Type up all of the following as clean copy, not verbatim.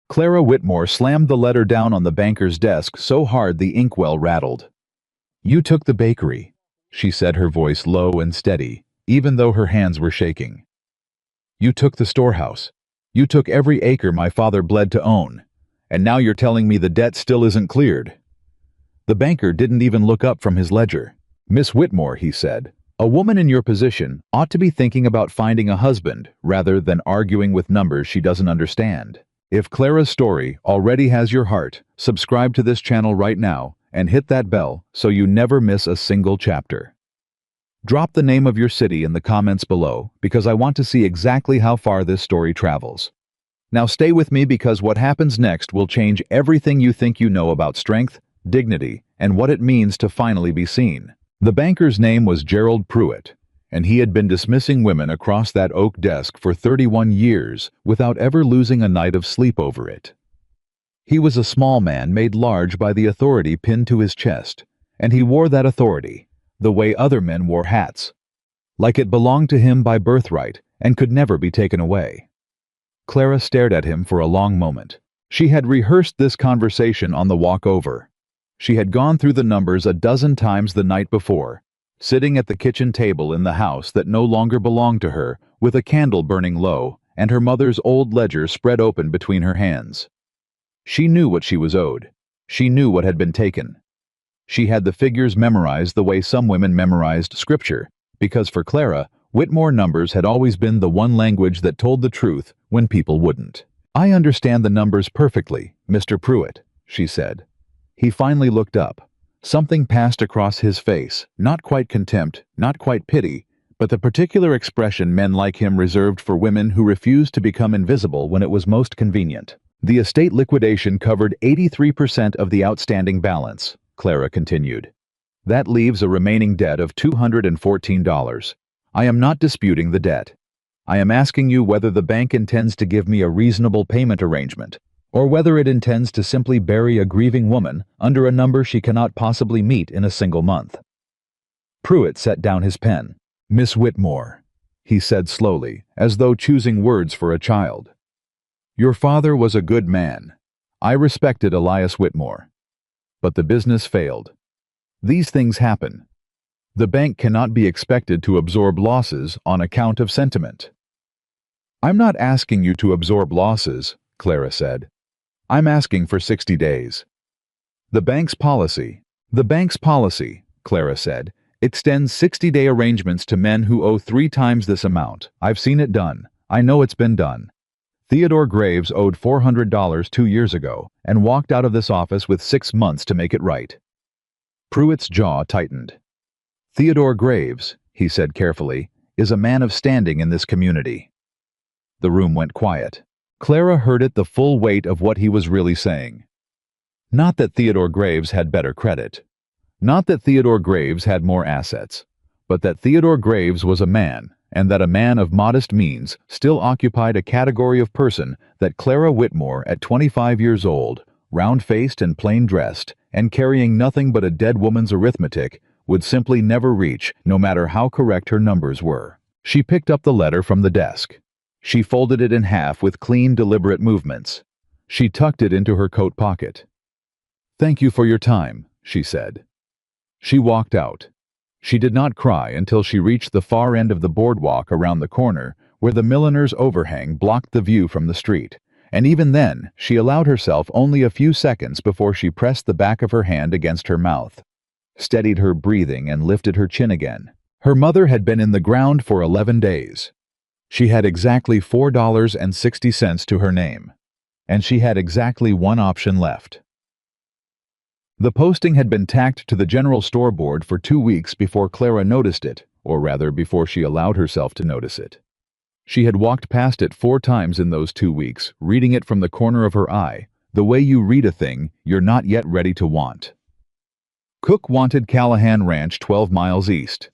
Clara Whitmore slammed the letter down on the banker's desk so hard the inkwell rattled. "You took the bakery," she said, her voice low and steady, even though her hands were shaking. "You took the storehouse. You took every acre my father bled to own. And now you're telling me the debt still isn't cleared." The banker didn't even look up from his ledger. "Miss Whitmore," he said, "a woman in your position ought to be thinking about finding a husband rather than arguing with numbers she doesn't understand. If Clara's story already has your heart, subscribe to this channel right now and hit that bell so you never miss a single chapter. Drop the name of your city in the comments below because I want to see exactly how far this story travels. Now stay with me because what happens next will change everything you think you know about strength, dignity, and what it means to finally be seen." The banker's name was Gerald Pruitt, and he had been dismissing women across that oak desk for 31 years without ever losing a night of sleep over it. He was a small man made large by the authority pinned to his chest, and he wore that authority the way other men wore hats, like it belonged to him by birthright and could never be taken away. Clara stared at him for a long moment. She had rehearsed this conversation on the walk over. She had gone through the numbers a dozen times the night before, sitting at the kitchen table in the house that no longer belonged to her, with a candle burning low and her mother's old ledger spread open between her hands. She knew what she was owed. She knew what had been taken. She had the figures memorized the way some women memorized scripture, because for Clara, Whitmore numbers had always been the one language that told the truth when people wouldn't. "I understand the numbers perfectly, Mr. Pruitt," she said. He finally looked up. Something passed across his face, not quite contempt, not quite pity, but the particular expression men like him reserved for women who refused to become invisible when it was most convenient. "The estate liquidation covered 83% of the outstanding balance," Clara continued. "That leaves a remaining debt of $214. I am not disputing the debt. I am asking you whether the bank intends to give me a reasonable payment arrangement, or whether it intends to simply bury a grieving woman under a number she cannot possibly meet in a single month." Pruitt set down his pen. "Miss Whitmore," he said slowly, as though choosing words for a child. "Your father was a good man. I respected Elias Whitmore. But the business failed. These things happen. The bank cannot be expected to absorb losses on account of sentiment." "I'm not asking you to absorb losses," Clara said. "I'm asking for 60 days. The bank's policy, Clara said, extends 60-day arrangements to men who owe 3 times this amount. I've seen it done. I know it's been done. Theodore Graves owed $400 2 years ago and walked out of this office with 6 months to make it right." Pruitt's jaw tightened. "Theodore Graves," he said carefully, "is a man of standing in this community." The room went quiet. Clara heard it the full weight of what he was really saying. Not that Theodore Graves had better credit. Not that Theodore Graves had more assets. But that Theodore Graves was a man, and that a man of modest means still occupied a category of person that Clara Whitmore, at 25 years old, round-faced and plain-dressed, and carrying nothing but a dead woman's arithmetic, would simply never reach, no matter how correct her numbers were. She picked up the letter from the desk. She folded it in half with clean, deliberate movements. She tucked it into her coat pocket. "Thank you for your time," she said. She walked out. She did not cry until she reached the far end of the boardwalk around the corner where the milliner's overhang blocked the view from the street, and even then she allowed herself only a few seconds before she pressed the back of her hand against her mouth, steadied her breathing, and lifted her chin again. Her mother had been in the ground for 11 days. She had exactly $4.60 to her name, and she had exactly one option left. The posting had been tacked to the general store board for 2 weeks before Clara noticed it, or rather before she allowed herself to notice it. She had walked past it 4 times in those 2 weeks, reading it from the corner of her eye, the way you read a thing you're not yet ready to want. Cook wanted Callahan Ranch 12 miles east.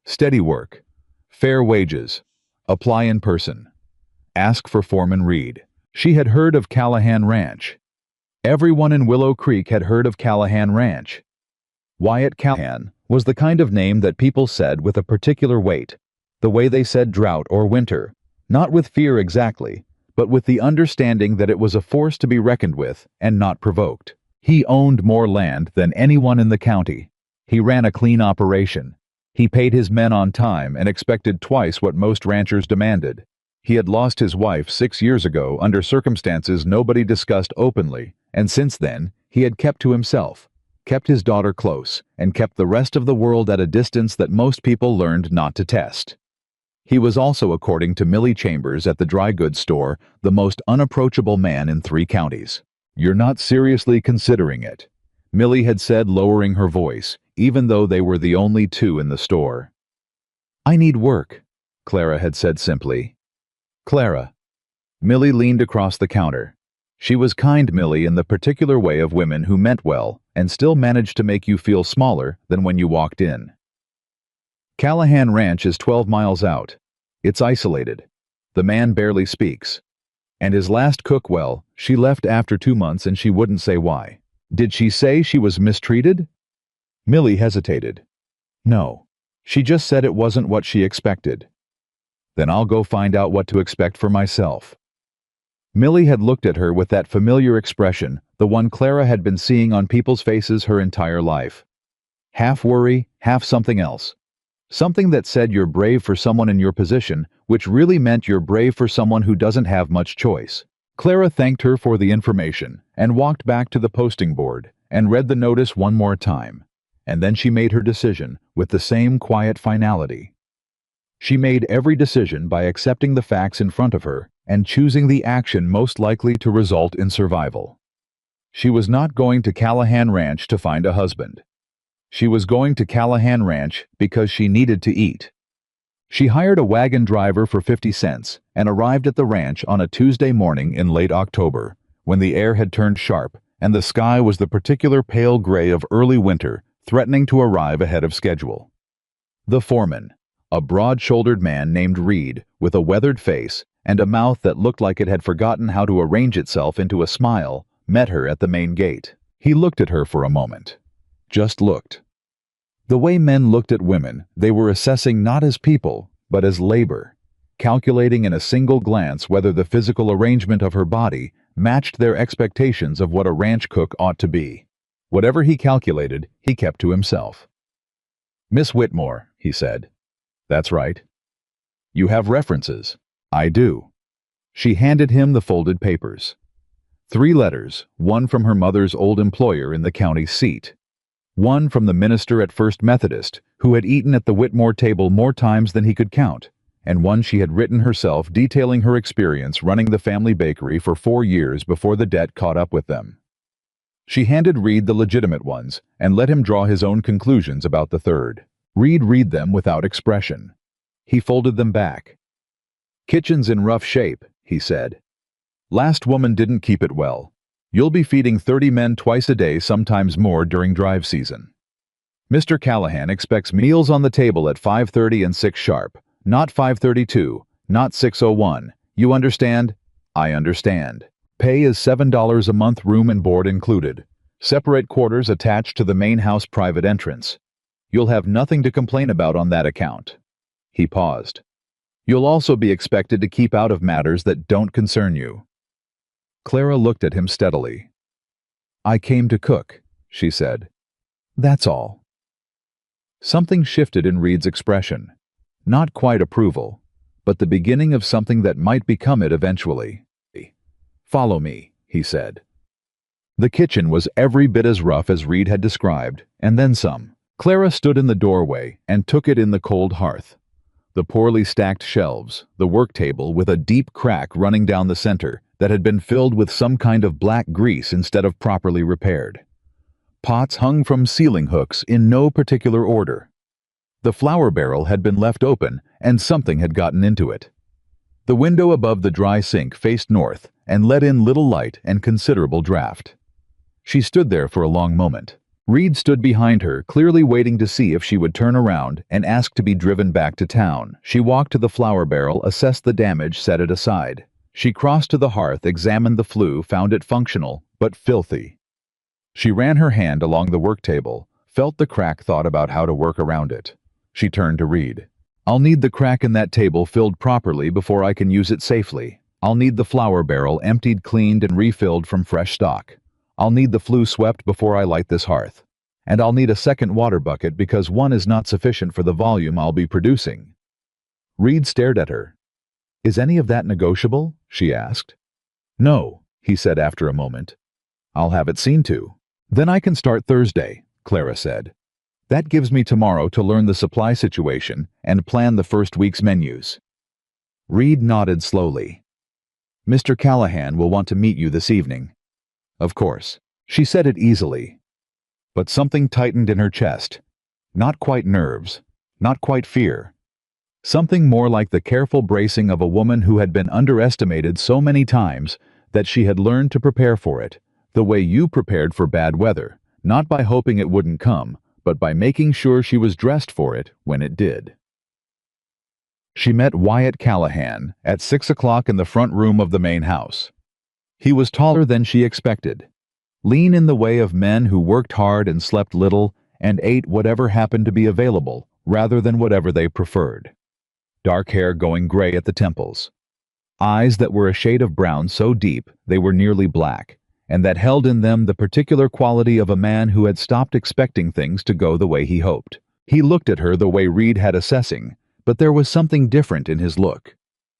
Steady work. Fair wages. Apply in person. Ask for Foreman Reed. She had heard of Callahan Ranch. Everyone in Willow Creek had heard of Callahan Ranch. Wyatt Callahan was the kind of name that people said with a particular weight, the way they said drought or winter, not with fear exactly, but with the understanding that it was a force to be reckoned with and not provoked. He owned more land than anyone in the county. He ran a clean operation. He paid his men on time and expected twice what most ranchers demanded. He had lost his wife 6 years ago under circumstances nobody discussed openly, and since then, he had kept to himself, kept his daughter close, and kept the rest of the world at a distance that most people learned not to test. He was also, according to Millie Chambers at the dry goods store, the most unapproachable man in 3 counties. "You're not seriously considering it," Millie had said, lowering her voice, even though they were the only 2 in the store. "I need work," Clara had said simply. "Clara." Millie leaned across the counter. She was kind, Millie, in the particular way of women who meant well and still managed to make you feel smaller than when you walked in. "Callahan Ranch is 12 miles out. It's isolated. The man barely speaks. And his last cook, well, she left after 2 months and she wouldn't say why." "Did she say she was mistreated?" Millie hesitated. "No. She just said it wasn't what she expected." "Then I'll go find out what to expect for myself." Millie had looked at her with that familiar expression, the one Clara had been seeing on people's faces her entire life. Half worry, half something else. Something that said you're brave for someone in your position, which really meant you're brave for someone who doesn't have much choice. Clara thanked her for the information and walked back to the posting board and read the notice one more time. And then she made her decision with the same quiet finality. She made every decision by accepting the facts in front of her and choosing the action most likely to result in survival. She was not going to Callahan Ranch to find a husband. She was going to Callahan Ranch because she needed to eat. She hired a wagon driver for 50 cents and arrived at the ranch on a Tuesday morning in late October, when the air had turned sharp and the sky was the particular pale gray of early winter, threatening to arrive ahead of schedule. The foreman, a broad-shouldered man named Reed, with a weathered face and a mouth that looked like it had forgotten how to arrange itself into a smile, met her at the main gate. He looked at her for a moment. Just looked. The way men looked at women, they were assessing not as people, but as labor, calculating in a single glance whether the physical arrangement of her body matched their expectations of what a ranch cook ought to be. Whatever he calculated, he kept to himself. "Miss Whitmore," he said. "That's right." "You have references." "I do." She handed him the folded papers. 3 letters, one from her mother's old employer in the county seat, one from the minister at First Methodist, who had eaten at the Whitmore table more times than he could count, and one she had written herself detailing her experience running the family bakery for 4 years before the debt caught up with them. She handed Reed the legitimate ones and let him draw his own conclusions about the third. Reed read them without expression. He folded them back. "Kitchen's in rough shape," he said. "Last woman didn't keep it well. You'll be feeding 30 men twice a day, sometimes more during drive season. Mr. Callahan expects meals on the table at 5:30 and 6 sharp, not 5:32, not 6:01. You understand?" "I understand." "Pay is $7 a month, room and board included. Separate quarters attached to the main house private entrance. You'll have nothing to complain about on that account." He paused. "You'll also be expected to keep out of matters that don't concern you." Clara looked at him steadily. "I came to cook," she said. "That's all." Something shifted in Reed's expression. Not quite approval, but the beginning of something that might become it eventually. "Follow me," he said. The kitchen was every bit as rough as Reed had described, and then some. Clara stood in the doorway and took it in the cold hearth. The poorly stacked shelves, the work table with a deep crack running down the center that had been filled with some kind of black grease instead of properly repaired. Pots hung from ceiling hooks in no particular order. The flour barrel had been left open and something had gotten into it. The window above the dry sink faced north and let in little light and considerable draft. She stood there for a long moment. Reed stood behind her, clearly waiting to see if she would turn around and ask to be driven back to town. She walked to the flour barrel, assessed the damage, set it aside. She crossed to the hearth, examined the flue, found it functional, but filthy. She ran her hand along the work table, felt the crack, thought about how to work around it. She turned to Reed. "I'll need the crack in that table filled properly before I can use it safely." I'll need the flour barrel emptied, cleaned, and refilled from fresh stock. I'll need the flue swept before I light this hearth. And I'll need a second water bucket because one is not sufficient for the volume I'll be producing." Reed stared at her. "Is any of that negotiable?" she asked. "No," he said after a moment. "I'll have it seen to." "Then I can start Thursday," Clara said. "That gives me tomorrow to learn the supply situation and plan the first week's menus." Reed nodded slowly. "Mr. Callahan will want to meet you this evening." "Of course." She said it easily. But something tightened in her chest. Not quite nerves, not quite fear. Something more like the careful bracing of a woman who had been underestimated so many times that she had learned to prepare for it, the way you prepared for bad weather, not by hoping it wouldn't come, but by making sure she was dressed for it when it did. She met Wyatt Callahan at 6 o'clock in the front room of the main house. He was taller than she expected, lean in the way of men who worked hard and slept little and ate whatever happened to be available rather than whatever they preferred. Dark hair going gray at the temples. Eyes that were a shade of brown so deep they were nearly black, and that held in them the particular quality of a man who had stopped expecting things to go the way he hoped. He looked at her the way Reed had assessing, but there was something different in his look.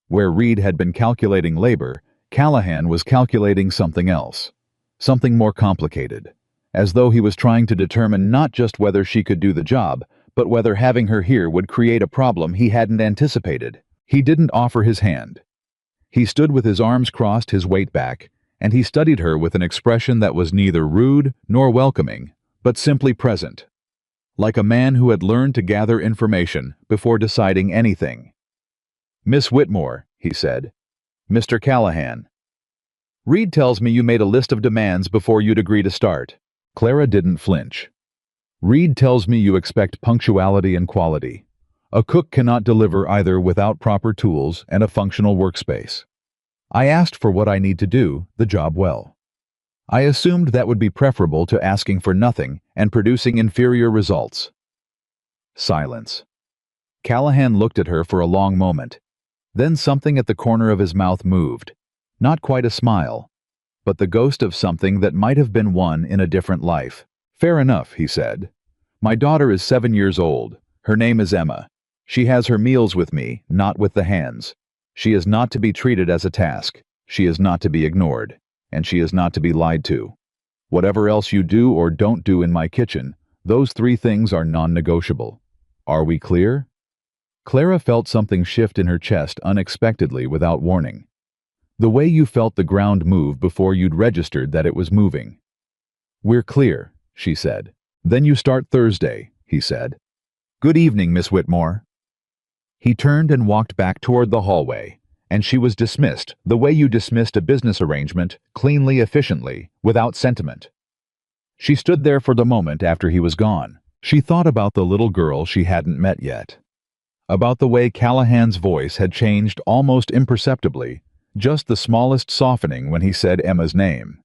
Where Reed had been calculating labor, Callahan was calculating something else. Something more complicated, as though he was trying to determine not just whether she could do the job, but whether having her here would create a problem he hadn't anticipated. He didn't offer his hand. He stood with his arms crossed, his weight back, and he studied her with an expression that was neither rude nor welcoming, but simply present. Like a man who had learned to gather information before deciding anything. "Miss Whitmore," he said. "Mr. Callahan. Reed tells me you made a list of demands before you'd agree to start." Clara didn't flinch. "Reed tells me you expect punctuality and quality. A cook cannot deliver either without proper tools and a functional workspace. I asked for what I need to do the job well. I assumed that would be preferable to asking for nothing and producing inferior results." Silence. Callahan looked at her for a long moment. Then something at the corner of his mouth moved. Not quite a smile, but the ghost of something that might have been one in a different life. "Fair enough," he said. "My daughter is 7 years old. Her name is Emma. She has her meals with me, not with the hands. She is not to be treated as a task. She is not to be ignored. And she is not to be lied to. Whatever else you do or don't do in my kitchen, those 3 things are non-negotiable. Are we clear?" Clara felt something shift in her chest unexpectedly without warning. The way you felt the ground move before you'd registered that it was moving. "We're clear," she said. "Then you start Thursday," he said. "Good evening, Miss Whitmore." He turned and walked back toward the hallway, and she was dismissed the way you dismissed a business arrangement, cleanly, efficiently, without sentiment. She stood there for the moment after he was gone. She thought about the little girl she hadn't met yet. About the way Callahan's voice had changed almost imperceptibly, just the smallest softening when he said Emma's name.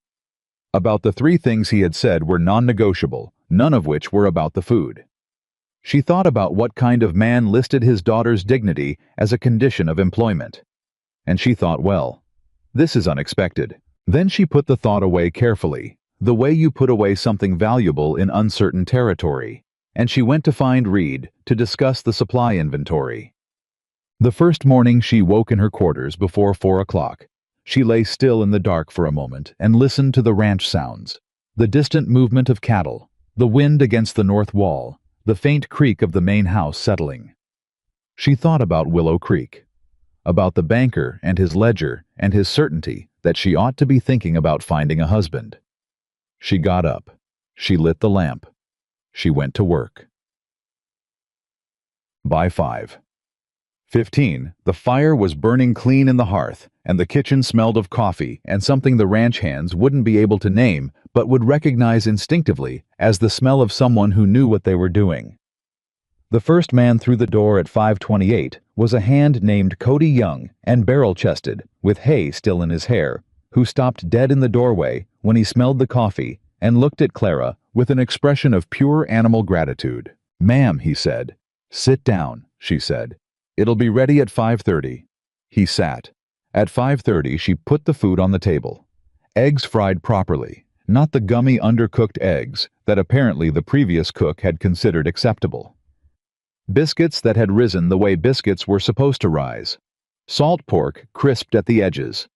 About the 3 things he had said were non-negotiable, none of which were about the food. She thought about what kind of man listed his daughter's dignity as a condition of employment. And she thought, well, this is unexpected. Then she put the thought away carefully, the way you put away something valuable in uncertain territory, and she went to find Reed to discuss the supply inventory. The first morning she woke in her quarters before 4 o'clock. She lay still in the dark for a moment and listened to the ranch sounds, the distant movement of cattle, the wind against the north wall, the faint creak of the main house settling. She thought about Willow Creek, about the banker and his ledger and his certainty that she ought to be thinking about finding a husband. She got up. She lit the lamp. She went to work. By 5:15, the fire was burning clean in the hearth, and the kitchen smelled of coffee and something the ranch hands wouldn't be able to name but would recognize instinctively as the smell of someone who knew what they were doing. The first man through the door at 5:28 was a hand named Cody Young and barrel-chested, with hay still in his hair, who stopped dead in the doorway when he smelled the coffee and looked at Clara with an expression of pure animal gratitude. "Ma'am," he said. "Sit down," she said. "It'll be ready at 5:30. He sat. At 5:30, she put the food on the table. Eggs fried properly, not the gummy undercooked eggs that apparently the previous cook had considered acceptable. Biscuits that had risen the way biscuits were supposed to rise. Salt pork crisped at the edges.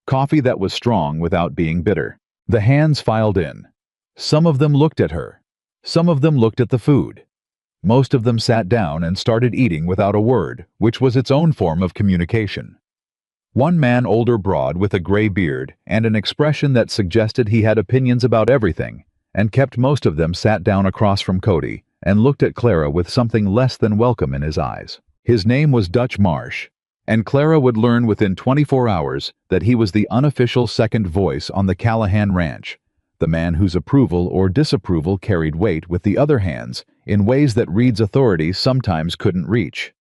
Coffee that was strong without being bitter. The hands filed in. Some of them looked at her. Some of them looked at the food. Most of them sat down and started eating without a word, which was its own form of communication. One man, older, broad, with a gray beard and an expression that suggested he had opinions about everything, and kept most of them, sat down across from Cody and looked at Clara with something less than welcome in his eyes. His name was Dutch Marsh, and Clara would learn within 24 hours that he was the unofficial second voice on the Callahan Ranch, the man whose approval or disapproval carried weight with the other hands in ways that Reed's authority sometimes couldn't reach.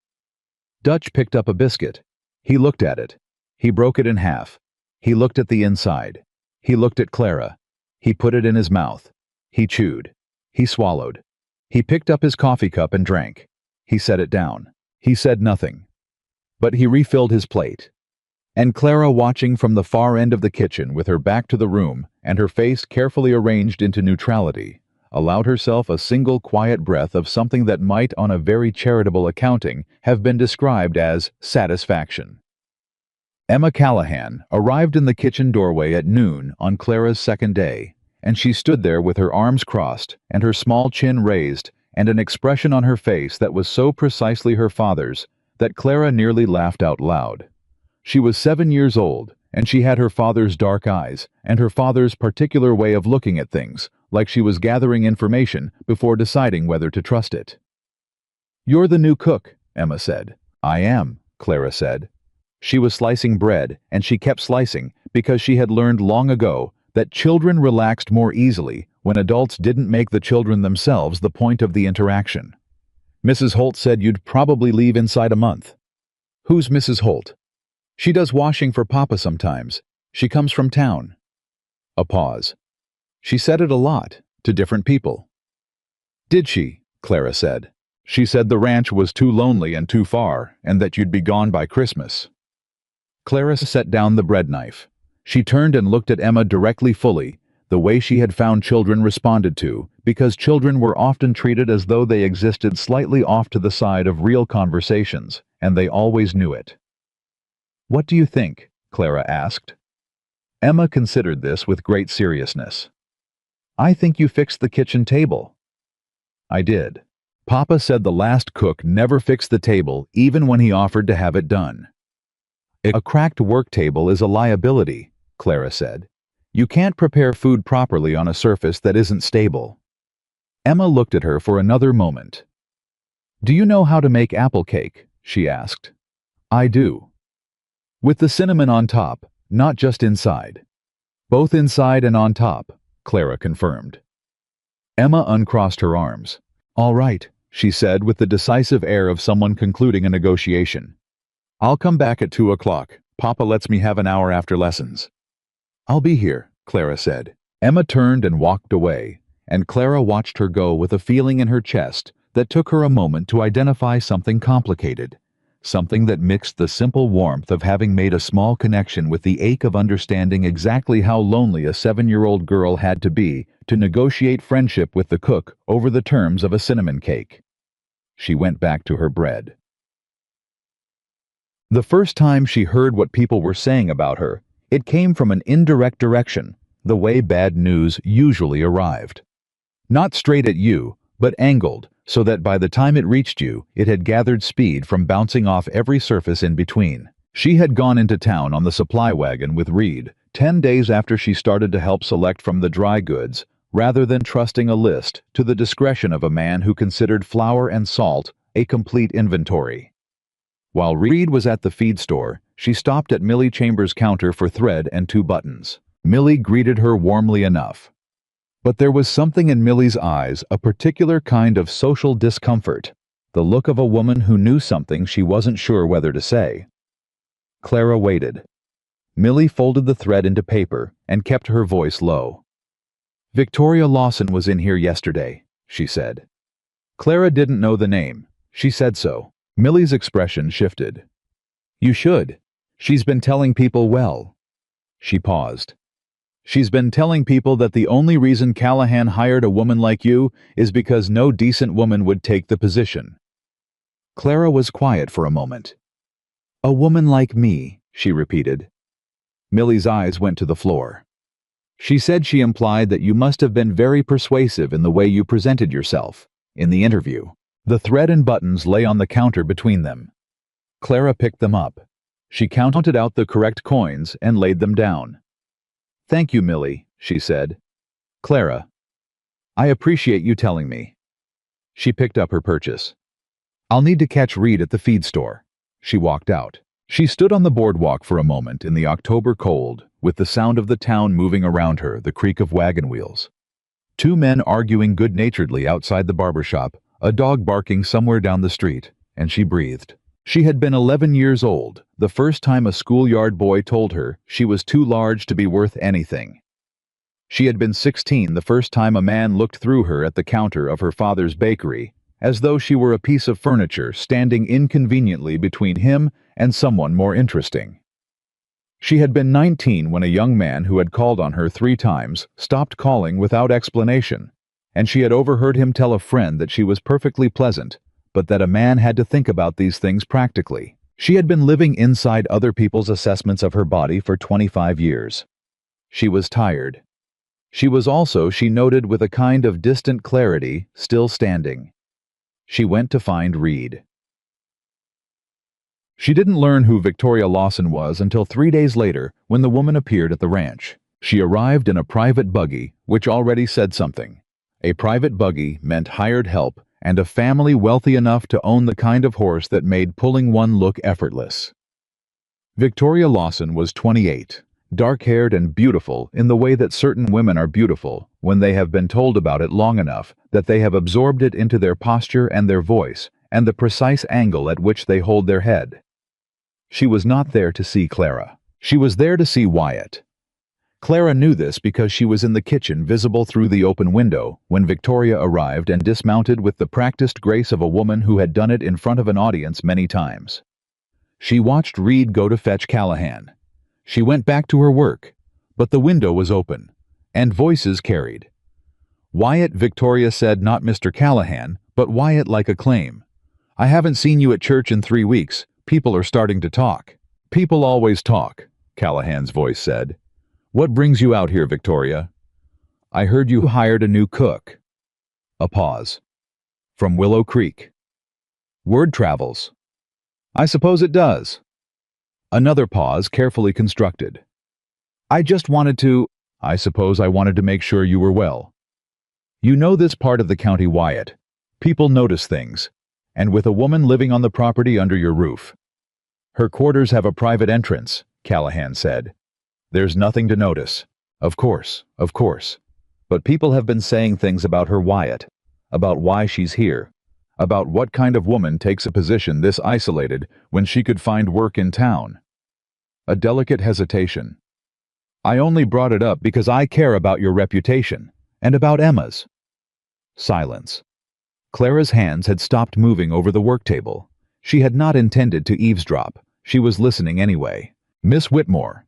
Dutch picked up a biscuit. He looked at it. He broke it in half. He looked at the inside. He looked at Clara. He put it in his mouth. He chewed. He swallowed. He picked up his coffee cup and drank. He set it down. He said nothing. But he refilled his plate. And Clara, watching from the far end of the kitchen with her back to the room and her face carefully arranged into neutrality, allowed herself a single quiet breath of something that might, on a very charitable accounting, have been described as satisfaction. Emma Callahan arrived in the kitchen doorway at noon on Clara's second day, and she stood there with her arms crossed and her small chin raised and an expression on her face that was so precisely her father's that Clara nearly laughed out loud. She was 7 years old, and she had her father's dark eyes and her father's particular way of looking at things, like she was gathering information before deciding whether to trust it. "You're the new cook," Emma said. "I am," Clara said. She was slicing bread, and she kept slicing because she had learned long ago that children relaxed more easily when adults didn't make the children themselves the point of the interaction. "Mrs. Holt said you'd probably leave inside a month." "Who's Mrs. Holt?" "She does washing for Papa sometimes. She comes from town." A pause. "She said it a lot, to different people." "Did she?" Clara said. "She said the ranch was too lonely and too far, and that you'd be gone by Christmas." Clara set down the bread knife. She turned and looked at Emma directly, fully, the way she had found children responded to, because children were often treated as though they existed slightly off to the side of real conversations, and they always knew it. "What do you think?" Clara asked. Emma considered this with great seriousness. "I think you fixed the kitchen table." "I did. Papa said the last cook never fixed the table even when he offered to have it done." "A cracked work table is a liability," Clara said. "You can't prepare food properly on a surface that isn't stable." Emma looked at her for another moment. "Do you know how to make apple cake?" she asked. "I do." "With the cinnamon on top, not just inside." "Both inside and on top," Clara confirmed. Emma uncrossed her arms. "All right," she said with the decisive air of someone concluding a negotiation. "I'll come back at 2 o'clock. Papa lets me have an hour after lessons." "I'll be here," Clara said. Emma turned and walked away, and Clara watched her go with a feeling in her chest that took her a moment to identify something complicated, something that mixed the simple warmth of having made a small connection with the ache of understanding exactly how lonely a 7-year-old girl had to be to negotiate friendship with the cook over the terms of a cinnamon cake. She went back to her bread. The first time she heard what people were saying about her, it came from an indirect direction, the way bad news usually arrived. Not straight at you, but angled, so that by the time it reached you, it had gathered speed from bouncing off every surface in between. She had gone into town on the supply wagon with Reed 10 days after she started to help select from the dry goods, rather than trusting a list to the discretion of a man who considered flour and salt a complete inventory. While Reed was at the feed store, she stopped at Millie Chambers' counter for thread and 2 buttons. Millie greeted her warmly enough. But there was something in Millie's eyes, a particular kind of social discomfort, the look of a woman who knew something she wasn't sure whether to say. Clara waited. Millie folded the thread into paper and kept her voice low. "Victoria Lawson was in here yesterday," she said. Clara didn't know the name. She said so. Millie's expression shifted. "You should. She's been telling people well. She paused. She's been telling people that the only reason Callahan hired a woman like you is because no decent woman would take the position. Clara was quiet for a moment. A woman like me, she repeated. Millie's eyes went to the floor. She said she implied that you must have been very persuasive in the way you presented yourself in the interview. The thread and buttons lay on the counter between them. Clara picked them up. She counted out the correct coins and laid them down. Thank you, Millie, she said. Clara, I appreciate you telling me. She picked up her purchase. I'll need to catch Reed at the feed store. She walked out. She stood on the boardwalk for a moment in the October cold, with the sound of the town moving around her, the creak of wagon wheels. Two men arguing good-naturedly outside the barber shop, a dog barking somewhere down the street, and she breathed. She had been 11 years old, the first time a schoolyard boy told her she was too large to be worth anything. She had been 16 the first time a man looked through her at the counter of her father's bakery, as though she were a piece of furniture standing inconveniently between him and someone more interesting. She had been 19 when a young man who had called on her 3 times stopped calling without explanation, and she had overheard him tell a friend that she was perfectly pleasant, but that a man had to think about these things practically. She had been living inside other people's assessments of her body for 25 years. She was tired. She was also, she noted with a kind of distant clarity, still standing. She went to find Reed. She didn't learn who Victoria Lawson was until 3 days later when the woman appeared at the ranch. She arrived in a private buggy, which already said something. A private buggy meant hired help and a family wealthy enough to own the kind of horse that made pulling one look effortless. Victoria Lawson was 28, dark-haired and beautiful in the way that certain women are beautiful when they have been told about it long enough that they have absorbed it into their posture and their voice and the precise angle at which they hold their head. She was not there to see Clara. She was there to see Wyatt. Clara knew this because she was in the kitchen visible through the open window when Victoria arrived and dismounted with the practiced grace of a woman who had done it in front of an audience many times. She watched Reed go to fetch Callahan. She went back to her work, but the window was open, and voices carried. Wyatt, Victoria said, not Mr. Callahan, but Wyatt like a claim. I haven't seen you at church in 3 weeks. People are starting to talk. People always talk, Callahan's voice said. What brings you out here, Victoria? I heard you hired a new cook. A pause. From Willow Creek. Word travels. I suppose it does. Another pause, carefully constructed. I suppose I wanted to make sure you were well. You know this part of the county, Wyatt. People notice things. And with a woman living on the property under your roof. Her quarters have a private entrance, Callahan said. There's nothing to notice. Of course. But people have been saying things about her, Wyatt. About why she's here. About what kind of woman takes a position this isolated when she could find work in town. A delicate hesitation. I only brought it up because I care about your reputation, and about Emma's. Silence. Clara's hands had stopped moving over the work table. She had not intended to eavesdrop. She was listening anyway. Miss Whitmore,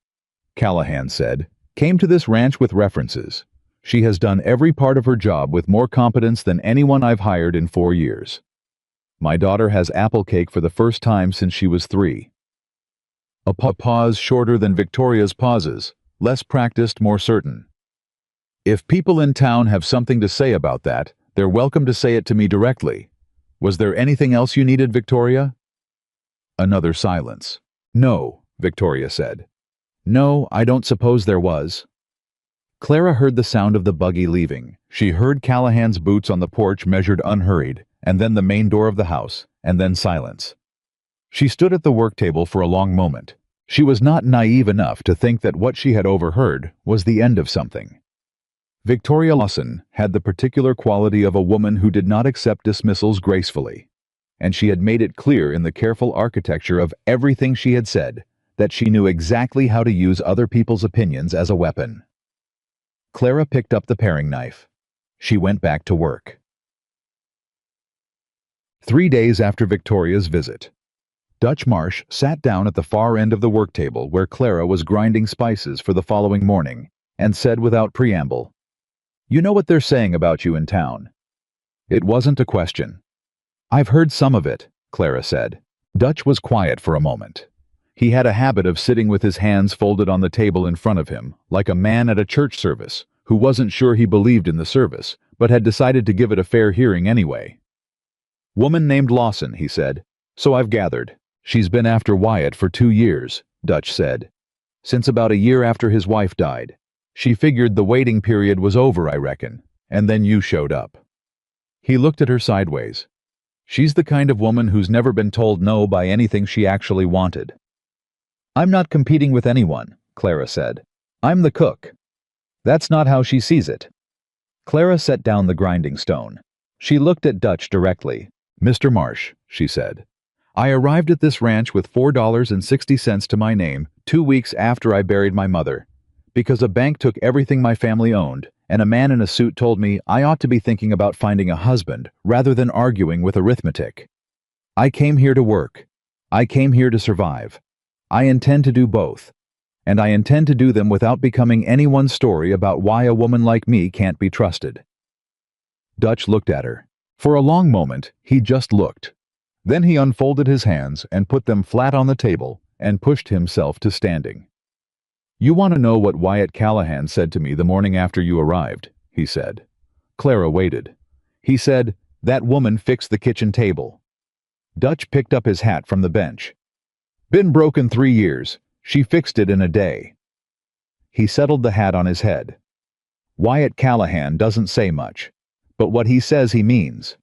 Callahan said, came to this ranch with references. She has done every part of her job with more competence than anyone I've hired in 4 years. My daughter has apple cake for the first time since she was 3. A pause shorter than Victoria's pauses, less practiced, more certain. If people in town have something to say about that, they're welcome to say it to me directly. Was there anything else you needed, Victoria? Another silence. No, Victoria said. No, I don't suppose there was. Clara heard the sound of the buggy leaving. She heard Callahan's boots on the porch measured unhurried, and then the main door of the house, and then silence. She stood at the work table for a long moment. She was not naive enough to think that what she had overheard was the end of something. Victoria Lawson had the particular quality of a woman who did not accept dismissals gracefully, and she had made it clear in the careful architecture of everything she had said that she knew exactly how to use other people's opinions as a weapon. Clara picked up the paring knife. She went back to work. 3 days after Victoria's visit. Dutch Marsh sat down at the far end of the work table where Clara was grinding spices for the following morning, and said without preamble, "You know what they're saying about you in town." It wasn't a question. "I've heard some of it," Clara said. Dutch was quiet for a moment. He had a habit of sitting with his hands folded on the table in front of him, like a man at a church service, who wasn't sure he believed in the service, but had decided to give it a fair hearing anyway. "Woman named Lawson," he said. "So I've gathered. She's been after Wyatt for 2 years," Dutch said. "Since about a year after his wife died. She figured the waiting period was over, I reckon, and then you showed up." He looked at her sideways. "She's the kind of woman who's never been told no by anything she actually wanted." "I'm not competing with anyone," Clara said. "I'm the cook." "That's not how she sees it." Clara set down the grinding stone. She looked at Dutch directly. "Mr. Marsh," she said, "I arrived at this ranch with $4.60 to my name 2 weeks after I buried my mother, because a bank took everything my family owned, and a man in a suit told me I ought to be thinking about finding a husband rather than arguing with arithmetic. I came here to work. I came here to survive. I intend to do both, and I intend to do them without becoming anyone's story about why a woman like me can't be trusted." Dutch looked at her. For a long moment, he just looked. Then he unfolded his hands and put them flat on the table and pushed himself to standing. "You want to know what Wyatt Callahan said to me the morning after you arrived," he said. Clara waited. "He said, 'That woman fixed the kitchen table.'" Dutch picked up his hat from the bench. "Been broken 3 years. She fixed it in a day." He settled the hat on his head. "Wyatt Callahan doesn't say much, but what he says he means."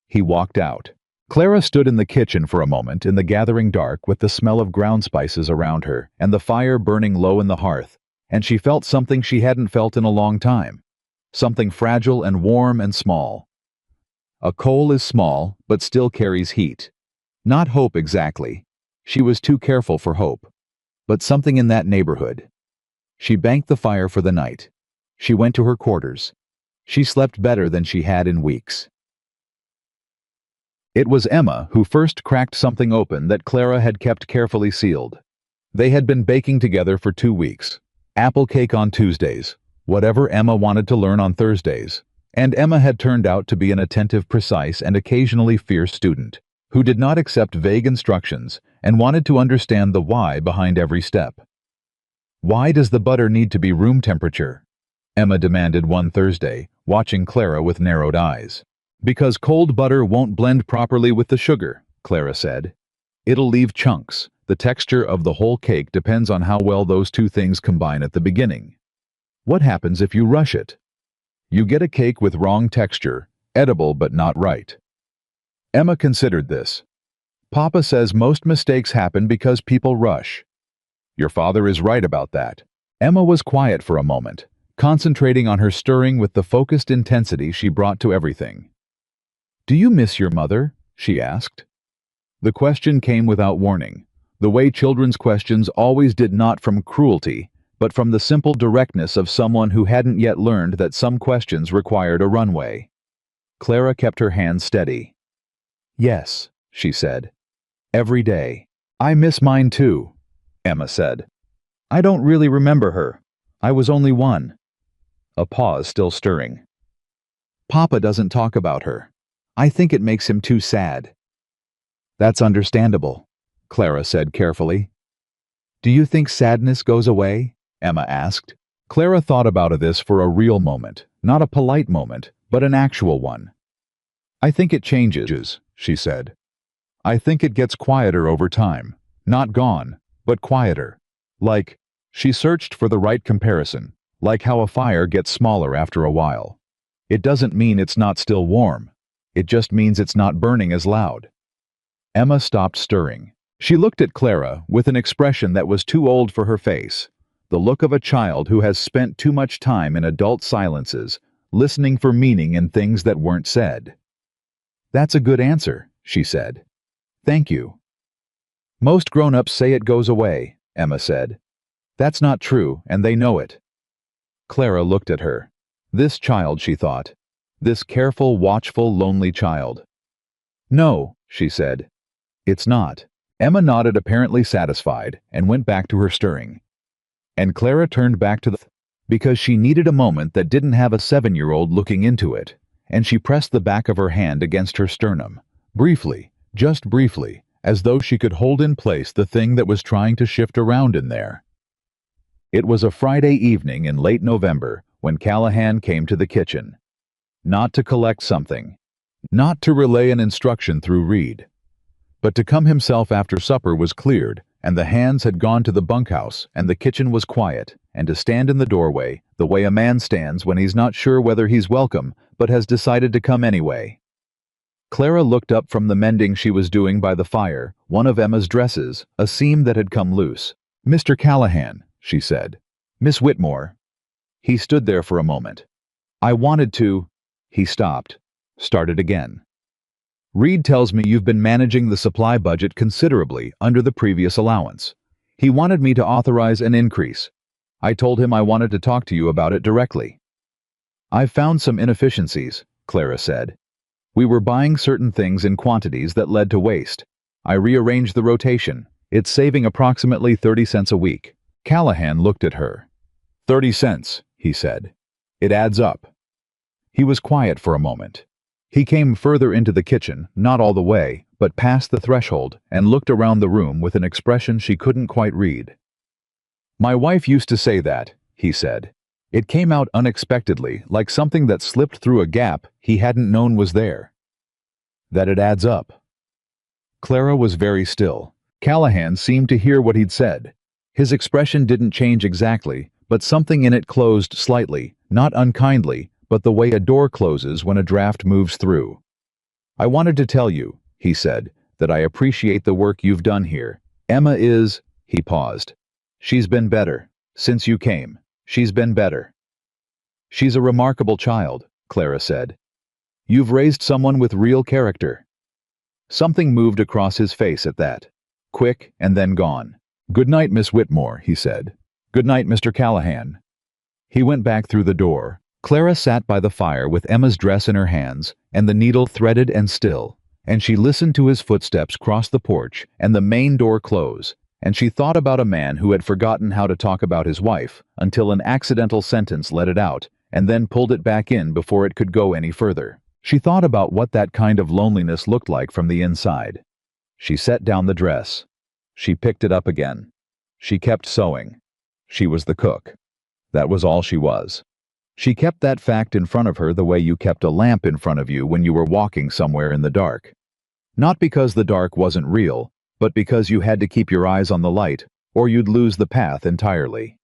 He walked out. Clara stood in the kitchen for a moment in the gathering dark with the smell of ground spices around her and the fire burning low in the hearth, and she felt something she hadn't felt in a long time. Something fragile and warm and small. A coal is small, but still carries heat. Not hope exactly. She was too careful for hope. But something in that neighborhood. She banked the fire for the night. She went to her quarters. She slept better than she had in weeks. It was Emma who first cracked something open that Clara had kept carefully sealed. They had been baking together for 2 weeks. Apple cake on Tuesdays, whatever Emma wanted to learn on Thursdays. And Emma had turned out to be an attentive, precise, and occasionally fierce student, who did not accept vague instructions and wanted to understand the why behind every step. "Why does the butter need to be room temperature?" Emma demanded one Thursday, watching Clara with narrowed eyes. "Because cold butter won't blend properly with the sugar," Clara said. "It'll leave chunks. The texture of the whole cake depends on how well those two things combine at the beginning. What happens if you rush it? You get a cake with wrong texture, edible but not right." Emma considered this. "Papa says most mistakes happen because people rush." "Your father is right about that." Emma was quiet for a moment, concentrating on her stirring with the focused intensity she brought to everything. "Do you miss your mother?" she asked. The question came without warning, the way children's questions always did, not from cruelty, but from the simple directness of someone who hadn't yet learned that some questions required a runway. Clara kept her hand steady. "Yes," she said. "Every day." "I miss mine too," Emma said. "I don't really remember her. I was only 1. A pause, still stirring. "Papa doesn't talk about her. I think it makes him too sad." "That's understandable," Clara said carefully. "Do you think sadness goes away?" Emma asked. Clara thought about this for a real moment, not a polite moment, but an actual one. "I think it changes," she said. "I think it gets quieter over time. Not gone, but quieter. Like," she searched for the right comparison, "like how a fire gets smaller after a while. It doesn't mean it's not still warm. It just means it's not burning as loud." Emma stopped stirring. She looked at Clara with an expression that was too old for her face, the look of a child who has spent too much time in adult silences, listening for meaning in things that weren't said. "That's a good answer," she said. "Thank you." "Most grown-ups say it goes away," Emma said. "That's not true, and they know it." Clara looked at her. This child, she thought. This careful, watchful, lonely child. "No," she said. "It's not. Emma nodded, apparently satisfied, and went back to her stirring. And Clara turned back to the because she needed a moment that didn't have a 7-year-old looking into it, and she pressed the back of her hand against her sternum, briefly, just briefly, as though she could hold in place the thing that was trying to shift around in there. It was a Friday evening in late November when Callahan came to the kitchen. Not to collect something, not to relay an instruction through Reed, but to come himself after supper was cleared, and the hands had gone to the bunkhouse, and the kitchen was quiet, and to stand in the doorway, the way a man stands when he's not sure whether he's welcome, but has decided to come anyway. Clara looked up from the mending she was doing by the fire, one of Emma's dresses, a seam that had come loose. "Mr. Callahan," she said. "Miss Whitmore." He stood there for a moment. "I wanted to—" He stopped. Started again. "Reed tells me you've been managing the supply budget considerably under the previous allowance. He wanted me to authorize an increase. I told him I wanted to talk to you about it directly." "I've found some inefficiencies," Clara said. "We were buying certain things in quantities that led to waste. I rearranged the rotation. It's saving approximately 30 cents a week." Callahan looked at her. "30 cents, he said. "It adds up." He was quiet for a moment. He came further into the kitchen, not all the way, but past the threshold, and looked around the room with an expression she couldn't quite read. "My wife used to say that," he said. It came out unexpectedly, like something that slipped through a gap he hadn't known was there. "That it adds up." Clara was very still. Callahan seemed to hear what he'd said. His expression didn't change exactly, but something in it closed slightly, not unkindly, but the way a door closes when a draft moves through. "I wanted to tell you," he said, "that I appreciate the work you've done here. Emma is—" He paused. "She's been better. Since you came, she's been better." "She's a remarkable child," Clara said. "You've raised someone with real character." Something moved across his face at that. Quick and then gone. "Good night, Miss Whitmore," he said. "Good night, Mr. Callahan." He went back through the door. Clara sat by the fire with Emma's dress in her hands, and the needle threaded and still, and she listened to his footsteps cross the porch and the main door close, and she thought about a man who had forgotten how to talk about his wife until an accidental sentence let it out, and then pulled it back in before it could go any further. She thought about what that kind of loneliness looked like from the inside. She set down the dress. She picked it up again. She kept sewing. She was the cook. That was all she was. She kept that fact in front of her the way you kept a lamp in front of you when you were walking somewhere in the dark. Not because the dark wasn't real, but because you had to keep your eyes on the light, or you'd lose the path entirely.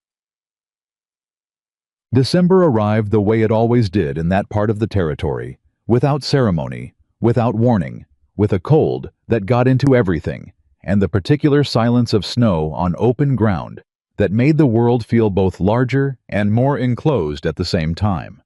December arrived the way it always did in that part of the territory, without ceremony, without warning, with a cold that got into everything, and the particular silence of snow on open ground that made the world feel both larger and more enclosed at the same time.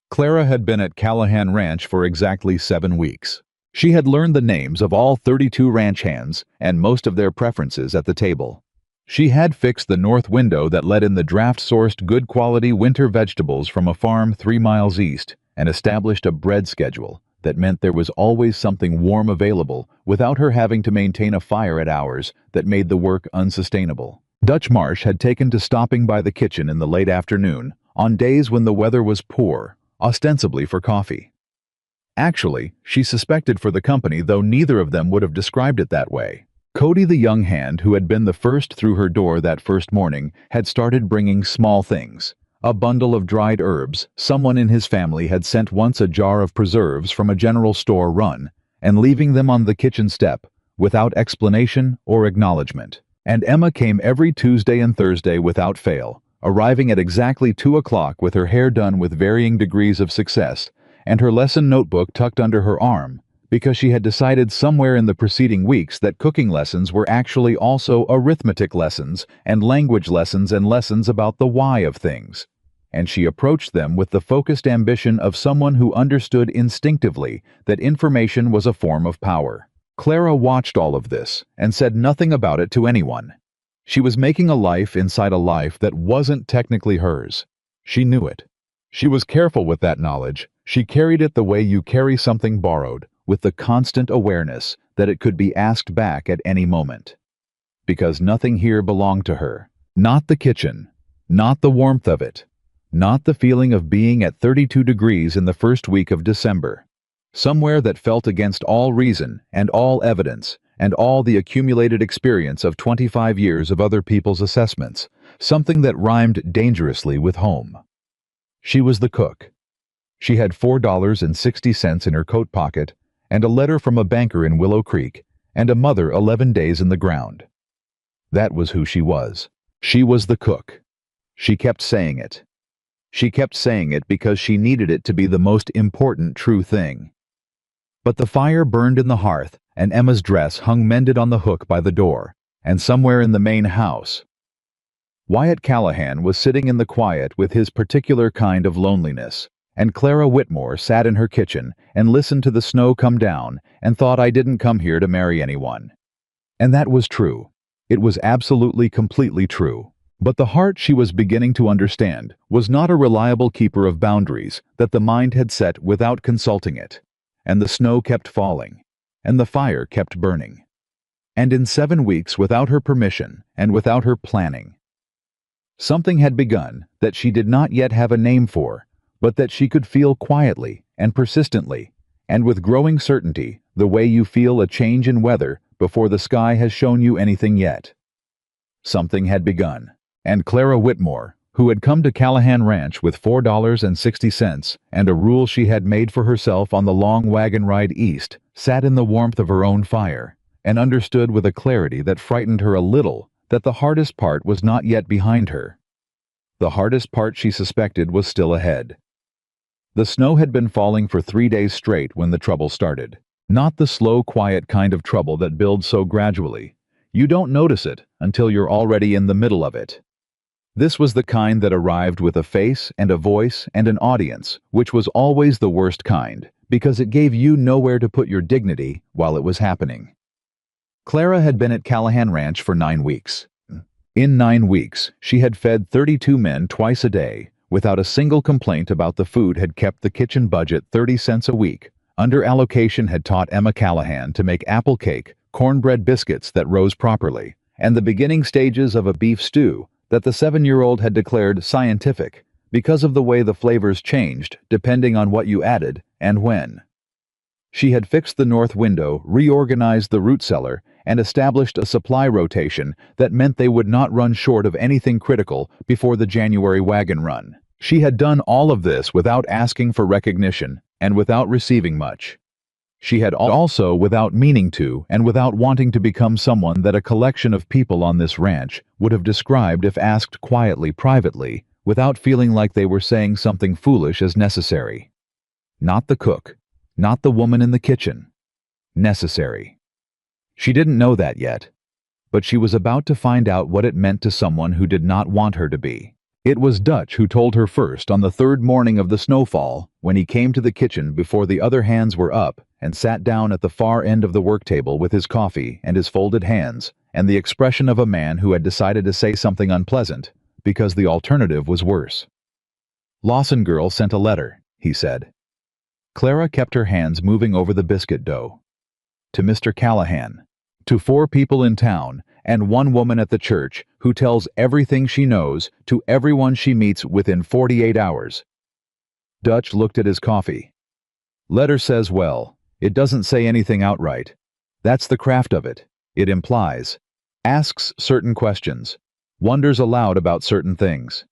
Clara had been at Callahan Ranch for exactly 7 weeks. She had learned the names of all 32 ranch hands and most of their preferences at the table. She had fixed the north window that let in the draft-sourced good-quality winter vegetables from a farm 3 miles east and established a bread schedule that meant there was always something warm available without her having to maintain a fire at hours that made the work unsustainable. Dutch Marsh had taken to stopping by the kitchen in the late afternoon on days when the weather was poor, ostensibly for coffee. Actually, she suspected for the company, though neither of them would have described it that way. Cody, the young hand who had been the first through her door that first morning, had started bringing small things. A bundle of dried herbs. Someone in his family had sent once a jar of preserves from a general store run, and leaving them on the kitchen step, without explanation or acknowledgement. And Emma came every Tuesday and Thursday without fail, arriving at exactly 2 o'clock with her hair done with varying degrees of success, and her lesson notebook tucked under her arm, because she had decided somewhere in the preceding weeks that cooking lessons were actually also arithmetic lessons and language lessons and lessons about the why of things. And she approached them with the focused ambition of someone who understood instinctively that information was a form of power. Clara watched all of this and said nothing about it to anyone. She was making a life inside a life that wasn't technically hers. She knew it. She was careful with that knowledge. She carried it the way you carry something borrowed, with the constant awareness that it could be asked back at any moment. Because nothing here belonged to her. Not the kitchen, not the warmth of it, not the feeling of being at 32 degrees in the first week of December. Somewhere that felt against all reason and all evidence and all the accumulated experience of 25 years of other people's assessments, something that rhymed dangerously with home. She was the cook. She had $4.60 in her coat pocket and a letter from a banker in Willow Creek and a mother 11 days in the ground. That was who she was. She was the cook. She kept saying it. She kept saying it because she needed it to be the most important true thing. But the fire burned in the hearth, and Emma's dress hung mended on the hook by the door, and somewhere in the main house. Wyatt Callahan was sitting in the quiet with his particular kind of loneliness, and Clara Whitmore sat in her kitchen and listened to the snow come down and thought, I didn't come here to marry anyone. And that was true. It was absolutely, completely true. But the heart, she was beginning to understand, was not a reliable keeper of boundaries that the mind had set without consulting it. And the snow kept falling, and the fire kept burning. And in 7 weeks, without her permission and without her planning, something had begun that she did not yet have a name for, but that she could feel quietly and persistently, and with growing certainty, the way you feel a change in weather before the sky has shown you anything yet. Something had begun, and Clara Whitmore, who had come to Callahan Ranch with $4.60 and a rule she had made for herself on the long wagon ride east, sat in the warmth of her own fire, and understood with a clarity that frightened her a little that the hardest part was not yet behind her. The hardest part, she suspected, was still ahead. The snow had been falling for 3 days straight when the trouble started. Not the slow, quiet kind of trouble that builds so gradually. You don't notice it until you're already in the middle of it. This was the kind that arrived with a face and a voice and an audience, which was always the worst kind, because it gave you nowhere to put your dignity while it was happening. Clara had been at Callahan Ranch for 9 weeks. In 9 weeks, she had fed 32 men twice a day, without a single complaint about the food. Had kept the kitchen budget 30 cents a week. Under allocation had taught Emma Callahan to make apple cake, cornbread biscuits that rose properly, and the beginning stages of a beef stew that the 7-year-old had declared scientific because of the way the flavors changed depending on what you added and when. She had fixed the north window, reorganized the root cellar, and established a supply rotation that meant they would not run short of anything critical before the January wagon run. She had done all of this without asking for recognition and without receiving much. She had also, without meaning to and without wanting to become someone that a collection of people on this ranch would have described if asked quietly, privately, without feeling like they were saying something foolish as necessary. Not the cook, not the woman in the kitchen. Necessary. She didn't know that yet, but she was about to find out what it meant to someone who did not want her to be. It was Dutch who told her first on the 3rd morning of the snowfall, when he came to the kitchen before the other hands were up and sat down at the far end of the work table with his coffee and his folded hands, and the expression of a man who had decided to say something unpleasant, because the alternative was worse. "Lawson girl sent a letter," he said. Clara kept her hands moving over the biscuit dough. "To Mr. Callahan. To 4 people in town, and 1 woman at the church who tells everything she knows to everyone she meets within 48 hours. Dutch looked at his coffee. "Letter says, well, it doesn't say anything outright. That's the craft of it. It implies. Asks certain questions. Wonders aloud about certain things."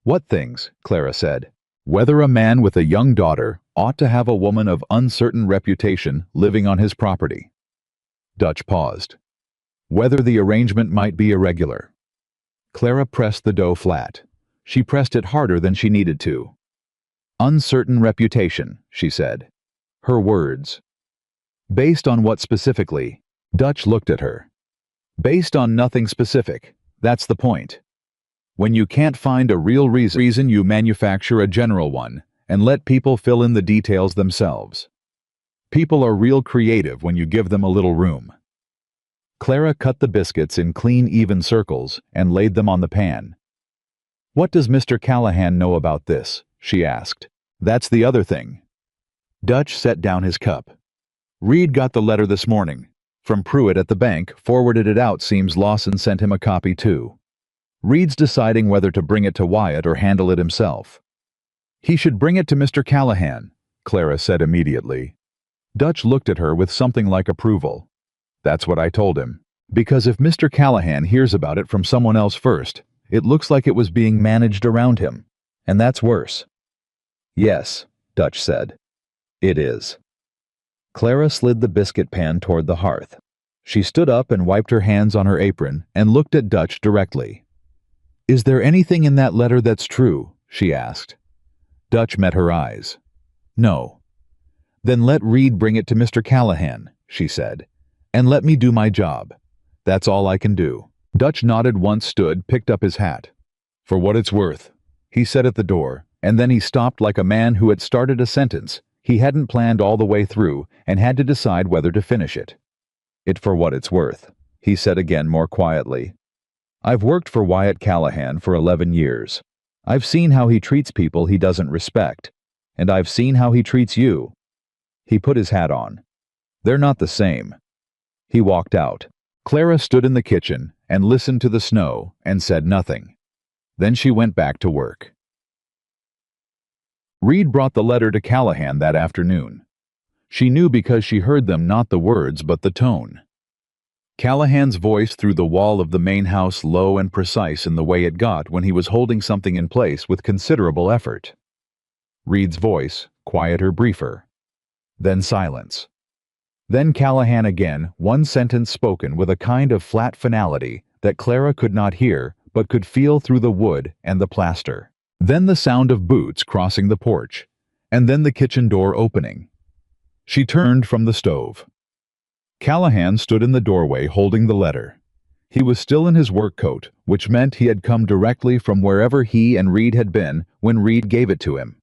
"What things?" Clara said. "Whether a man with a young daughter ought to have a woman of uncertain reputation living on his property." Dutch paused. "Whether the arrangement might be irregular." Clara pressed the dough flat. She pressed it harder than she needed to. "Uncertain reputation," she said. Her words. "Based on what specifically?" Dutch looked at her. "Based on nothing specific. That's the point. When you can't find a real reason, you manufacture a general one and let people fill in the details themselves. People are real creative when you give them a little room." Clara cut the biscuits in clean, even circles and laid them on the pan. "What does Mr. Callahan know about this?" she asked. "That's the other thing." Dutch set down his cup. Reed got the letter this morning. From Pruitt at the bank, forwarded it out. Seems Lawson sent him a copy too. Reed's deciding whether to bring it to Wyatt or handle it himself. He should bring it to Mr. Callahan, Clara said immediately. Dutch looked at her with something like approval. That's what I told him. Because if Mr. Callahan hears about it from someone else first, it looks like it was being managed around him. And that's worse. Yes, Dutch said. It is. Clara slid the biscuit pan toward the hearth. She stood up and wiped her hands on her apron and looked at Dutch directly. Is there anything in that letter that's true? She asked. Dutch met her eyes. No. Then let Reed bring it to Mr. Callahan, she said, and let me do my job. That's all I can do. Dutch nodded once, stood, picked up his hat. For what it's worth, he said at the door, and then he stopped like a man who had started a sentence he hadn't planned all the way through and had to decide whether to finish it. It for what it's worth, he said again more quietly. I've worked for Wyatt Callahan for 11 years. I've seen how he treats people he doesn't respect, and I've seen how he treats you. He put his hat on. They're not the same. He walked out. Clara stood in the kitchen and listened to the snow and said nothing. Then she went back to work. Reed brought the letter to Callahan that afternoon. She knew because she heard them, not the words but the tone. Callahan's voice through the wall of the main house, low and precise in the way it got when he was holding something in place with considerable effort. Reed's voice, quieter, briefer. Then silence. Then Callahan again, one sentence spoken with a kind of flat finality that Clara could not hear but could feel through the wood and the plaster. Then the sound of boots crossing the porch, and then the kitchen door opening. She turned from the stove. Callahan stood in the doorway holding the letter. He was still in his work coat, which meant he had come directly from wherever he and Reed had been when Reed gave it to him.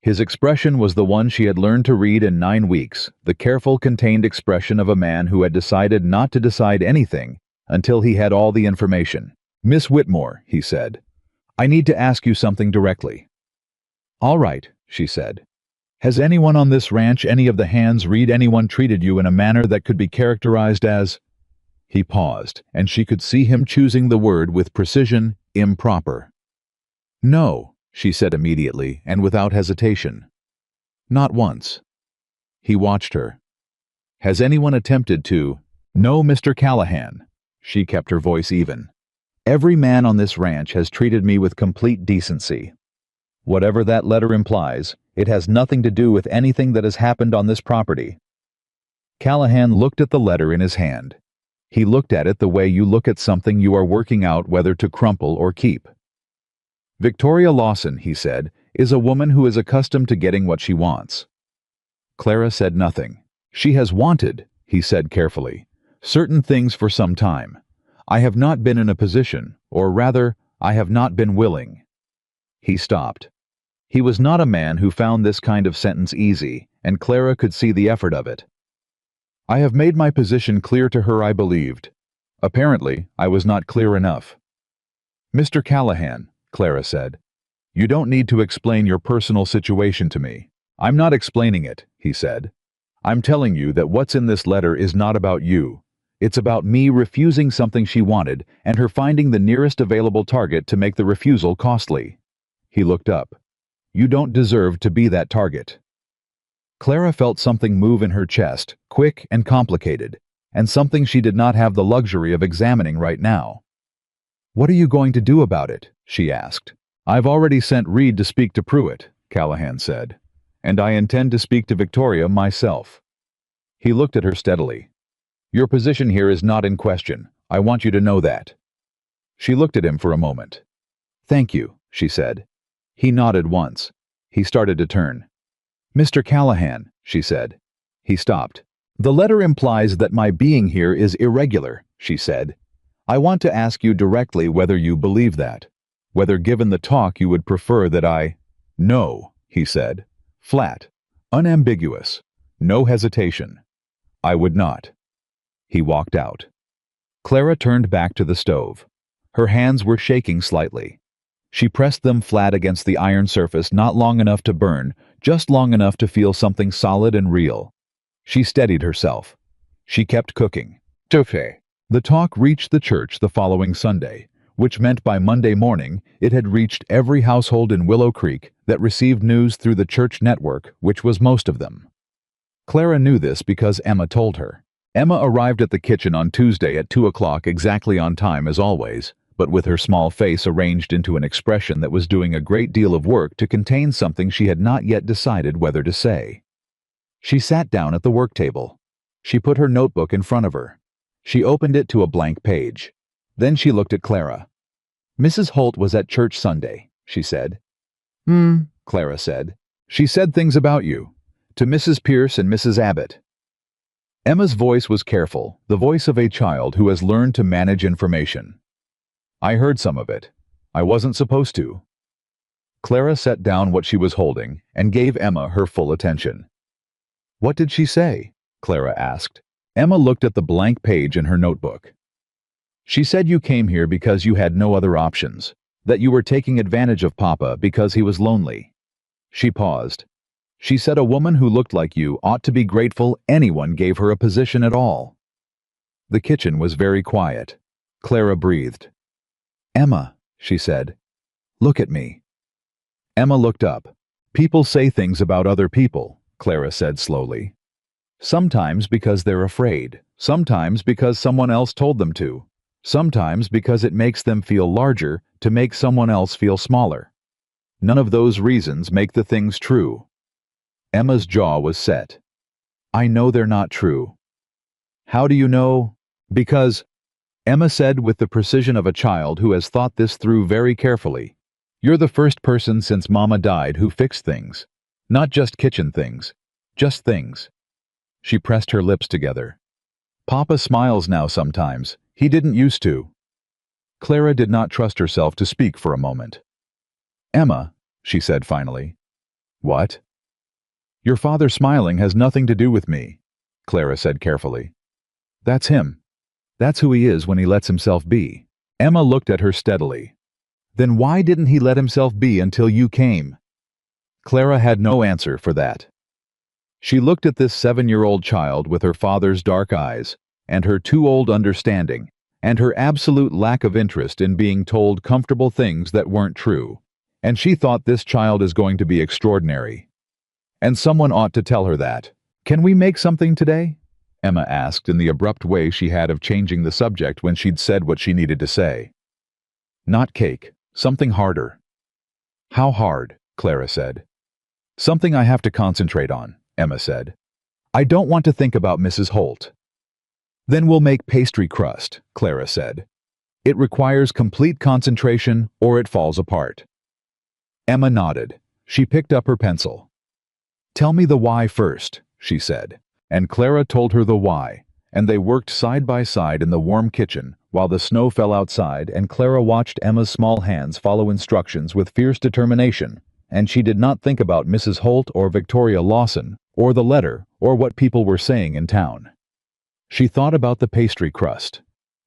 His expression was the one she had learned to read in 9 weeks, the careful, contained expression of a man who had decided not to decide anything until he had all the information. Miss Whitmore, he said, I need to ask you something directly. All right, she said. Has anyone on this ranch, any of the hands, Reed, anyone treated you in a manner that could be characterized as... He paused, and she could see him choosing the word with precision, improper. No, she said immediately and without hesitation. Not once. He watched her. Has anyone attempted to... No, Mr. Callahan. She kept her voice even. Every man on this ranch has treated me with complete decency. Whatever that letter implies, it has nothing to do with anything that has happened on this property. Callahan looked at the letter in his hand. He looked at it the way you look at something you are working out whether to crumple or keep. Victoria Lawson, he said, is a woman who is accustomed to getting what she wants. Clara said nothing. She has wanted, he said carefully, certain things for some time. I have not been in a position, or rather, I have not been willing. He stopped. He was not a man who found this kind of sentence easy, and Clara could see the effort of it. I have made my position clear to her, I believed. Apparently, I was not clear enough. Mr. Callahan, Clara said, you don't need to explain your personal situation to me. I'm not explaining it, he said. I'm telling you that what's in this letter is not about you. It's about me refusing something she wanted and her finding the nearest available target to make the refusal costly. He looked up. You don't deserve to be that target. Clara felt something move in her chest, quick and complicated, and something she did not have the luxury of examining right now. What are you going to do about it? She asked. I've already sent Reed to speak to Pruitt, Callahan said, and I intend to speak to Victoria myself. He looked at her steadily. Your position here is not in question. I want you to know that. She looked at him for a moment. Thank you, she said. He nodded once. He started to turn. Mr. Callahan, she said. He stopped. The letter implies that my being here is irregular, she said. I want to ask you directly whether you believe that. Whether given the talk you would prefer that I... No, he said. Flat. Unambiguous. No hesitation. I would not. He walked out. Clara turned back to the stove. Her hands were shaking slightly. She pressed them flat against the iron surface, not long enough to burn, just long enough to feel something solid and real. She steadied herself. She kept cooking. Tofe. The talk reached the church the following Sunday, which meant by Monday morning it had reached every household in Willow Creek that received news through the church network, which was most of them. Clara knew this because Emma told her. Emma arrived at the kitchen on Tuesday at 2 o'clock exactly on time as always, but with her small face arranged into an expression that was doing a great deal of work to contain something she had not yet decided whether to say. She sat down at the work table. She put her notebook in front of her. She opened it to a blank page. Then she looked at Clara. "Mrs. Holt was at church Sunday," she said. Clara said. "She said things about you. To Mrs. Pierce and Mrs. Abbott." Emma's voice was careful, the voice of a child who has learned to manage information. "I heard some of it. I wasn't supposed to." Clara set down what she was holding and gave Emma her full attention. "What did she say?" Clara asked. Emma looked at the blank page in her notebook. "She said you came here because you had no other options, that you were taking advantage of Papa because he was lonely." She paused. "She said a woman who looked like you ought to be grateful anyone gave her a position at all." The kitchen was very quiet. Clara breathed. "Emma," she said, "look at me." Emma looked up. "People say things about other people," Clara said slowly. "Sometimes because they're afraid, sometimes because someone else told them to, sometimes because it makes them feel larger to make someone else feel smaller. None of those reasons make the things true." Emma's jaw was set. "I know they're not true." "How do you know?" "Because," Emma said with the precision of a child who has thought this through very carefully, "you're the first person since Mama died who fixed things. Not just kitchen things. Just things." She pressed her lips together. "Papa smiles now sometimes. He didn't used to." Clara did not trust herself to speak for a moment. "Emma," she said finally. "What?" "Your father smiling has nothing to do with me," Clara said carefully. "That's him. That's who he is when he lets himself be." Emma looked at her steadily. "Then why didn't he let himself be until you came?" Clara had no answer for that. She looked at this 7-year-old child with her father's dark eyes, and her too old understanding, and her absolute lack of interest in being told comfortable things that weren't true, and she thought this child is going to be extraordinary. And someone ought to tell her that. "Can we make something today?" Emma asked in the abrupt way she had of changing the subject when she'd said what she needed to say. "Not cake. Something harder." "How hard?" Clara said. "Something I have to concentrate on," Emma said. "I don't want to think about Mrs. Holt." "Then we'll make pastry crust," Clara said. "It requires complete concentration or it falls apart." Emma nodded. She picked up her pencil. "Tell me the why first," she said, and Clara told her the why, and they worked side by side in the warm kitchen while the snow fell outside and Clara watched Emma's small hands follow instructions with fierce determination, and she did not think about Mrs. Holt or Victoria Lawson or the letter or what people were saying in town. She thought about the pastry crust.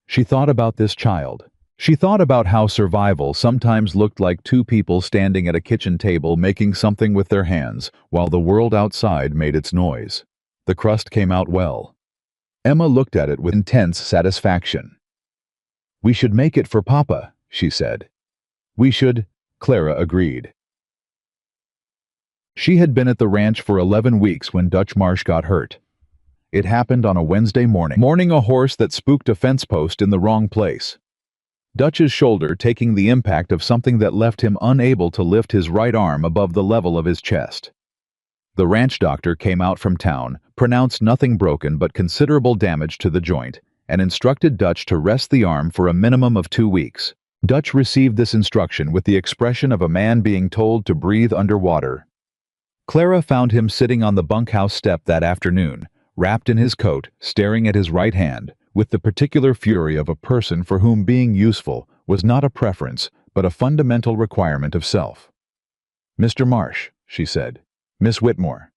She thought about this child. She thought about how survival sometimes looked like two people standing at a kitchen table making something with their hands while the world outside made its noise. The crust came out well. Emma looked at it with intense satisfaction. "We should make it for Papa," she said. "We should," Clara agreed. She had been at the ranch for 11 weeks when Dutch Marsh got hurt. It happened on a Wednesday morning a horse that spooked a fence post in the wrong place. Dutch's shoulder taking the impact of something that left him unable to lift his right arm above the level of his chest. The ranch doctor came out from town, pronounced nothing broken but considerable damage to the joint, and instructed Dutch to rest the arm for a minimum of 2 weeks. Dutch received this instruction with the expression of a man being told to breathe underwater. Clara found him sitting on the bunkhouse step that afternoon, wrapped in his coat, staring at his right hand, with the particular fury of a person for whom being useful was not a preference, but a fundamental requirement of self. "Mr. Marsh," she said. "Miss Whitmore."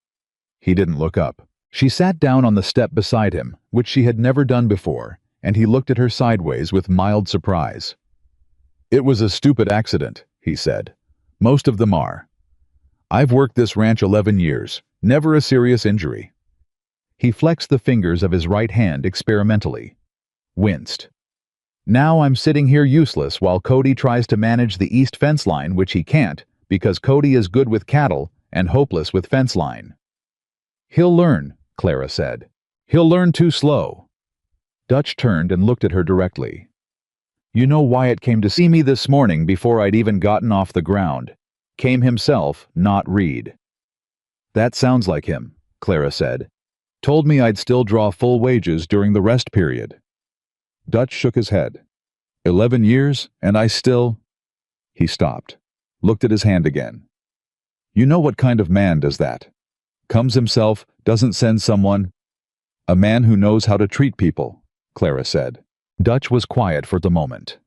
He didn't look up. She sat down on the step beside him, which she had never done before, and he looked at her sideways with mild surprise. "It was a stupid accident," he said. "Most of them are. I've worked this ranch 11 years, never a serious injury." He flexed the fingers of his right hand experimentally. Winced. Now I'm sitting here useless while Cody tries to manage the east fence line, which he can't, because Cody is good with cattle and hopeless with fence line. He'll learn, Clara said. He'll learn too slow. Dutch turned and looked at her directly. You know Wyatt came to see me this morning before I'd even gotten off the ground. Came himself, not Reed. That sounds like him, Clara said. Told me I'd still draw full wages during the rest period. Dutch shook his head. 11 years, and I still... He stopped, looked at his hand again. You know what kind of man does that? Comes himself, doesn't send someone. A man who knows how to treat people, Clara said. Dutch was quiet for the moment.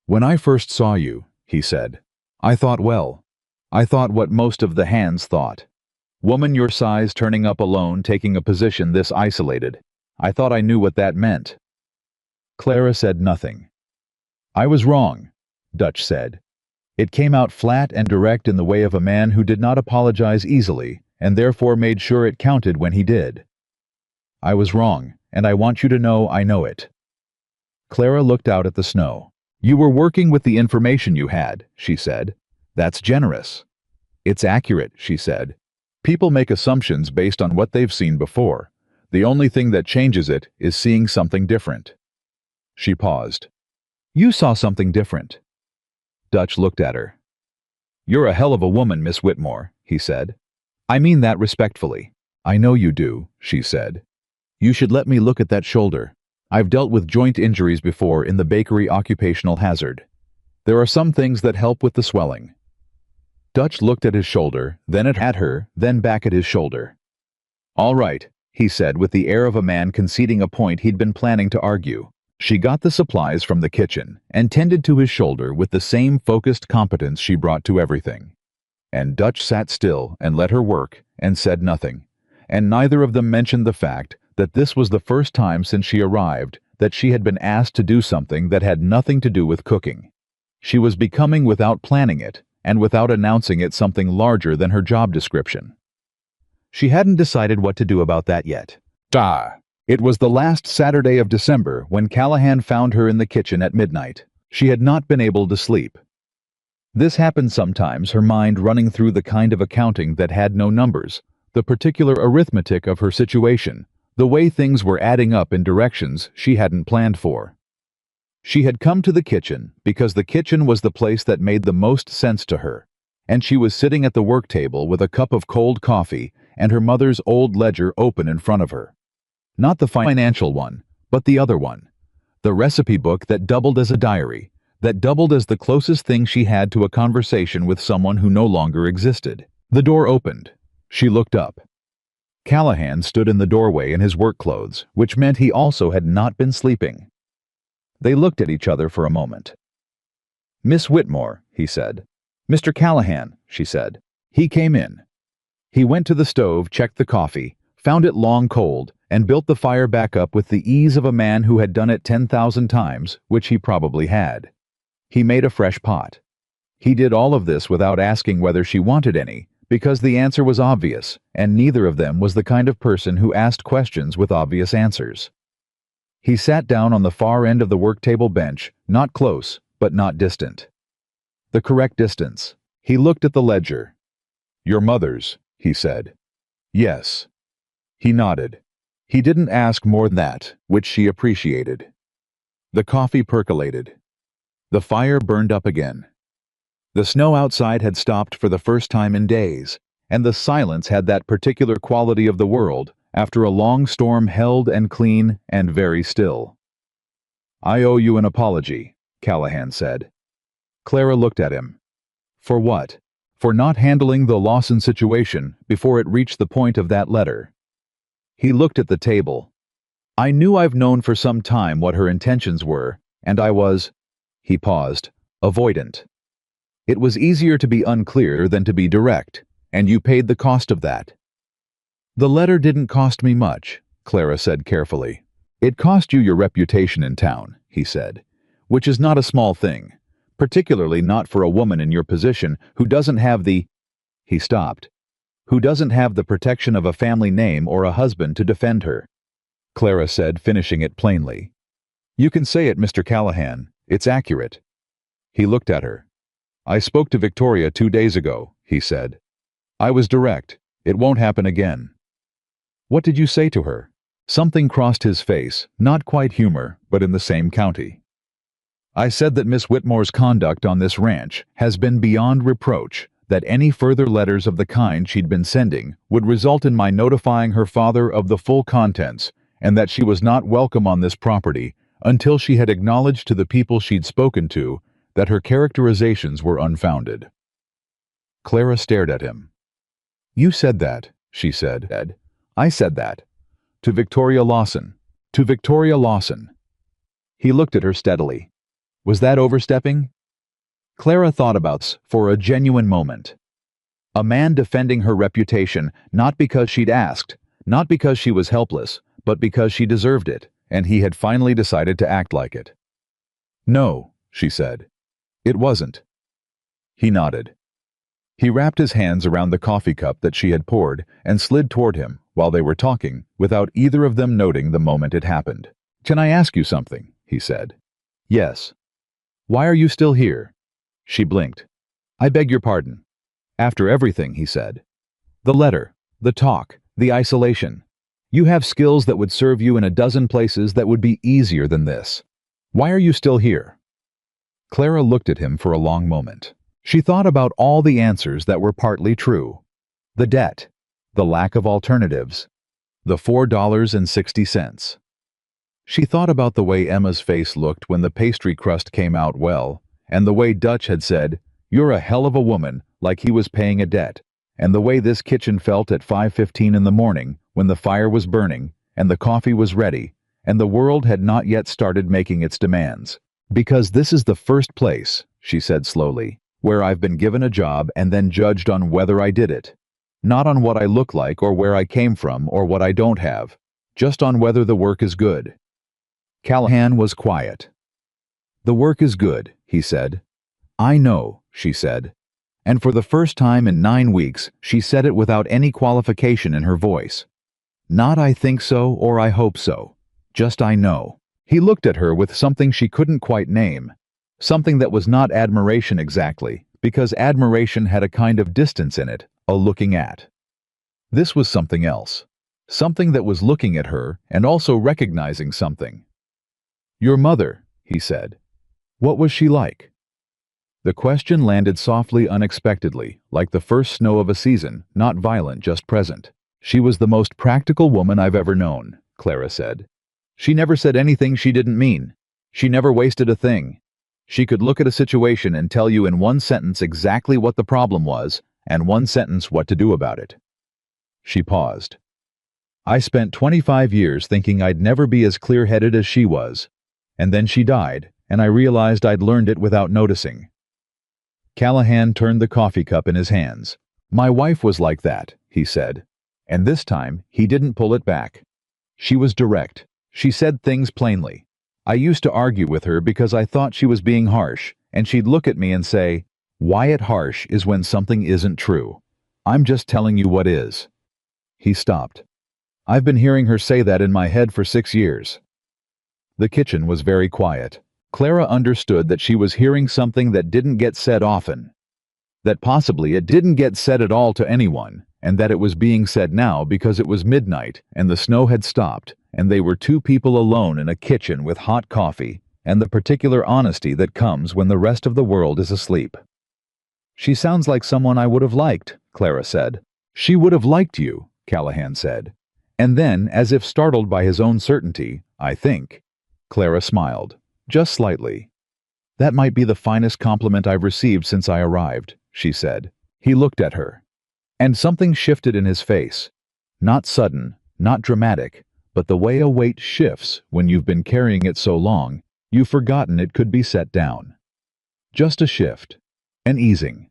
When I first saw you, he said, I thought what most of the hands thought. Woman your size turning up alone, taking a position this isolated. I thought I knew what that meant. Clara said nothing. I was wrong, Dutch said. It came out flat and direct in the way of a man who did not apologize easily, and therefore made sure it counted when he did. I was wrong, and I want you to know I know it. Clara looked out at the snow. You were working with the information you had, she said. That's generous. It's accurate, she said. People make assumptions based on what they've seen before. The only thing that changes it is seeing something different. She paused. You saw something different. Dutch looked at her. You're a hell of a woman, Miss Whitmore, he said. I mean that respectfully. I know you do, she said. You should let me look at that shoulder. I've dealt with joint injuries before in the bakery occupational hazard. There are some things that help with the swelling. Dutch looked at his shoulder, then at her, then back at his shoulder. All right, he said with the air of a man conceding a point he'd been planning to argue. She got the supplies from the kitchen and tended to his shoulder with the same focused competence she brought to everything. And Dutch sat still and let her work and said nothing, and neither of them mentioned the fact that this was the first time since she arrived that she had been asked to do something that had nothing to do with cooking. She was becoming, without planning it, and without announcing it, something larger than her job description. She hadn't decided what to do about that yet. It was the last Saturday of December when Callahan found her in the kitchen at midnight. She had not been able to sleep. This happened sometimes, her mind running through the kind of accounting that had no numbers, the particular arithmetic of her situation, the way things were adding up in directions she hadn't planned for. She had come to the kitchen because the kitchen was the place that made the most sense to her, and she was sitting at the work table with a cup of cold coffee and her mother's old ledger open in front of her. Not the financial one, but the other one. The recipe book that doubled as a diary, that doubled as the closest thing she had to a conversation with someone who no longer existed. The door opened. She looked up. Callahan stood in the doorway in his work clothes, which meant he also had not been sleeping. They looked at each other for a moment. Miss Whitmore, he said. Mr. Callahan, she said. He came in. He went to the stove, checked the coffee, found it long cold, and built the fire back up with the ease of a man who had done it 10,000 times, which he probably had. He made a fresh pot. He did all of this without asking whether she wanted any, because the answer was obvious, and neither of them was the kind of person who asked questions with obvious answers. He sat down on the far end of the work table bench, not close, but not distant. The correct distance. He looked at the ledger. Your mother's, he said. Yes. He nodded. He didn't ask more than that, which she appreciated. The coffee percolated. The fire burned up again. The snow outside had stopped for the first time in days, and the silence had that particular quality of the world after a long storm, held and clean and very still. I owe you an apology, Callahan said. Clara looked at him. For what? For not handling the Lawson situation before it reached the point of that letter. He looked at the table. I knew I've known for some time what her intentions were, and I was, he paused, avoidant. It was easier to be unclear than to be direct, and you paid the cost of that. The letter didn't cost me much, Clara said carefully. It cost you your reputation in town, he said, which is not a small thing, particularly not for a woman in your position who doesn't have the... He stopped. who doesn't have the protection of a family name or a husband to defend her. Clara said, finishing it plainly. You can say it, Mr. Callahan. It's accurate. He looked at her. I spoke to Victoria 2 days ago, he said. I was direct. It won't happen again. What did you say to her? Something crossed his face, not quite humor, but in the same county. I said that Miss Whitmore's conduct on this ranch has been beyond reproach, that any further letters of the kind she'd been sending would result in my notifying her father of the full contents, and that she was not welcome on this property until she had acknowledged to the people she'd spoken to that her characterizations were unfounded. Clara stared at him. You said that, she said. Ed, I said that. To Victoria Lawson. To Victoria Lawson. He looked at her steadily. Was that overstepping? Clara thought about this for a genuine moment. A man defending her reputation not because she'd asked, not because she was helpless, but because she deserved it, and he had finally decided to act like it. No, she said. It wasn't. He nodded. He wrapped his hands around the coffee cup that she had poured and slid toward him while they were talking, without either of them noting the moment it happened. Can I ask you something? He said. Yes. Why are you still here? She blinked. I beg your pardon. After everything, he said. The letter, the talk, the isolation. You have skills that would serve you in a dozen places that would be easier than this. Why are you still here? Clara looked at him for a long moment. She thought about all the answers that were partly true. The debt, the lack of alternatives, the $4.60. She thought about the way Emma's face looked when the pastry crust came out well, and the way Dutch had said, "You're a hell of a woman," like he was paying a debt, and the way this kitchen felt at 5:15 in the morning when the fire was burning and the coffee was ready and the world had not yet started making its demands. Because this is the first place, she said slowly, where I've been given a job and then judged on whether I did it. Not on what I look like or where I came from or what I don't have, just on whether the work is good. Callahan was quiet. The work is good, he said. I know, she said. And for the first time in 9 weeks, she said it without any qualification in her voice. Not I think so or I hope so. Just I know. He looked at her with something she couldn't quite name. Something that was not admiration exactly, because admiration had a kind of distance in it, a looking at. This was something else. Something that was looking at her and also recognizing something. Your mother, he said. What was she like? The question landed softly, unexpectedly, like the first snow of a season, not violent, just present. She was the most practical woman I've ever known, Clara said. She never said anything she didn't mean. She never wasted a thing. She could look at a situation and tell you in one sentence exactly what the problem was, and one sentence what to do about it. She paused. I spent 25 years thinking I'd never be as clear-headed as she was, and then she died, and I realized I'd learned it without noticing. Callahan turned the coffee cup in his hands. My wife was like that, he said. And this time, he didn't pull it back. She was direct. She said things plainly. I used to argue with her because I thought she was being harsh, and she'd look at me and say, Wyatt, harsh is when something isn't true. I'm just telling you what is. He stopped. I've been hearing her say that in my head for 6 years. The kitchen was very quiet. Clara understood that she was hearing something that didn't get said often. That possibly it didn't get said at all to anyone, and that it was being said now because it was midnight and the snow had stopped, and they were 2 people alone in a kitchen with hot coffee, and the particular honesty that comes when the rest of the world is asleep. She sounds like someone I would have liked, Clara said. She would have liked you, Callahan said. And then, as if startled by his own certainty, I think. Clara smiled, just slightly. That might be the finest compliment I've received since I arrived, she said. He looked at her. And something shifted in his face. Not sudden, not dramatic, but the way a weight shifts when you've been carrying it so long, you've forgotten it could be set down. Just a shift, an easing.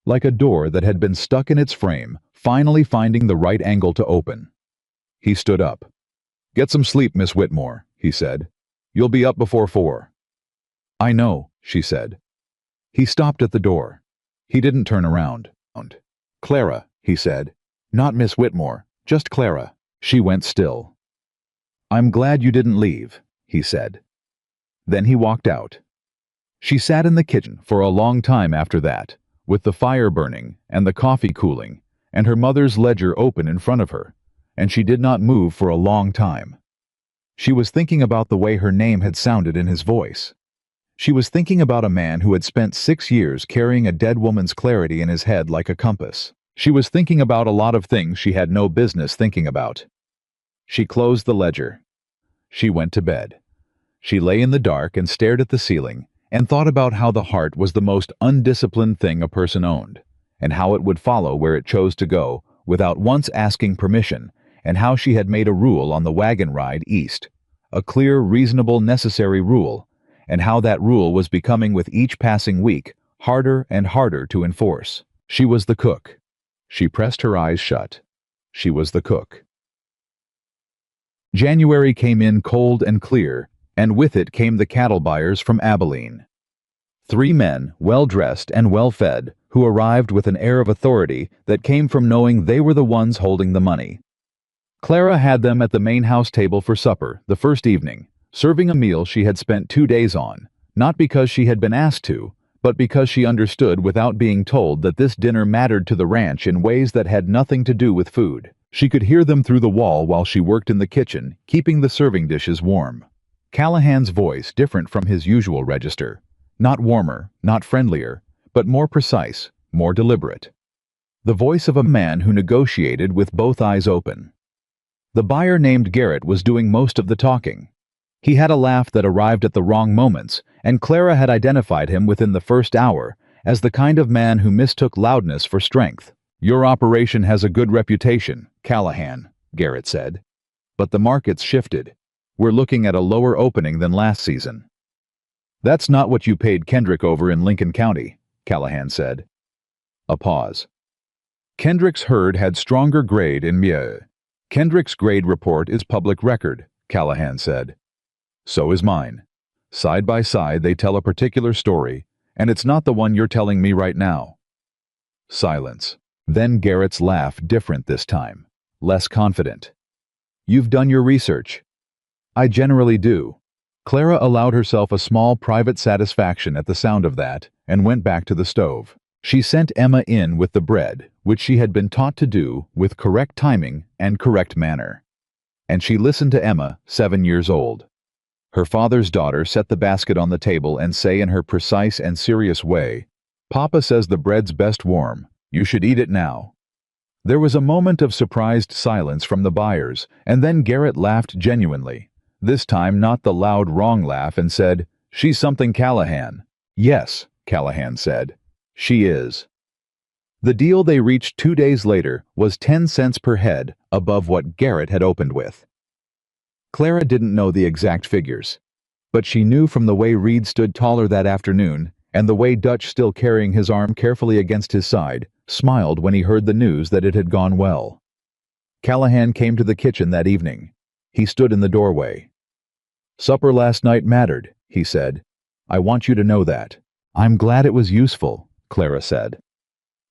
Like a door that had been stuck in its frame, finally finding the right angle to open. He stood up. Get some sleep, Miss Whitmore, he said. You'll be up before 4. I know, she said. He stopped at the door. He didn't turn around. Clara, he said, Not Miss Whitmore, just Clara. She went still. I'm glad you didn't leave, he said. Then he walked out. She sat in the kitchen for a long time after that, with the fire burning and the coffee cooling, and her mother's ledger open in front of her, and she did not move for a long time. She was thinking about the way her name had sounded in his voice. She was thinking about a man who had spent 6 years carrying a dead woman's clarity in his head like a compass. She was thinking about a lot of things she had no business thinking about. She closed the ledger. She went to bed. She lay in the dark and stared at the ceiling and thought about how the heart was the most undisciplined thing a person owned, and how it would follow where it chose to go without once asking permission, and how she had made a rule on the wagon ride east, a clear, reasonable, necessary rule, and how that rule was becoming with each passing week harder and harder to enforce. She was the cook. She pressed her eyes shut. She was the cook. January came in cold and clear, and with it came the cattle buyers from Abilene. 3 men, well-dressed and well-fed, who arrived with an air of authority that came from knowing they were the ones holding the money. Clara had them at the main house table for supper the first evening, serving a meal she had spent 2 days on, not because she had been asked to, but because she understood without being told that this dinner mattered to the ranch in ways that had nothing to do with food. She could hear them through the wall while she worked in the kitchen, keeping the serving dishes warm. Callahan's voice different from his usual register. Not warmer, not friendlier, but more precise, more deliberate. The voice of a man who negotiated with both eyes open. The buyer named Garrett was doing most of the talking. He had a laugh that arrived at the wrong moments, and Clara had identified him within the first hour as the kind of man who mistook loudness for strength. Your operation has a good reputation, Callahan, Garrett said. But the market's shifted. We're looking at a lower opening than last season. That's not what you paid Kendrick over in Lincoln County, Callahan said. A pause. Kendrick's herd had stronger grade in Mieux. Kendrick's grade report is public record, Callahan said. So is mine. Side by side they tell a particular story, and it's not the one you're telling me right now. Silence. Then Garrett's laugh different this time, less confident. You've done your research. I generally do. Clara allowed herself a small private satisfaction at the sound of that and went back to the stove. She sent Emma in with the bread, which she had been taught to do with correct timing and correct manner. And she listened to Emma, 7 years old. Her father's daughter set the basket on the table and say in her precise and serious way, "Papa says the bread's best warm. You should eat it now." There was a moment of surprised silence from the buyers, and then Garrett laughed genuinely, this time not the loud wrong laugh, and said, "She's something, Callahan." "Yes," Callahan said, "she is." The deal they reached 2 days later was 10 cents per head above what Garrett had opened with. Clara didn't know the exact figures, but she knew from the way Reed stood taller that afternoon and the way Dutch, still carrying his arm carefully against his side, smiled when he heard the news that it had gone well. Callahan came to the kitchen that evening. He stood in the doorway. "Supper last night mattered," he said. "I want you to know that." "I'm glad it was useful," Clara said.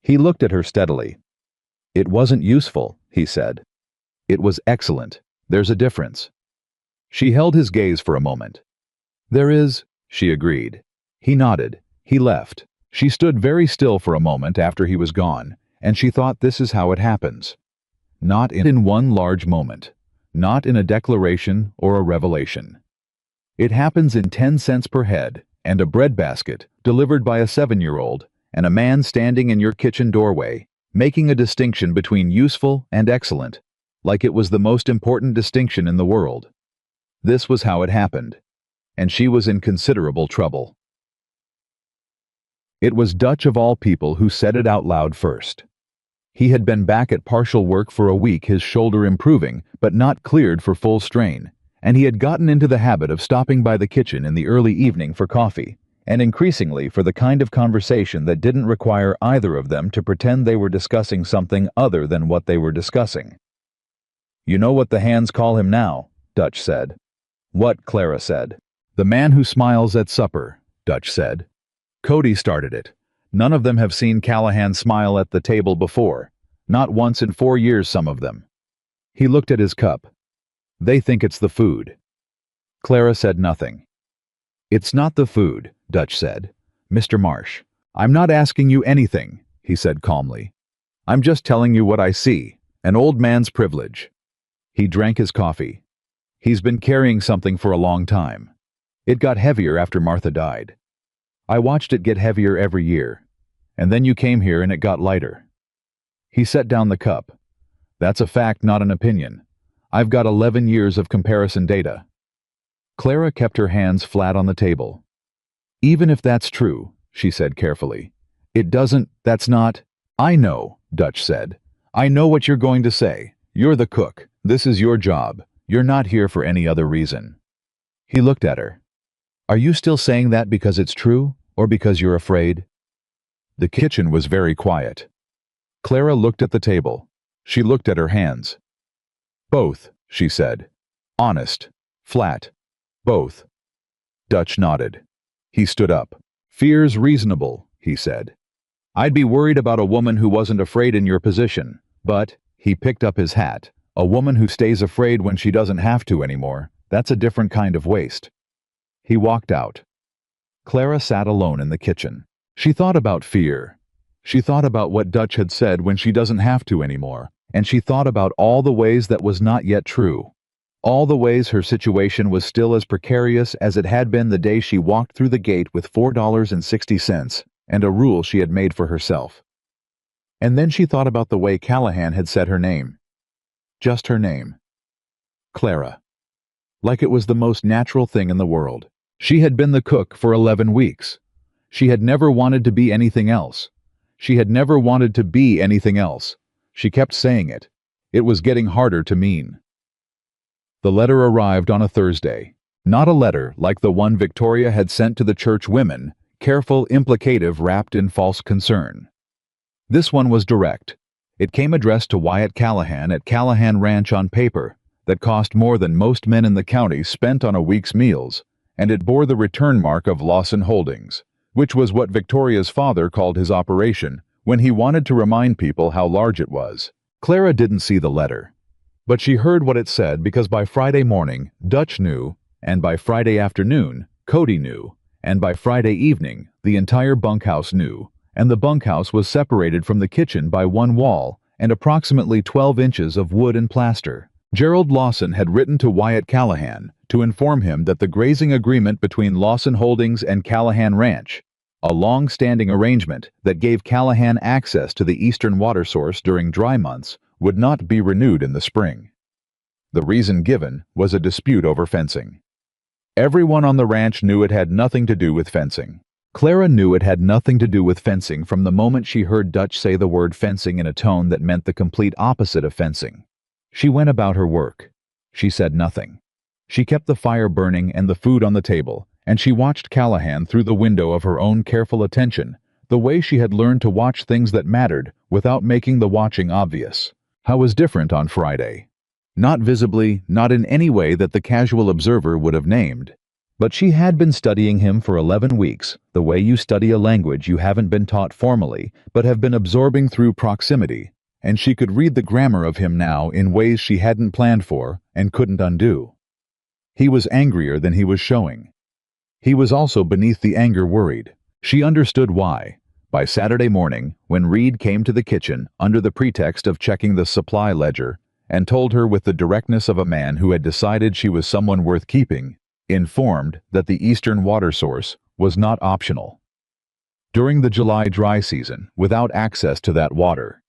He looked at her steadily. "It wasn't useful," he said. "It was excellent. There's a difference." She held his gaze for a moment. "There is," she agreed. He nodded. He left. She stood very still for a moment after he was gone, and she thought, this is how it happens. Not in one large moment. Not in a declaration or a revelation. It happens in 10 cents per head, and a breadbasket delivered by a 7-year-old, and a man standing in your kitchen doorway, making a distinction between useful and excellent, like it was the most important distinction in the world. This was how it happened, and she was in considerable trouble. It was Dutch of all people who said it out loud first. He had been back at partial work for a week, his shoulder improving, but not cleared for full strain, and he had gotten into the habit of stopping by the kitchen in the early evening for coffee, and increasingly for the kind of conversation that didn't require either of them to pretend they were discussing something other than what they were discussing. "You know what the hands call him now," Dutch said. "What?" Clara said. "The man who smiles at supper," Dutch said. Cody started it. None of them have seen Callahan smile at the table before. Not once in 4 years, some of them. He looked at his cup. They think it's the food. Clara said nothing. It's not the food, Dutch said. Mr. Marsh, I'm not asking you anything, he said calmly. I'm just telling you what I see, an old man's privilege. He drank his coffee. He's been carrying something for a long time. It got heavier after Martha died. I watched it get heavier every year. And then you came here and it got lighter. He set down the cup. That's a fact, not an opinion. I've got 11 years of comparison data. Clara kept her hands flat on the table. Even if that's true, she said carefully, that's not. I know, Dutch said. I know what you're going to say. You're the cook. This is your job. You're not here for any other reason. He looked at her. Are you still saying that because it's true, or because you're afraid? The kitchen was very quiet. Clara looked at the table. She looked at her hands. Both, she said. Honest. Flat. Both. Dutch nodded. He stood up. Fear's reasonable, he said. I'd be worried about a woman who wasn't afraid in your position, but, he picked up his hat, a woman who stays afraid when she doesn't have to anymore, that's a different kind of waste. He walked out. Clara sat alone in the kitchen. She thought about fear. She thought about what Dutch had said when she doesn't have to anymore, and she thought about all the ways that was not yet true. All the ways her situation was still as precarious as it had been the day she walked through the gate with $4.60 and a rule she had made for herself. And then she thought about the way Callahan had said her name. Just her name. Clara. Like it was the most natural thing in the world. She had been the cook for 11 weeks. She had never wanted to be anything else. She had never wanted to be anything else. She kept saying it. It was getting harder to mean. The letter arrived on a Thursday. Not a letter like the one Victoria had sent to the church women, careful, implicative, wrapped in false concern. This one was direct. It came addressed to Wyatt Callahan at Callahan Ranch on paper that cost more than most men in the county spent on a week's meals, and it bore the return mark of Lawson Holdings, which was what Victoria's father called his operation when he wanted to remind people how large it was. Clara didn't see the letter, but she heard what it said because by Friday morning, Dutch knew, and by Friday afternoon, Cody knew, and by Friday evening, the entire bunkhouse knew, and the bunkhouse was separated from the kitchen by one wall and approximately 12 inches of wood and plaster. Gerald Lawson had written to Wyatt Callahan to inform him that the grazing agreement between Lawson Holdings and Callahan Ranch, a long-standing arrangement that gave Callahan access to the eastern water source during dry months, would not be renewed in the spring. The reason given was a dispute over fencing. Everyone on the ranch knew it had nothing to do with fencing. Clara knew it had nothing to do with fencing from the moment she heard Dutch say the word fencing in a tone that meant the complete opposite of fencing. She went about her work. She said nothing. She kept the fire burning and the food on the table, and she watched Callahan through the window of her own careful attention, the way she had learned to watch things that mattered without making the watching obvious. How was different on Friday? Not visibly, not in any way that the casual observer would have named. But she had been studying him for 11 weeks, the way you study a language you haven't been taught formally, but have been absorbing through proximity, and she could read the grammar of him now in ways she hadn't planned for and couldn't undo. He was angrier than he was showing. He was also beneath the anger worried. She understood why. By Saturday morning, when Reed came to the kitchen under the pretext of checking the supply ledger and told her with the directness of a man who had decided she was someone worth keeping, informed that the eastern water source was not optional. During the July dry season, without access to that water,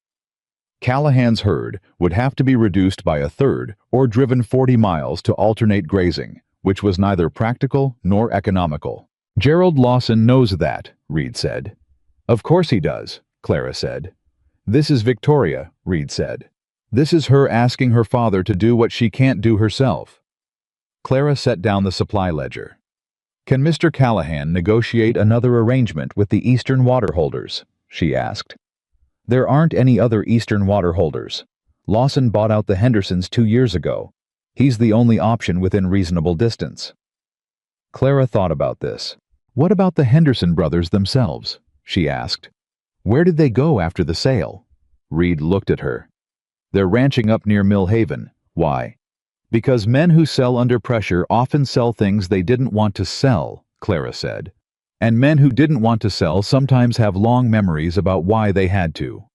Callahan's herd would have to be reduced by a third or driven 40 miles to alternate grazing, which was neither practical nor economical. Gerald Lawson knows that, Reed said. Of course he does, Clara said. This is Victoria, Reed said. This is her asking her father to do what she can't do herself. Clara set down the supply ledger. Can Mr. Callahan negotiate another arrangement with the eastern water holders? She asked. There aren't any other eastern water holders. Lawson bought out the Hendersons 2 years ago. He's the only option within reasonable distance. Clara thought about this. What about the Henderson brothers themselves? She asked. Where did they go after the sale? Reed looked at her. They're ranching up near Mill Haven. Why? Because men who sell under pressure often sell things they didn't want to sell, Clara said. And men who didn't want to sell sometimes have long memories about why they had to.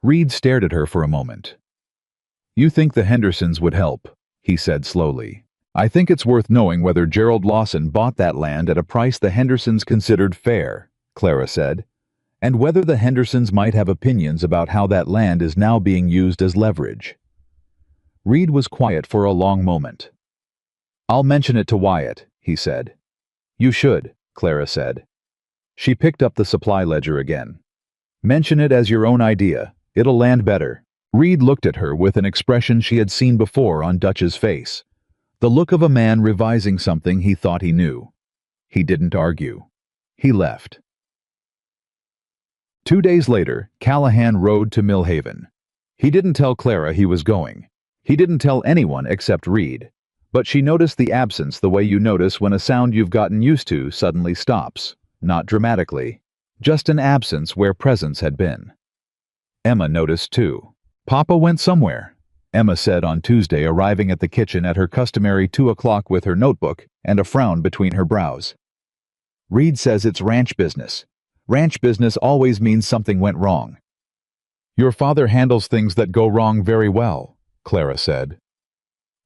Reed stared at her for a moment. You think the Hendersons would help, he said slowly. I think it's worth knowing whether Gerald Lawson bought that land at a price the Hendersons considered fair, Clara said, and whether the Hendersons might have opinions about how that land is now being used as leverage. Reed was quiet for a long moment. I'll mention it to Wyatt, he said. You should, Clara said. She picked up the supply ledger again. Mention it as your own idea. It'll land better. Reed looked at her with an expression she had seen before on Dutch's face. The look of a man revising something he thought he knew. He didn't argue. He left. 2 days later, Callahan rode to Mill Haven. He didn't tell Clara he was going. He didn't tell anyone except Reed. But she noticed the absence the way you notice when a sound you've gotten used to suddenly stops. Not dramatically. Just an absence where presence had been. Emma noticed too. Papa went somewhere, Emma said on Tuesday, arriving at the kitchen at her customary 2 o'clock with her notebook and a frown between her brows. Reed says it's ranch business. Ranch business always means something went wrong. Your father handles things that go wrong very well, Clara said.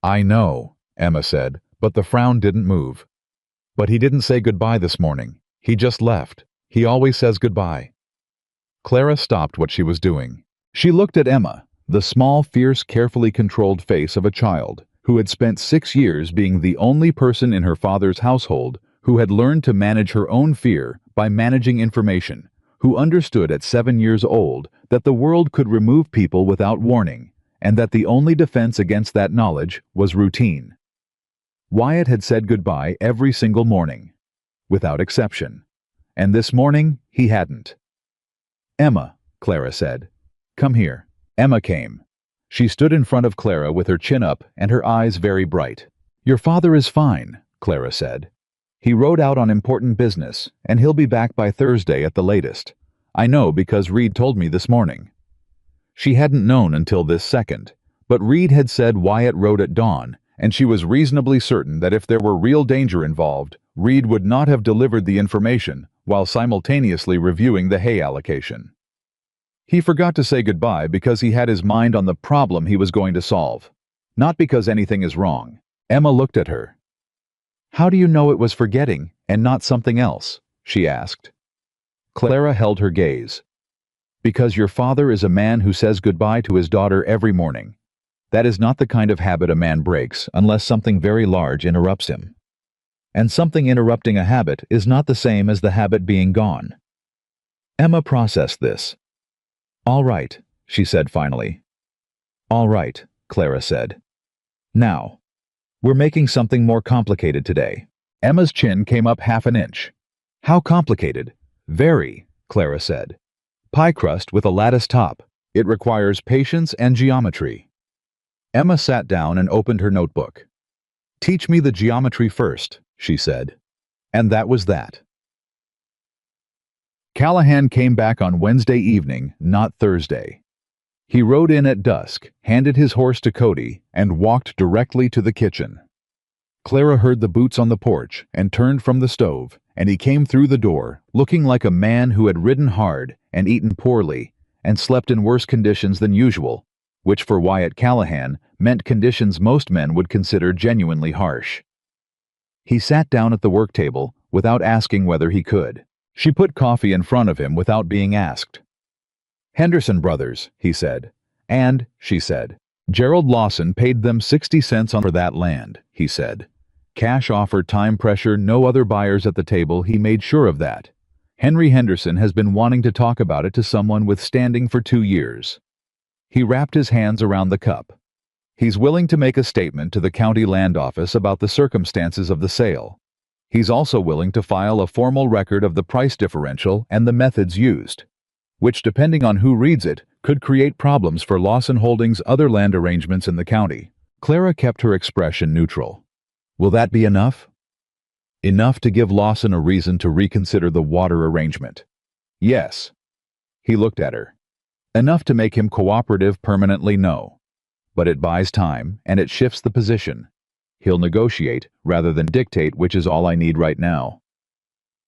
I know, Emma said, but the frown didn't move. But he didn't say goodbye this morning. He just left. He always says goodbye. Clara stopped what she was doing. She looked at Emma, the small, fierce, carefully controlled face of a child who had spent 6 years being the only person in her father's household who had learned to manage her own fear by managing information, who understood at 7 years old that the world could remove people without warning, and that the only defense against that knowledge was routine. Wyatt had said goodbye every single morning, without exception, and this morning he hadn't. Emma, Clara said. Come here. Emma came. She stood in front of Clara with her chin up and her eyes very bright. Your father is fine, Clara said. He rode out on important business, and he'll be back by Thursday at the latest. I know because Reed told me this morning. She hadn't known until this second, but Reed had said Wyatt rode at dawn, and she was reasonably certain that if there were real danger involved, Reed would not have delivered the information while simultaneously reviewing the hay allocation. He forgot to say goodbye because he had his mind on the problem he was going to solve. Not because anything is wrong. Emma looked at her. How do you know it was forgetting and not something else? She asked. Clara held her gaze. Because your father is a man who says goodbye to his daughter every morning. That is not the kind of habit a man breaks unless something very large interrupts him. And something interrupting a habit is not the same as the habit being gone. Emma processed this. All right, she said finally. All right, Clara said. Now, we're making something more complicated today. Emma's chin came up half an inch. How complicated? Very, Clara said. Pie crust with a lattice top. It requires patience and geometry. Emma sat down and opened her notebook. Teach me the geometry first, she said. And that was that. Callahan came back on Wednesday evening, not Thursday. He rode in at dusk, handed his horse to Cody, and walked directly to the kitchen. Clara heard the boots on the porch and turned from the stove, and he came through the door, looking like a man who had ridden hard and eaten poorly and slept in worse conditions than usual, which for Wyatt Callahan meant conditions most men would consider genuinely harsh. He sat down at the work table without asking whether he could. She put coffee in front of him without being asked. Henderson Brothers, he said. And, she said, Gerald Lawson paid them 60 cents for that land, he said. Cash offer, time pressure, no other buyers at the table, he made sure of that. Henry Henderson has been wanting to talk about it to someone with standing for 2 years. He wrapped his hands around the cup. He's willing to make a statement to the county land office about the circumstances of the sale. He's also willing to file a formal record of the price differential and the methods used, which, depending on who reads it, could create problems for Lawson Holdings' other land arrangements in the county. Clara kept her expression neutral. Will that be enough? Enough to give Lawson a reason to reconsider the water arrangement. Yes. He looked at her. Enough to make him cooperative permanently, no. But it buys time, and it shifts the position. He'll negotiate rather than dictate, which is all I need right now.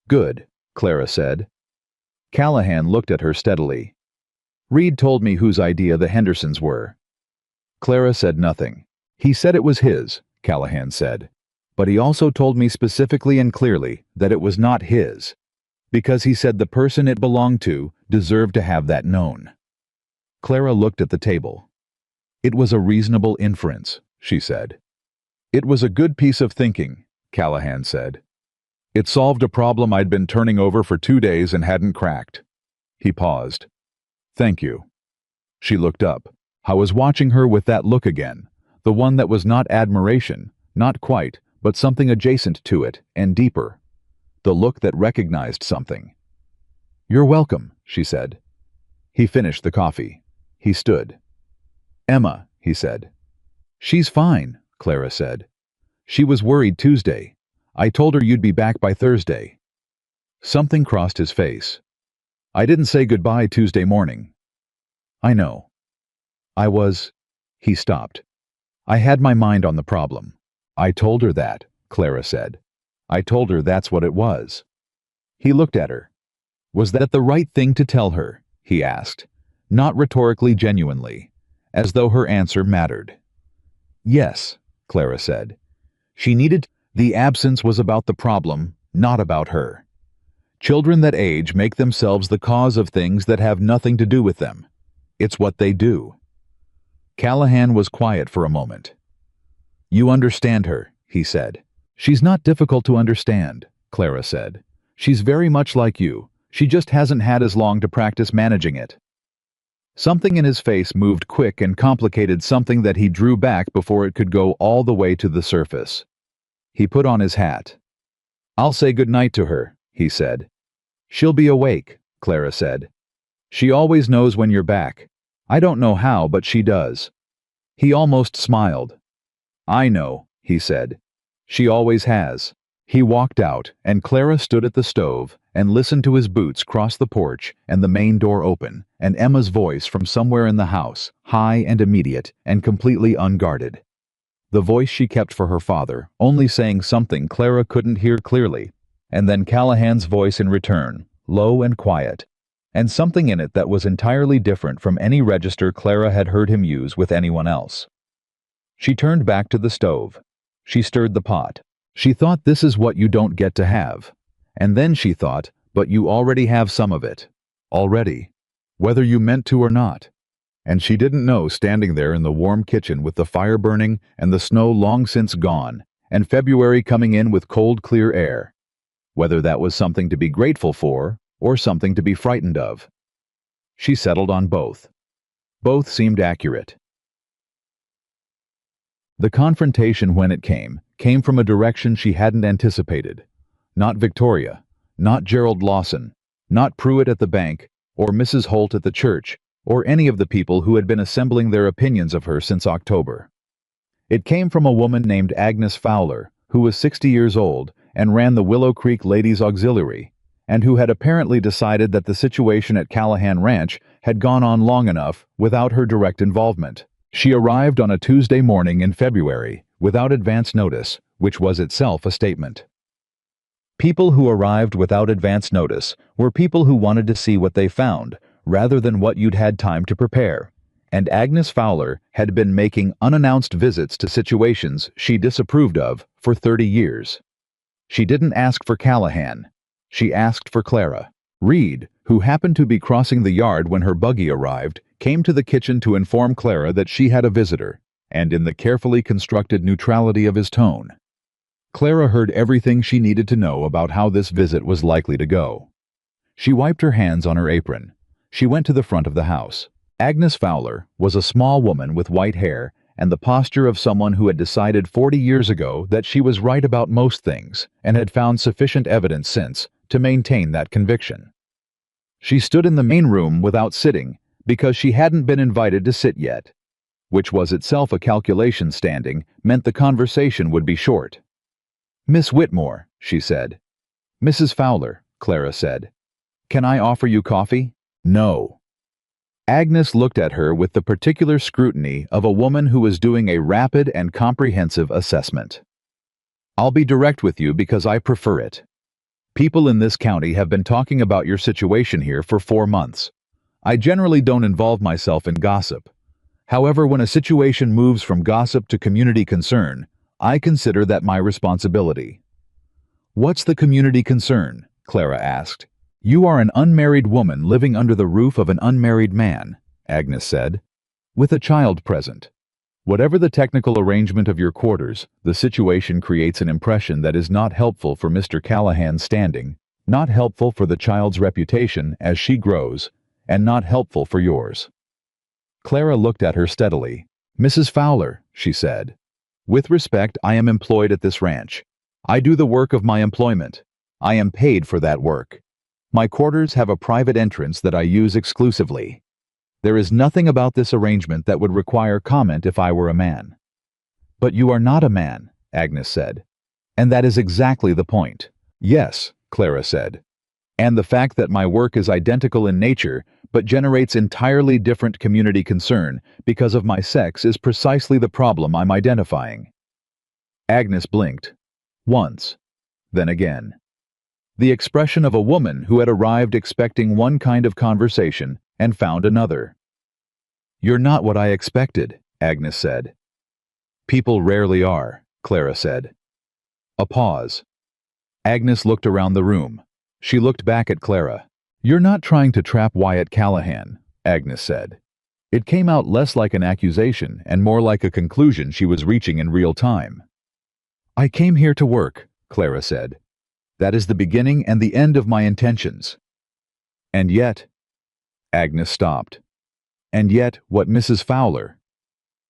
Good, Clara said. Callahan looked at her steadily. Reed told me whose idea the Hendersons were. Clara said nothing. He said it was his, Callahan said. But he also told me specifically and clearly that it was not his, because he said the person it belonged to deserved to have that known. Clara looked at the table. It was a reasonable inference, she said. It was a good piece of thinking, Callahan said. It solved a problem I'd been turning over for 2 days and hadn't cracked. He paused. Thank you. She looked up. I was watching her with that look again, the one that was not admiration, not quite, but something adjacent to it, and deeper. The look that recognized something. You're welcome, she said. He finished the coffee. He stood. Emma, he said. She's fine, Clara said. She was worried Tuesday. I told her you'd be back by Thursday. Something crossed his face. I didn't say goodbye Tuesday morning. I know. He stopped. I had my mind on the problem. I told her that, Clara said. I told her that's what it was. He looked at her. Was that the right thing to tell her? He asked, not rhetorically, genuinely, as though her answer mattered. Yes, Clara said. She needed. The absence was about the problem, not about her. Children that age make themselves the cause of things that have nothing to do with them. It's what they do. Callahan was quiet for a moment. You understand her, he said. She's not difficult to understand, Clara said. She's very much like you. She just hasn't had as long to practice managing it. Something in his face moved quick and complicated something that he drew back before it could go all the way to the surface. He put on his hat. I'll say good night to her, he said. She'll be awake, Clara said. She always knows when you're back. I don't know how, but she does. He almost smiled. I know, he said. She always has. He walked out, and Clara stood at the stove and listened to his boots cross the porch and the main door open, and Emma's voice from somewhere in the house, high and immediate and completely unguarded. The voice she kept for her father, only saying something Clara couldn't hear clearly, and then Callahan's voice in return, low and quiet, and something in it that was entirely different from any register Clara had heard him use with anyone else. She turned back to the stove. She stirred the pot. She thought, this is what you don't get to have. And then she thought, but you already have some of it. Already. Whether you meant to or not. And she didn't know, standing there in the warm kitchen with the fire burning and the snow long since gone, and February coming in with cold, clear air, whether that was something to be grateful for or something to be frightened of. She settled on both. Both seemed accurate. The confrontation, when it came from a direction she hadn't anticipated. Not Victoria, not Gerald Lawson, not Pruitt at the bank, or Mrs. Holt at the church, or any of the people who had been assembling their opinions of her since October. It came from a woman named Agnes Fowler, who was 60 years old and ran the Willow Creek Ladies' Auxiliary, and who had apparently decided that the situation at Callahan Ranch had gone on long enough without her direct involvement. She arrived on a Tuesday morning in February, without advance notice, which was itself a statement. People who arrived without advance notice were people who wanted to see what they found, rather than what you'd had time to prepare. And Agnes Fowler had been making unannounced visits to situations she disapproved of for 30 years. She didn't ask for Callahan. She asked for Clara. Reed, who happened to be crossing the yard when her buggy arrived, came to the kitchen to inform Clara that she had a visitor, and in the carefully constructed neutrality of his tone, Clara heard everything she needed to know about how this visit was likely to go. She wiped her hands on her apron. She went to the front of the house. Agnes Fowler was a small woman with white hair and the posture of someone who had decided 40 years ago that she was right about most things and had found sufficient evidence since to maintain that conviction. She stood in the main room without sitting because she hadn't been invited to sit yet, which was itself a calculation. Standing meant the conversation would be short. Miss Whitmore, she said. Mrs. Fowler, Clara said. Can I offer you coffee? No. Agnes looked at her with the particular scrutiny of a woman who was doing a rapid and comprehensive assessment. "I'll be direct with you because I prefer it. People in this county have been talking about your situation here for 4 months. I generally don't involve myself in gossip. However, when a situation moves from gossip to community concern, I consider that my responsibility." "What's the community concern?" Clara asked. "You are an unmarried woman living under the roof of an unmarried man," Agnes said, "with a child present. Whatever the technical arrangement of your quarters, the situation creates an impression that is not helpful for Mr. Callahan's standing, not helpful for the child's reputation as she grows, and not helpful for yours." Clara looked at her steadily. "Mrs. Fowler," she said, "with respect, I am employed at this ranch. I do the work of my employment. I am paid for that work. My quarters have a private entrance that I use exclusively. There is nothing about this arrangement that would require comment if I were a man." "But you are not a man," Agnes said. "And that is exactly the point." "Yes," Clara said. "And the fact that my work is identical in nature but generates entirely different community concern because of my sex is precisely the problem I'm identifying." Agnes blinked. Once. Then again. The expression of a woman who had arrived expecting one kind of conversation and found another. "You're not what I expected," Agnes said. "People rarely are," Clara said. A pause. Agnes looked around the room. She looked back at Clara. "You're not trying to trap Wyatt Callahan," Agnes said. It came out less like an accusation and more like a conclusion she was reaching in real time. "I came here to work," Clara said. "That is the beginning and the end of my intentions." "And yet—" Agnes stopped. "And yet, what Mrs. Fowler?"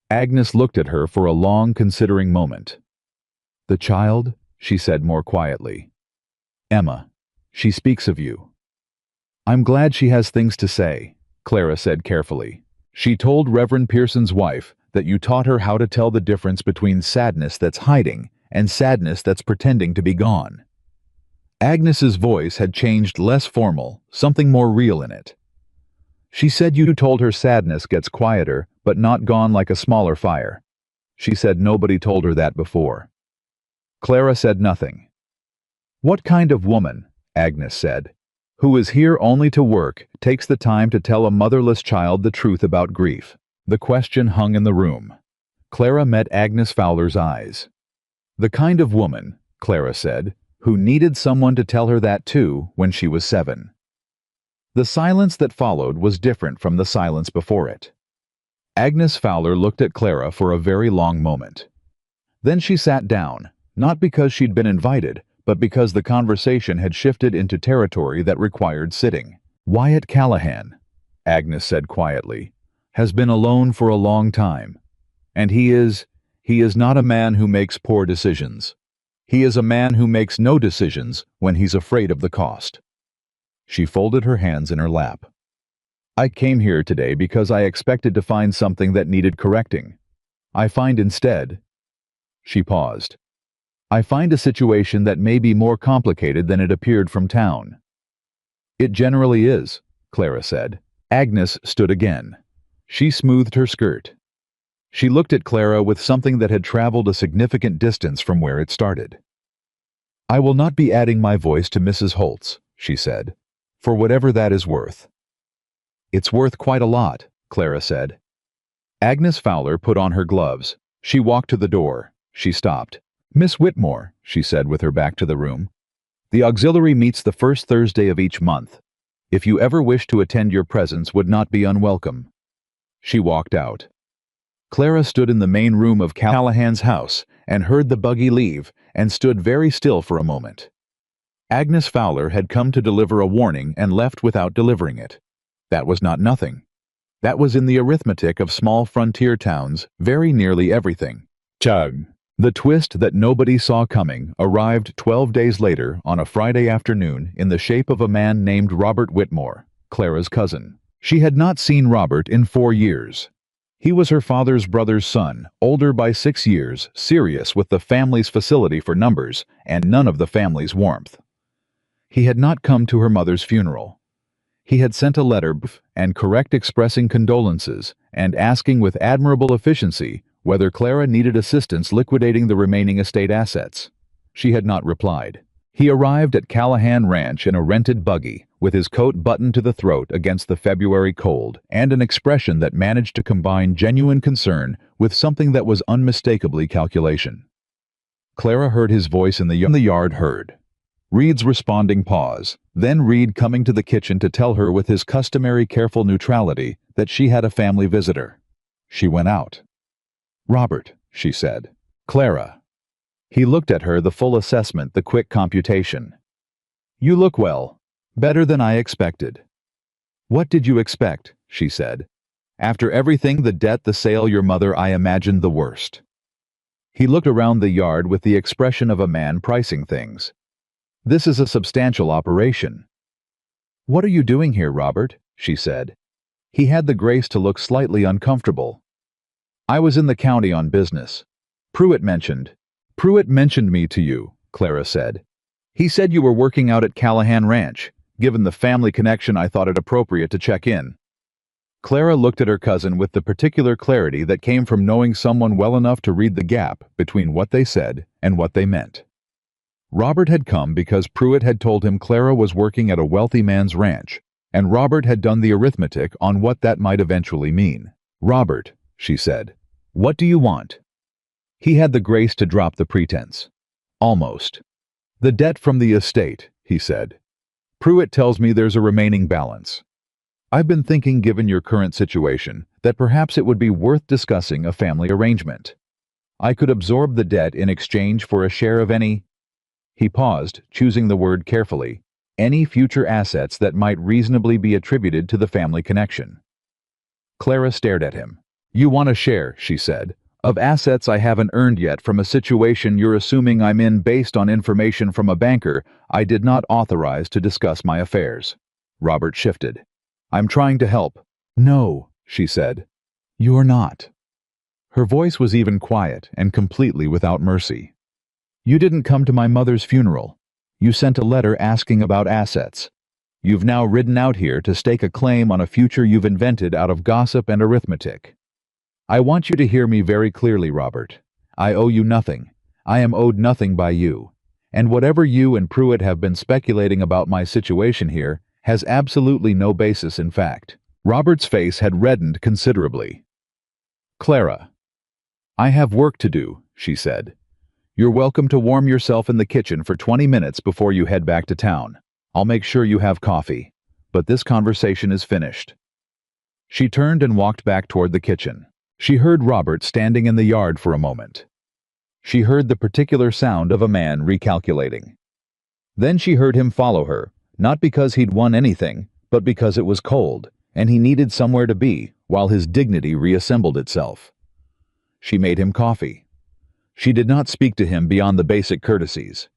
Agnes looked at her for a long, considering moment. "The child," she said more quietly. "Emma, she speaks of you." "I'm glad she has things to say," Clara said carefully. "She told Reverend Pearson's wife that you taught her how to tell the difference between sadness that's hiding and sadness that's pretending to be gone." Agnes's voice had changed, less formal, something more real in it. "She said you told her sadness gets quieter, but not gone like a smaller fire. She said nobody told her that before." Clara said nothing. "What kind of woman," Agnes said, "who is here only to work, takes the time to tell a motherless child the truth about grief?" The question hung in the room. Clara met Agnes Fowler's eyes. "The kind of woman," Clara said, "who needed someone to tell her that too when she was 7. The silence that followed was different from the silence before it. Agnes Fowler looked at Clara for a very long moment. Then she sat down, not because she'd been invited, but because the conversation had shifted into territory that required sitting. "Wyatt Callahan," Agnes said quietly, "has been alone for a long time. And he is not a man who makes poor decisions. He is a man who makes no decisions when he's afraid of the cost." She folded her hands in her lap. "I came here today because I expected to find something that needed correcting. I find instead—" She paused. "I find a situation that may be more complicated than it appeared from town." "It generally is," Clara said. Agnes stood again. She smoothed her skirt. She looked at Clara with something that had traveled a significant distance from where it started. "I will not be adding my voice to Mrs. Holt's," she said, "for whatever that is worth." "It's worth quite a lot," Clara said. Agnes Fowler put on her gloves. She walked to the door. She stopped. "Miss Whitmore," she said with her back to the room, "the auxiliary meets the first Thursday of each month. If you ever wish to attend, your presence would not be unwelcome." She walked out. Clara stood in the main room of Callahan's house and heard the buggy leave and stood very still for a moment. Agnes Fowler had come to deliver a warning and left without delivering it. That was not nothing. That was in the arithmetic of small frontier towns very nearly everything. Chug. The twist that nobody saw coming arrived 12 days later on a Friday afternoon in the shape of a man named Robert Whitmore, Clara's cousin. She had not seen Robert in 4 years. He was her father's brother's son, older by 6 years, serious with the family's facility for numbers, and none of the family's warmth. He had not come to her mother's funeral. He had sent a letter and correct, expressing condolences and asking with admirable efficiency whether Clara needed assistance liquidating the remaining estate assets. She had not replied. He arrived at Callahan Ranch in a rented buggy, with his coat buttoned to the throat against the February cold, and an expression that managed to combine genuine concern with something that was unmistakably calculation. Clara heard his voice in the yard. Heard Reed's responding pause, then Reed coming to the kitchen to tell her with his customary careful neutrality that she had a family visitor. She went out. "Robert," she said. "Clara." He looked at her, the full assessment, the quick computation. "You look well. Better than I expected." "What did you expect?" she said. "After everything, the debt, the sale, your mother, I imagined the worst." He looked around the yard with the expression of a man pricing things. "This is a substantial operation." "What are you doing here, Robert?" she said. He had the grace to look slightly uncomfortable. "I was in the county on business. Pruitt mentioned me to you," Clara said. "He said you were working out at Callahan Ranch. Given the family connection, I thought it appropriate to check in." Clara looked at her cousin with the particular clarity that came from knowing someone well enough to read the gap between what they said and what they meant. Robert had come because Pruitt had told him Clara was working at a wealthy man's ranch, and Robert had done the arithmetic on what that might eventually mean. "Robert," she said, "what do you want?" He had the grace to drop the pretense. "Almost." "The debt from the estate," he said. "Pruitt tells me there's a remaining balance. I've been thinking, given your current situation, that perhaps it would be worth discussing a family arrangement. I could absorb the debt in exchange for a share of any—" He paused, choosing the word carefully, "any future assets that might reasonably be attributed to the family connection." Clara stared at him. "You want a share," she said, "of assets I haven't earned yet from a situation you're assuming I'm in based on information from a banker I did not authorize to discuss my affairs." Robert shifted. "I'm trying to help." "No," she said. "You're not." Her voice was even quiet and completely without mercy. "You didn't come to my mother's funeral. You sent a letter asking about assets. You've now ridden out here to stake a claim on a future you've invented out of gossip and arithmetic. I want you to hear me very clearly, Robert. I owe you nothing. I am owed nothing by you. And whatever you and Pruitt have been speculating about my situation here has absolutely no basis in fact." Robert's face had reddened considerably. "Clara." "I have work to do," she said. "You're welcome to warm yourself in the kitchen for 20 minutes before you head back to town. I'll make sure you have coffee. But this conversation is finished." She turned and walked back toward the kitchen. She heard Robert standing in the yard for a moment. She heard the particular sound of a man recalculating. Then she heard him follow her, not because he'd won anything, but because it was cold, and he needed somewhere to be while his dignity reassembled itself. She made him coffee. She did not speak to him beyond the basic courtesies.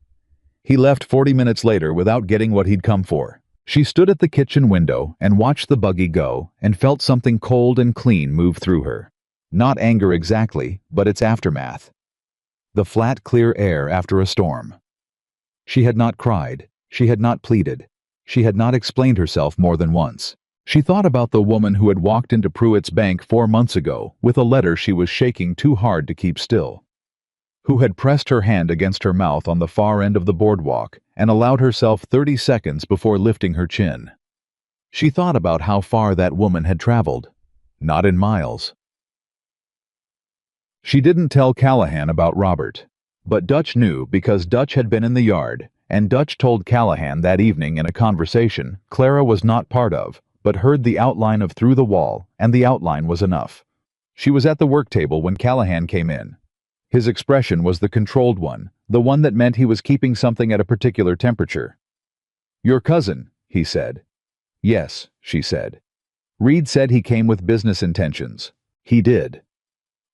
He left 40 minutes later without getting what he'd come for. She stood at the kitchen window and watched the buggy go and felt something cold and clean move through her. Not anger exactly, but its aftermath. The flat, clear air after a storm. She had not cried. She had not pleaded. She had not explained herself more than once. She thought about the woman who had walked into Pruitt's bank 4 months ago with a letter she was shaking too hard to keep still. Who had pressed her hand against her mouth on the far end of the boardwalk and allowed herself 30 seconds before lifting her chin. She thought about how far that woman had traveled. Not in miles. She didn't tell Callahan about Robert, but Dutch knew because Dutch had been in the yard, and Dutch told Callahan that evening in a conversation Clara was not part of, but heard the outline of through the wall, and the outline was enough. She was at the work table when Callahan came in. His expression was the controlled one, the one that meant he was keeping something at a particular temperature. "Your cousin," he said. "Yes," she said. "Reed said he came with business intentions." "He did."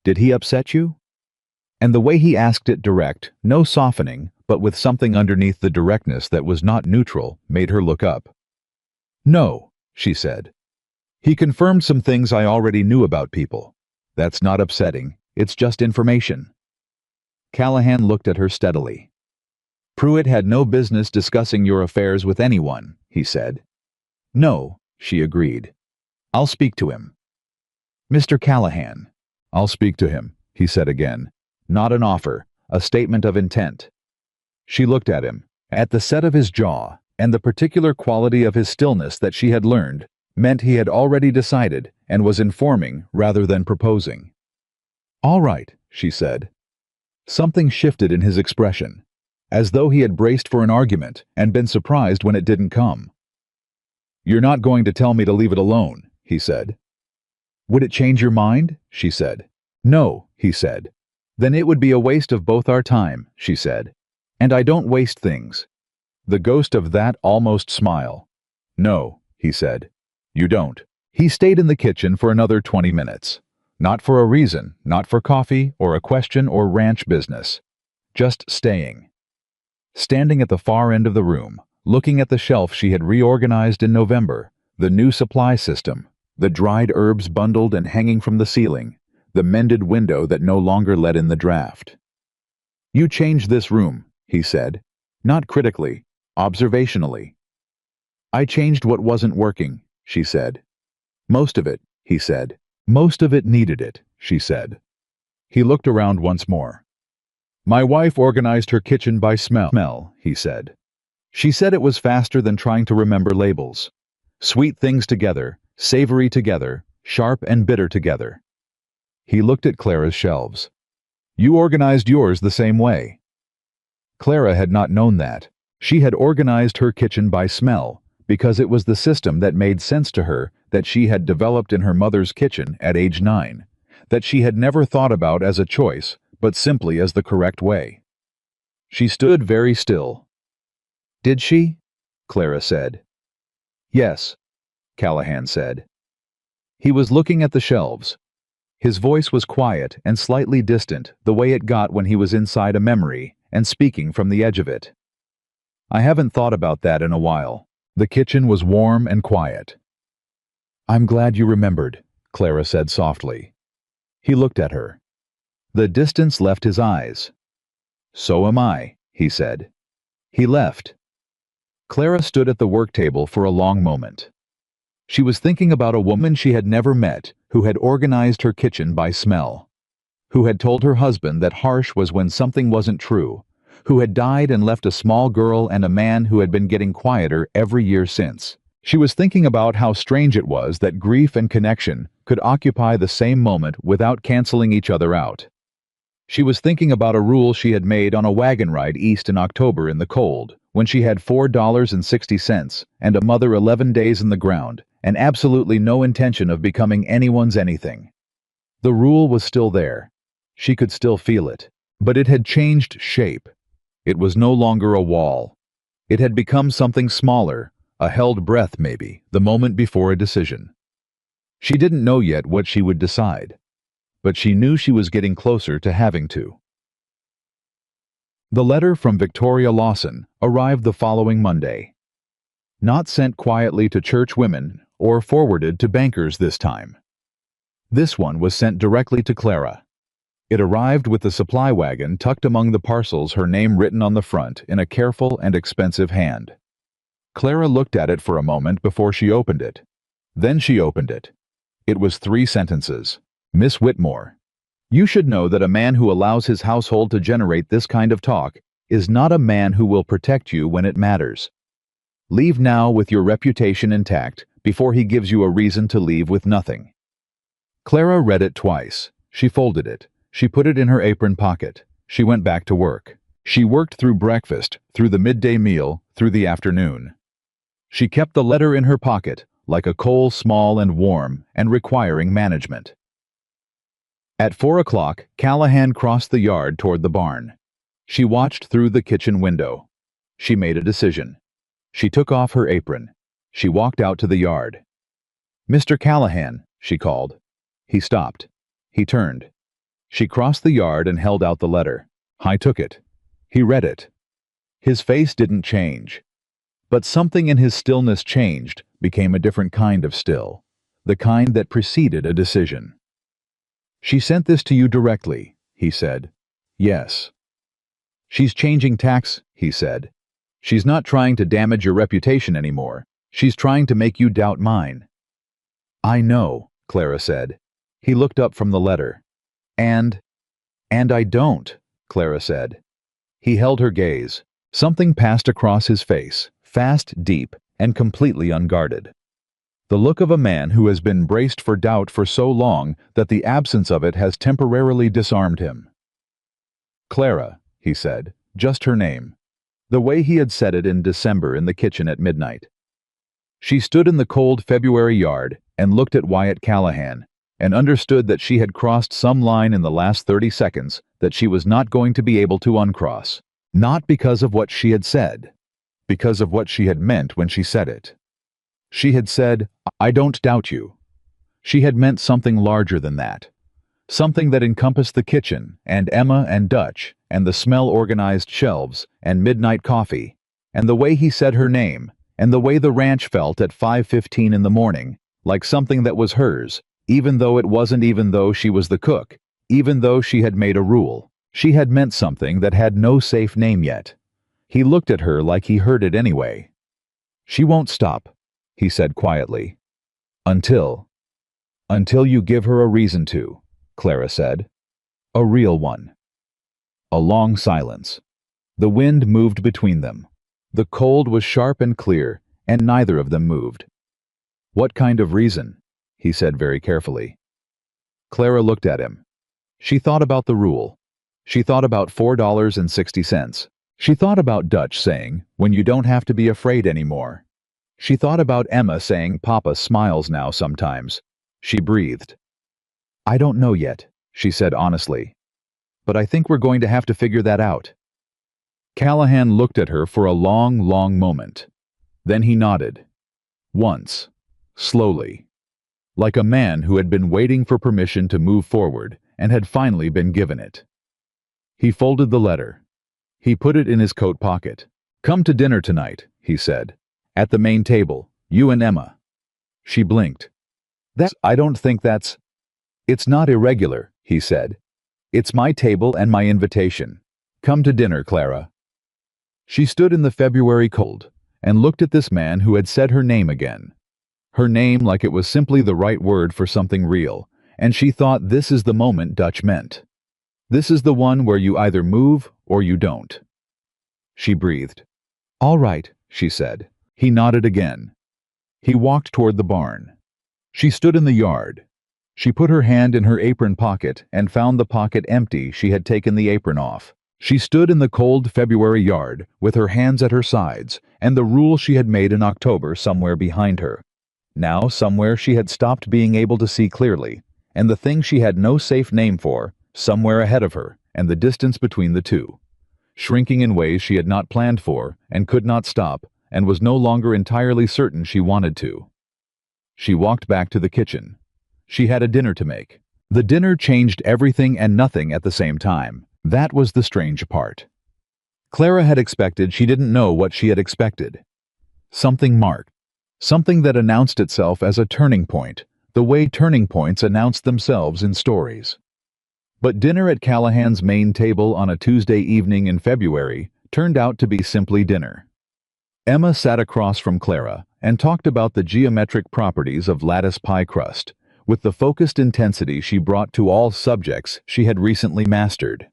"Did he upset you?" And the way he asked it direct, no softening, but with something underneath the directness that was not neutral, made her look up. "No," she said. "He confirmed some things I already knew about people. That's not upsetting, it's just information." Callahan looked at her steadily. "Pruitt had no business discussing your affairs with anyone," he said. "No," she agreed. I'll speak to him. Mr. Callahan. I'll speak to him, he said again. Not an offer, a statement of intent. She looked at him, at the set of his jaw, and the particular quality of his stillness that she had learned meant he had already decided and was informing rather than proposing. All right, she said. Something shifted in his expression, as though he had braced for an argument and been surprised when it didn't come. You're not going to tell me to leave it alone, he said. Would it change your mind? She said. No, he said. Then it would be a waste of both our time, she said. And I don't waste things. The ghost of that almost smile. No, he said. You don't. He stayed in the kitchen for another 20 minutes. Not for a reason, not for coffee or a question or ranch business. Just staying. Standing at the far end of the room, looking at the shelf she had reorganized in November, the new supply system, the dried herbs bundled and hanging from the ceiling, the mended window that no longer let in the draft. You changed this room, he said, not critically, observationally. I changed what wasn't working, she said. Most of it, he said. Most of it needed it, she said. He looked around once more. My wife organized her kitchen by smell, he said. She said it was faster than trying to remember labels. Sweet things together, savory together, sharp and bitter together. He looked at Clara's shelves. You organized yours the same way. Clara had not known that. She had organized her kitchen by smell, because it was the system that made sense to her that she had developed in her mother's kitchen at age 9, that she had never thought about as a choice, but simply as the correct way. She stood very still. Did she? Clara said. Yes, Callahan said. He was looking at the shelves. His voice was quiet and slightly distant, the way it got when he was inside a memory and speaking from the edge of it. I haven't thought about that in a while. The kitchen was warm and quiet. I'm glad you remembered, Clara said softly. He looked at her. The distance left his eyes. So am I, he said. He left. Clara stood at the work table for a long moment. She was thinking about a woman she had never met who had organized her kitchen by smell, who had told her husband that harsh was when something wasn't true, who had died and left a small girl and a man who had been getting quieter every year since. She was thinking about how strange it was that grief and connection could occupy the same moment without canceling each other out. She was thinking about a rule she had made on a wagon ride east in October in the cold, when she had $4.60 and a mother 11 days in the ground, and absolutely no intention of becoming anyone's anything. The rule was still there. She could still feel it. But it had changed shape. It was no longer a wall. It had become something smaller, a held breath maybe, the moment before a decision. She didn't know yet what she would decide, but she knew she was getting closer to having to. The letter from Victoria Lawson arrived the following Monday. Not sent quietly to church women or forwarded to bankers this time. This one was sent directly to Clara. It arrived with the supply wagon tucked among the parcels, her name written on the front in a careful and expensive hand. Clara looked at it for a moment before she opened it. Then she opened it. It was 3 sentences. Miss Whitmore, you should know that a man who allows his household to generate this kind of talk is not a man who will protect you when it matters. Leave now with your reputation intact before he gives you a reason to leave with nothing. Clara read it twice. She folded it. She put it in her apron pocket. She went back to work. She worked through breakfast, through the midday meal, through the afternoon. She kept the letter in her pocket, like a coal small and warm and requiring management. At 4 o'clock, Callahan crossed the yard toward the barn. She watched through the kitchen window. She made a decision. She took off her apron. She walked out to the yard. Mr. Callahan, she called. He stopped. He turned. She crossed the yard and held out the letter. I took it. He read it. His face didn't change. But something in his stillness changed, became a different kind of still, the kind that preceded a decision. She sent this to you directly, he said. Yes. She's changing tacks, he said. She's not trying to damage your reputation anymore. She's trying to make you doubt mine. I know, Clara said. He looked up from the letter. And I don't, Clara said. He held her gaze. Something passed across his face, fast, deep, and completely unguarded. The look of a man who has been braced for doubt for so long that the absence of it has temporarily disarmed him. Clara, he said, just her name. The way he had said it in December in the kitchen at midnight. She stood in the cold February yard and looked at Wyatt Callahan, and understood that she had crossed some line in the last 30 seconds that she was not going to be able to uncross. Not because of what she had said, because of what she had meant when she said it. She had said, I don't doubt you. She had meant something larger than that. Something that encompassed the kitchen, and Emma and Dutch, and the smell-organized shelves, and midnight coffee, and the way he said her name, and the way the ranch felt at 5:15 in the morning, like something that was hers, even though it wasn't, even though she was the cook, even though she had made a rule. She had meant something that had no safe name yet. He looked at her like he heard it anyway. She won't stop, he said quietly. Until you give her a reason to, Clara said. A real one. A long silence. The wind moved between them. The cold was sharp and clear, and neither of them moved. What kind of reason? He said very carefully. Clara looked at him. She thought about the rule. She thought about $4.60. She thought about Dutch saying, when you don't have to be afraid anymore. She thought about Emma saying Papa smiles now sometimes. She breathed. I don't know yet, she said honestly. But I think we're going to have to figure that out. Callahan looked at her for a long, long moment. Then he nodded. Once. Slowly. Like a man who had been waiting for permission to move forward and had finally been given it. He folded the letter. He put it in his coat pocket. Come to dinner tonight, he said. At the main table, you and Emma. She blinked. I don't think that's... It's not irregular, he said. It's my table and my invitation. Come to dinner, Clara. She stood in the February cold and looked at this man who had said her name again. Her name like it was simply the right word for something real, and she thought this is the moment Dutch meant. This is the one where you either move or you don't. She breathed. All right, she said. He nodded again. He walked toward the barn. She stood in the yard. She put her hand in her apron pocket and found the pocket empty. She had taken the apron off. She stood in the cold February yard with her hands at her sides and the rule she had made in October somewhere behind her. Now somewhere she had stopped being able to see clearly, and the thing she had no safe name for, somewhere ahead of her, and the distance between the two. Shrinking in ways she had not planned for and could not stop, and was no longer entirely certain she wanted to. She walked back to the kitchen. She had a dinner to make. The dinner changed everything and nothing at the same time. That was the strange part. Clara had expected she didn't know what she had expected. Something marked. Something that announced itself as a turning point, the way turning points announce themselves in stories. But dinner at Callahan's main table on a Tuesday evening in February turned out to be simply dinner. Emma sat across from Clara and talked about the geometric properties of lattice pie crust, with the focused intensity she brought to all subjects she had recently mastered.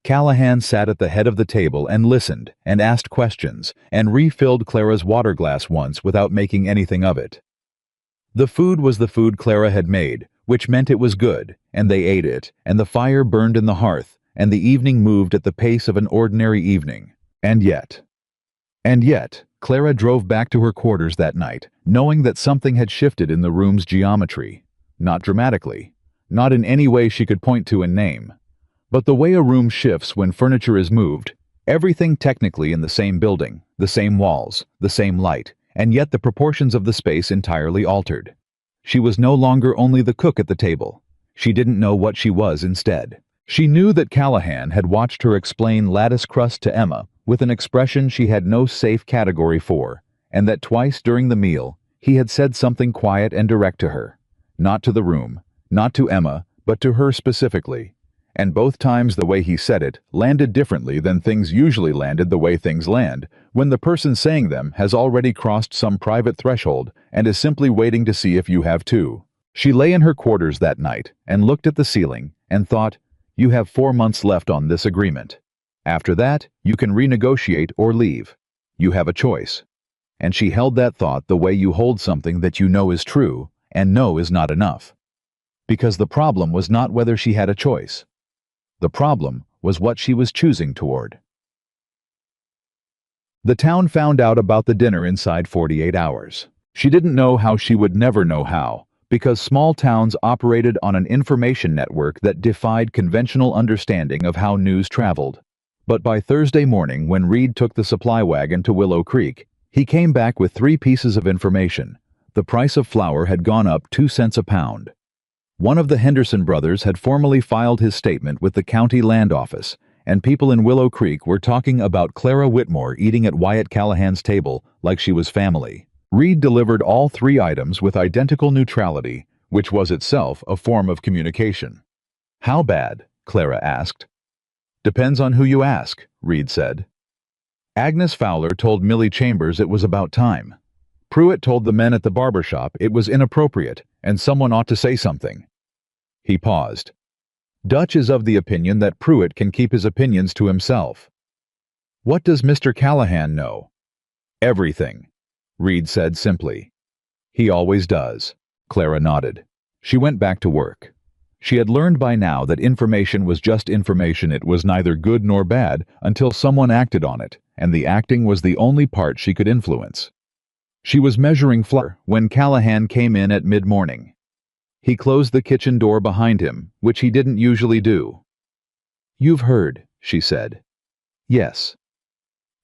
Callahan sat at the head of the table and listened and asked questions and refilled Clara's water glass once without making anything of it. The food was the food Clara had made, which meant it was good, and they ate it, and the fire burned in the hearth, and the evening moved at the pace of an ordinary evening. And yet, Clara drove back to her quarters that night, knowing that something had shifted in the room's geometry. Not dramatically, not in any way she could point to and name. But the way a room shifts when furniture is moved, everything technically in the same building, the same walls, the same light, and yet the proportions of the space entirely altered. She was no longer only the cook at the table. She didn't know what she was instead. She knew that Callahan had watched her explain lattice crust to Emma with an expression she had no safe category for, and that twice during the meal he had said something quiet and direct to her. Not to the room, not to Emma, but to her specifically. And both times the way he said it landed differently than things usually landed the way things land, when the person saying them has already crossed some private threshold and is simply waiting to see if you have too. She lay in her quarters that night and looked at the ceiling and thought, "You have 4 months left on this agreement. After that, you can renegotiate or leave. You have a choice." And she held that thought the way you hold something that you know is true and know is not enough. Because the problem was not whether she had a choice. The problem was what she was choosing toward. The town found out about the dinner inside 48 hours. She didn't know how she would never know how, because small towns operated on an information network that defied conventional understanding of how news traveled. But by Thursday morning, when Reed took the supply wagon to Willow Creek, he came back with 3 pieces of information. The price of flour had gone up 2 cents a pound. One of the Henderson brothers had formally filed his statement with the county land office, and people in Willow Creek were talking about Clara Whitmore eating at Wyatt Callahan's table like she was family. Reed delivered all 3 items with identical neutrality, which was itself a form of communication. "How bad?" Clara asked. "Depends on who you ask," Reed said. Agnes Fowler told Millie Chambers it was about time. Pruitt told the men at the barber shop it was inappropriate and someone ought to say something. He paused. Dutch is of the opinion that Pruitt can keep his opinions to himself. "What does Mr. Callahan know?" "Everything," Reed said simply. "He always does." Clara nodded. She went back to work. She had learned by now that information was just information. It was neither good nor bad until someone acted on it, and the acting was the only part she could influence. She was measuring flour when Callahan came in at mid-morning. He closed the kitchen door behind him, which he didn't usually do. "You've heard," she said. "Yes."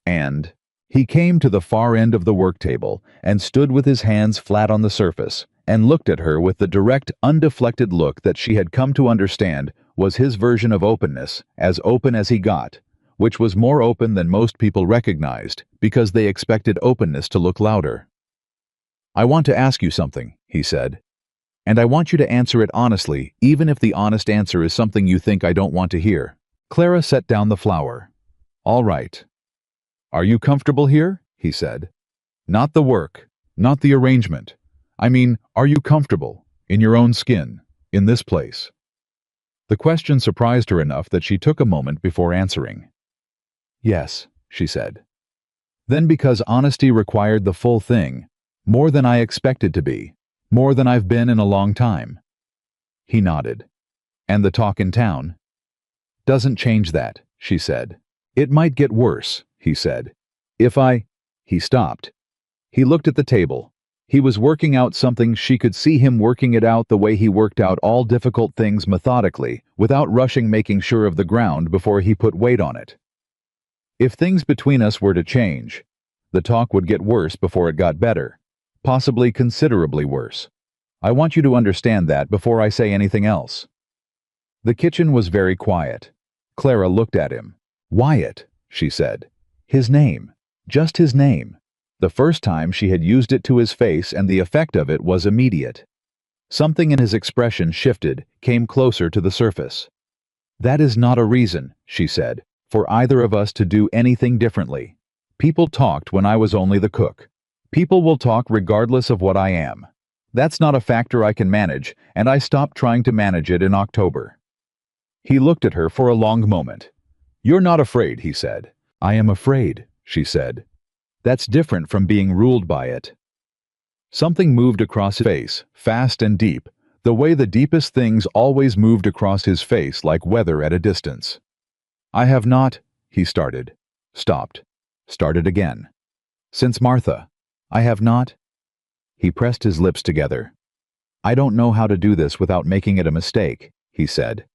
And he came to the far end of the work table and stood with his hands flat on the surface and looked at her with the direct, undeflected look that she had come to understand was his version of openness, as open as he got, which was more open than most people recognized because they expected openness to look louder. "I want to ask you something," he said. "And I want you to answer it honestly, even if the honest answer is something you think I don't want to hear." Clara set down the flour. "All right." "Are you comfortable here?" he said. "Not the work, not the arrangement. I mean, are you comfortable, in your own skin, in this place?" The question surprised her enough that she took a moment before answering. "Yes," she said. Then, because honesty required the full thing, more than I expected to be, more than I've been in a long time. He nodded. "And the talk in town?" "Doesn't change that," she said. "It might get worse," he said. He stopped. He looked at the table. He was working out something. She could see him working it out the way he worked out all difficult things methodically, without rushing, making sure of the ground before he put weight on it. If things between us were to change, the talk would get worse before it got better, possibly considerably worse. I want you to understand that before I say anything else." The kitchen was very quiet. Clara looked at him. "Wyatt," she said. His name. Just his name. The first time she had used it to his face, and the effect of it was immediate. Something in his expression shifted, came closer to the surface. "That is not a reason," she said, "for either of us to do anything differently. People talked when I was only the cook. People will talk regardless of what I am. That's not a factor I can manage, and I stopped trying to manage it in October." He looked at her for a long moment. "You're not afraid," he said. "I am afraid," she said. "That's different from being ruled by it." Something moved across his face, fast and deep, the way the deepest things always moved across his face like weather at a distance. "I have not," he started. Stopped. Started again. "Since Martha. I have not." He pressed his lips together. "I don't know how to do this without making it a mistake," he said.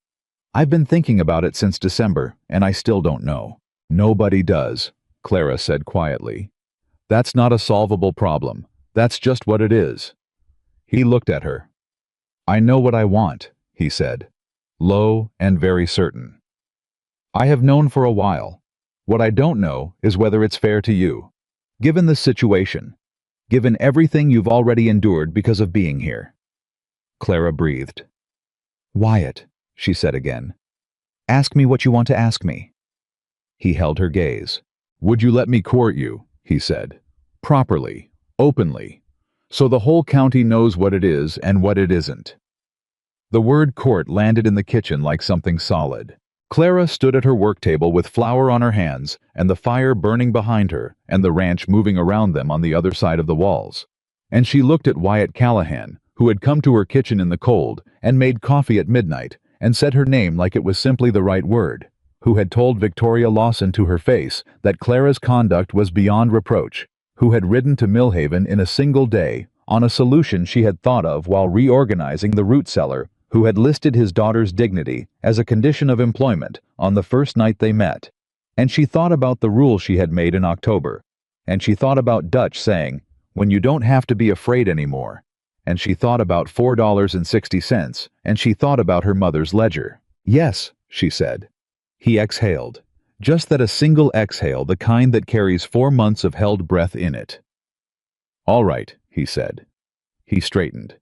"I've been thinking about it since December, and I still don't know." "Nobody does," Clara said quietly. "That's not a solvable problem. That's just what it is." He looked at her. "I know what I want," he said, low and very certain. "I have known for a while. What I don't know is whether it's fair to you. Given the situation, given everything you've already endured because of being here." Clara breathed. "Wyatt," she said again. Ask me what you want to ask me." He held her gaze. "Would you let me court you?" he said. "Properly, openly, so the whole county knows what it is and what it isn't." The word court landed in the kitchen like something solid. Clara stood at her work table with flour on her hands and the fire burning behind her and the ranch moving around them on the other side of the walls. And she looked at Wyatt Callahan, who had come to her kitchen in the cold and made coffee at midnight and said her name like it was simply the right word, who had told Victoria Lawson to her face that Clara's conduct was beyond reproach, who had ridden to Millhaven in a single day on a solution she had thought of while reorganizing the root cellar, who had listed his daughter's dignity as a condition of employment on the first night they met. And she thought about the rule she had made in October. And she thought about Dutch saying, "When you don't have to be afraid anymore." And she thought about $4.60, and she thought about her mother's ledger. "Yes," she said. He exhaled. Just that a single exhale, the kind that carries 4 months of held breath in it. "All right," he said. He straightened.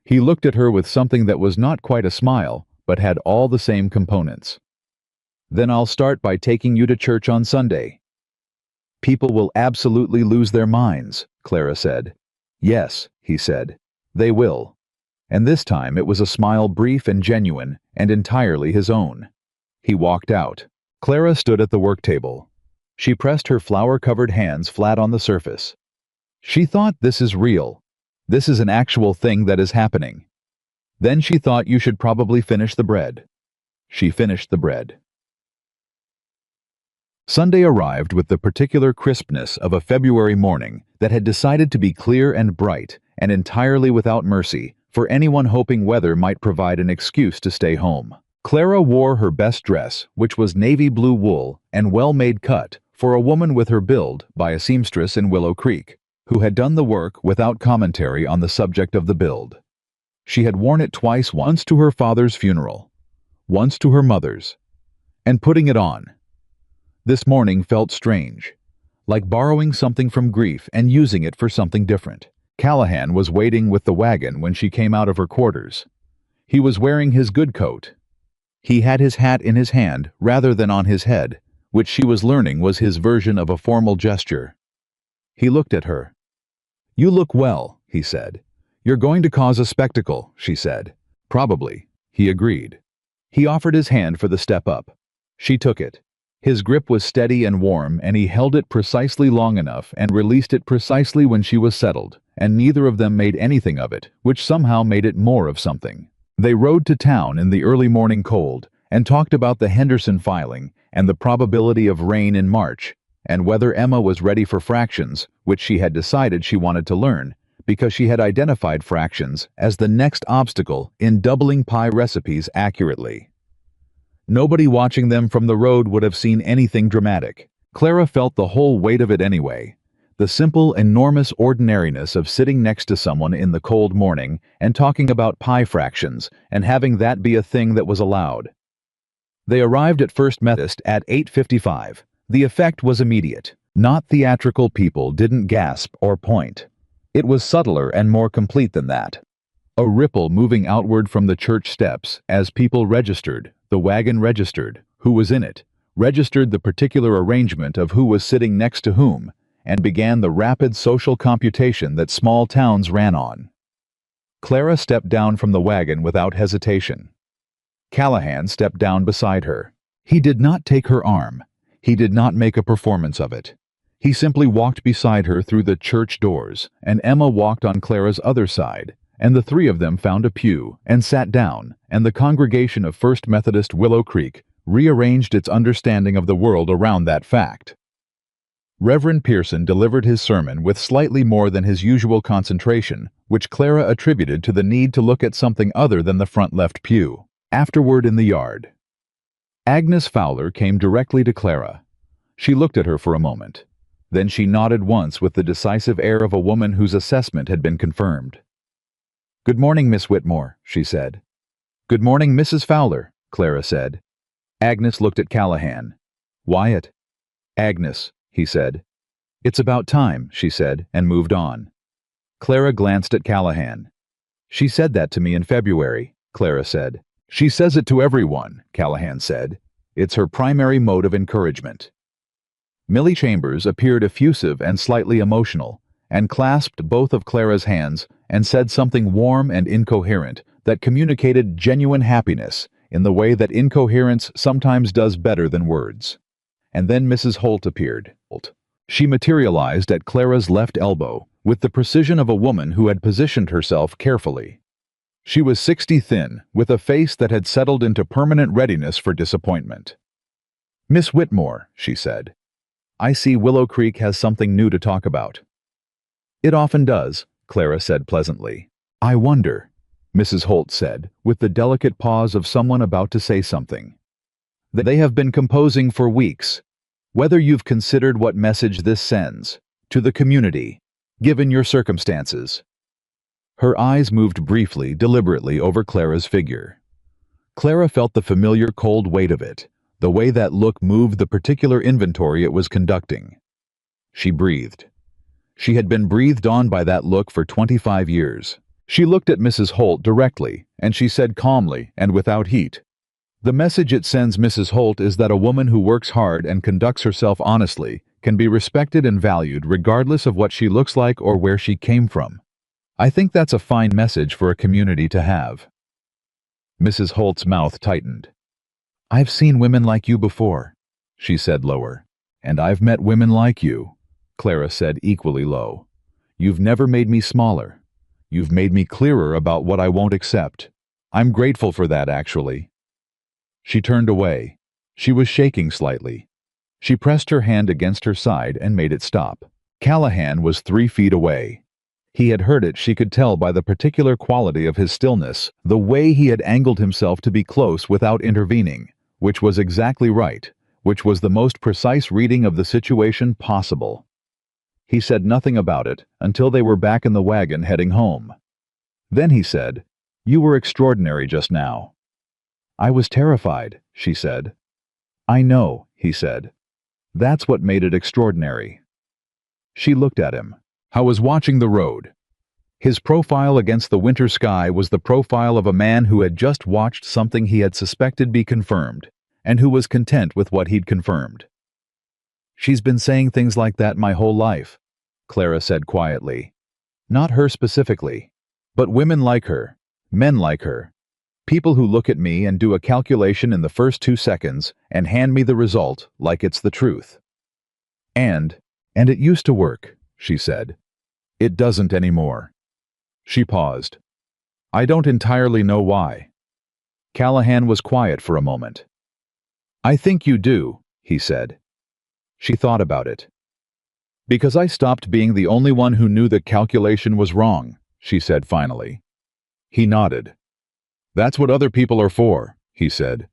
He looked at her with something that was not quite a smile, but had all the same components. "Then I'll start by taking you to church on Sunday." "People will absolutely lose their minds," Clara said. "Yes," he said. "They will." And this time it was a smile brief and genuine and entirely his own. He walked out. Clara stood at the work table. She pressed her flour-covered hands flat on the surface. She thought, "This is real. This is an actual thing that is happening." Then she thought, "You should probably finish the bread." She finished the bread. Sunday arrived with the particular crispness of a February morning that had decided to be clear and bright and entirely without mercy for anyone hoping weather might provide an excuse to stay home. Clara wore her best dress, which was navy blue wool and well-made cut for a woman with her build by a seamstress in Willow Creek, who had done the work without commentary on the subject of the build. She had worn it twice, once to her father's funeral, once to her mother's, and putting it on this morning felt strange, like borrowing something from grief and using it for something different. Callahan was waiting with the wagon when she came out of her quarters. He was wearing his good coat. He had his hat in his hand rather than on his head, which she was learning was his version of a formal gesture. He looked at her. "You look well," he said. "You're going to cause a spectacle," she said. "Probably," he agreed. He offered his hand for the step up. She took it. His grip was steady and warm, and he held it precisely long enough and released it precisely when she was settled, and neither of them made anything of it, which somehow made it more of something. They rode to town in the early morning cold and talked about the Henderson filing and the probability of rain in March, and whether Emma was ready for fractions, which she had decided she wanted to learn, because she had identified fractions as the next obstacle in doubling pie recipes accurately. Nobody watching them from the road would have seen anything dramatic. Clara felt the whole weight of it anyway. The simple, enormous ordinariness of sitting next to someone in the cold morning and talking about pie fractions and having that be a thing that was allowed. They arrived at First Methodist at 8:55. The effect was immediate. Not theatrical. People didn't gasp or point. It was subtler and more complete than that. A ripple moving outward from the church steps as people registered, the wagon registered, who was in it, registered the particular arrangement of who was sitting next to whom, and began the rapid social computation that small towns ran on. Clara stepped down from the wagon without hesitation. Callahan stepped down beside her. He did not take her arm. He did not make a performance of it. He simply walked beside her through the church doors, and Emma walked on Clara's other side, and the three of them found a pew and sat down, and the congregation of First Methodist Willow Creek rearranged its understanding of the world around that fact. Reverend Pearson delivered his sermon with slightly more than his usual concentration, which Clara attributed to the need to look at something other than the front left pew. Afterward in the yard, Agnes Fowler came directly to Clara. She looked at her for a moment. Then she nodded once with the decisive air of a woman whose assessment had been confirmed. "Good morning, Miss Whitmore," she said. "Good morning, Mrs. Fowler," Clara said. Agnes looked at Callahan. "Wyatt." "Agnes," he said. "It's about time," she said, and moved on. Clara glanced at Callahan. "She said that to me in February," Clara said. "She says it to everyone," Callahan said. It's her primary mode of encouragement. Millie Chambers appeared effusive and slightly emotional, and clasped both of Clara's hands and said something warm and incoherent that communicated genuine happiness in the way that incoherence sometimes does better than words. And then Mrs. Holt appeared. She materialized at Clara's left elbow with the precision of a woman who had positioned herself carefully. She was 60 thin, with a face that had settled into permanent readiness for disappointment. "Miss Whitmore," she said, "I see Willow Creek has something new to talk about." "It often does," Clara said pleasantly. "I wonder," Mrs. Holt said, with the delicate pause of someone about to say something. "They have been composing for weeks. Whether you've considered what message this sends to the community, given your circumstances." Her eyes moved briefly, deliberately over Clara's figure. Clara felt the familiar cold weight of it, the way that look moved the particular inventory it was conducting. She breathed. She had been breathed on by that look for 25 years. She looked at Mrs. Holt directly, and she said calmly and without heat, "The message it sends, Mrs. Holt, is that a woman who works hard and conducts herself honestly can be respected and valued regardless of what she looks like or where she came from. I think that's a fine message for a community to have." Mrs. Holt's mouth tightened. "I've seen women like you before," she said lower. "And I've met women like you," Clara said equally low. "You've never made me smaller. You've made me clearer about what I won't accept. I'm grateful for that, actually." She turned away. She was shaking slightly. She pressed her hand against her side and made it stop. Callahan was 3 feet away. He had heard it, she could tell by the particular quality of his stillness, the way he had angled himself to be close without intervening, which was exactly right, which was the most precise reading of the situation possible. He said nothing about it until they were back in the wagon heading home. Then he said, "You were extraordinary just now." "I was terrified," she said. "I know," he said. "That's what made it extraordinary." She looked at him. I was watching the road. His profile against the winter sky was the profile of a man who had just watched something he had suspected be confirmed, and who was content with what he'd confirmed. "She's been saying things like that my whole life," Clara said quietly. "Not her specifically, but women like her, men like her, people who look at me and do a calculation in the first 2 seconds and hand me the result like it's the truth. And it used to work," she said. "It doesn't anymore." She paused. "I don't entirely know why." Callahan was quiet for a moment. "I think you do," he said. She thought about it. "Because I stopped being the only one who knew the calculation was wrong," she said finally. He nodded. "That's what other people are for," he said.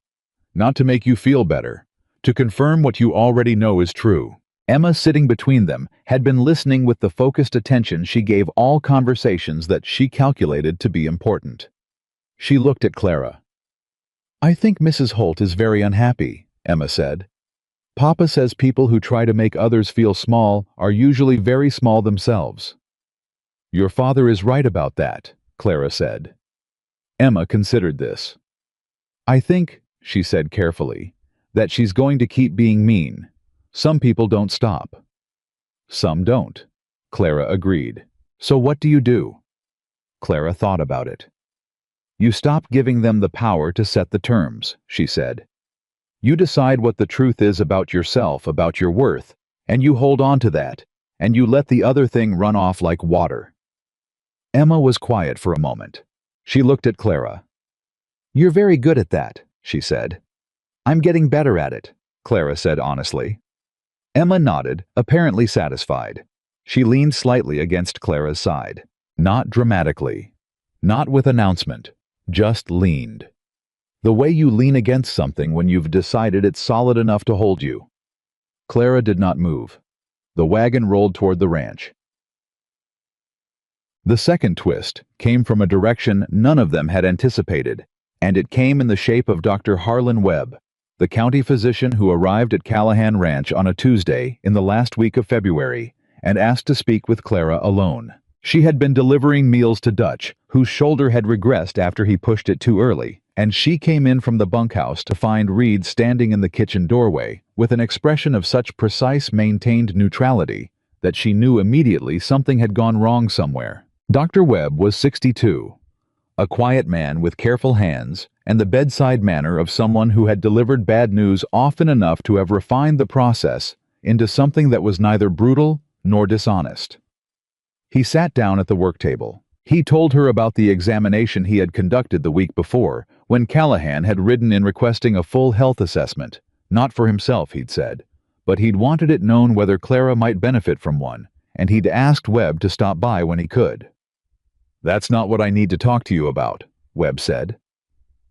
"Not to make you feel better, to confirm what you already know is true." Emma, sitting between them, had been listening with the focused attention she gave all conversations that she calculated to be important. She looked at Clara. "I think Mrs. Holt is very unhappy," Emma said. "Papa says people who try to make others feel small are usually very small themselves." "Your father is right about that," Clara said. Emma considered this. "I think," she said carefully, "that she's going to keep being mean. Some people don't stop." "Some don't," Clara agreed. "So what do you do?" Clara thought about it. "You stop giving them the power to set the terms," she said. "You decide what the truth is about yourself, about your worth, and you hold on to that, and you let the other thing run off like water." Emma was quiet for a moment. She looked at Clara. "You're very good at that," she said. "I'm getting better at it," Clara said honestly. Emma nodded, apparently satisfied. She leaned slightly against Clara's side. Not dramatically. Not with announcement. Just leaned. The way you lean against something when you've decided it's solid enough to hold you. Clara did not move. The wagon rolled toward the ranch. The second twist came from a direction none of them had anticipated, and it came in the shape of Dr. Harlan Webb, the county physician who arrived at Callahan Ranch on a Tuesday in the last week of February and asked to speak with Clara alone. She had been delivering meals to Dutch, whose shoulder had regressed after he pushed it too early, and she came in from the bunkhouse to find Reed standing in the kitchen doorway with an expression of such precise, maintained neutrality that she knew immediately something had gone wrong somewhere. Dr. Webb was 62, a quiet man with careful hands and the bedside manner of someone who had delivered bad news often enough to have refined the process into something that was neither brutal nor dishonest. He sat down at the work table. He told her about the examination he had conducted the week before, when Callahan had ridden in requesting a full health assessment. Not for himself, he'd said, but he'd wanted it known whether Clara might benefit from one, and he'd asked Webb to stop by when he could. "That's not what I need to talk to you about," Webb said.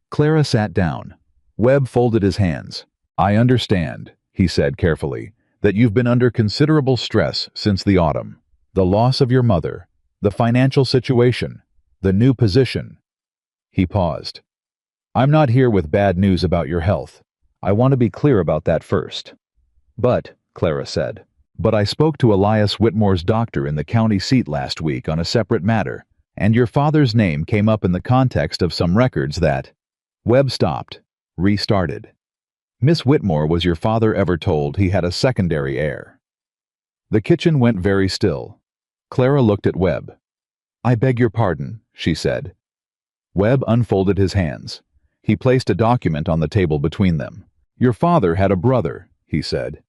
Clara sat down. Webb folded his hands. "I understand," he said carefully, "that you've been under considerable stress since the autumn. The loss of your mother, the financial situation, the new position." He paused. "I'm not here with bad news about your health. I want to be clear about that first." "But," Clara said, "but I spoke to Elias Whitmore's doctor in the county seat last week on a separate matter, and your father's name came up in the context of some records that—" Webb stopped, restarted. "Miss Whitmore was your father ever told he had a secondary heir?" The kitchen went very still. Clara looked at Webb. "I beg your pardon," she said. Webb unfolded his hands. He placed a document on the table between them. "Your father had a brother," he said.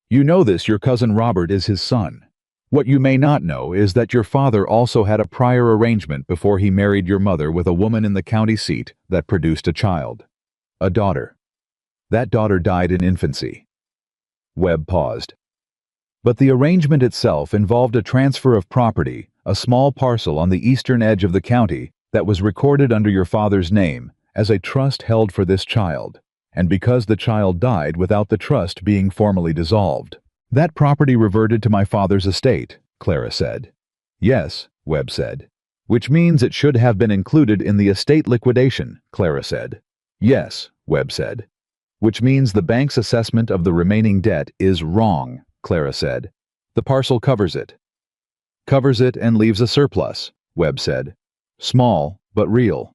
"You know this, your cousin Robert is his son. What you may not know is that your father also had a prior arrangement before he married your mother with a woman in the county seat that produced a child. A daughter. That daughter died in infancy." Webb paused. "But the arrangement itself involved a transfer of property, a small parcel on the eastern edge of the county that was recorded under your father's name as a trust held for this child, and because the child died without the trust being formally dissolved. That property reverted to my father's estate," Clara said. "Yes," Webb said. "Which means it should have been included in the estate liquidation," Clara said. "Yes," Webb said. "Which means the bank's assessment of the remaining debt is wrong," Clara said. "The parcel covers it." "Covers it and leaves a surplus," Webb said. "Small, but real."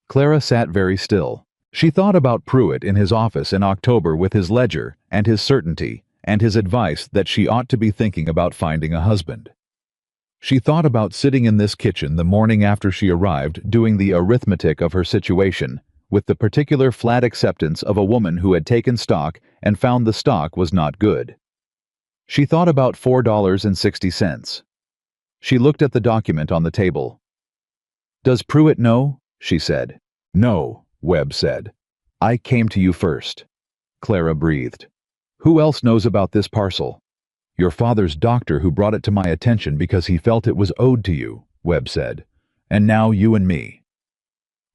Clara sat very still. She thought about Pruitt in his office in October with his ledger and his certainty and his advice that she ought to be thinking about finding a husband. She thought about sitting in this kitchen the morning after she arrived doing the arithmetic of her situation, with the particular flat acceptance of a woman who had taken stock and found the stock was not good. She thought about $4.60. She looked at the document on the table. "Does Pruitt know?" she said. "No," Webb said. "I came to you first." Clara breathed. "Who else knows about this parcel?" "Your father's doctor who brought it to my attention because he felt it was owed to you," Webb said. "And now you and me."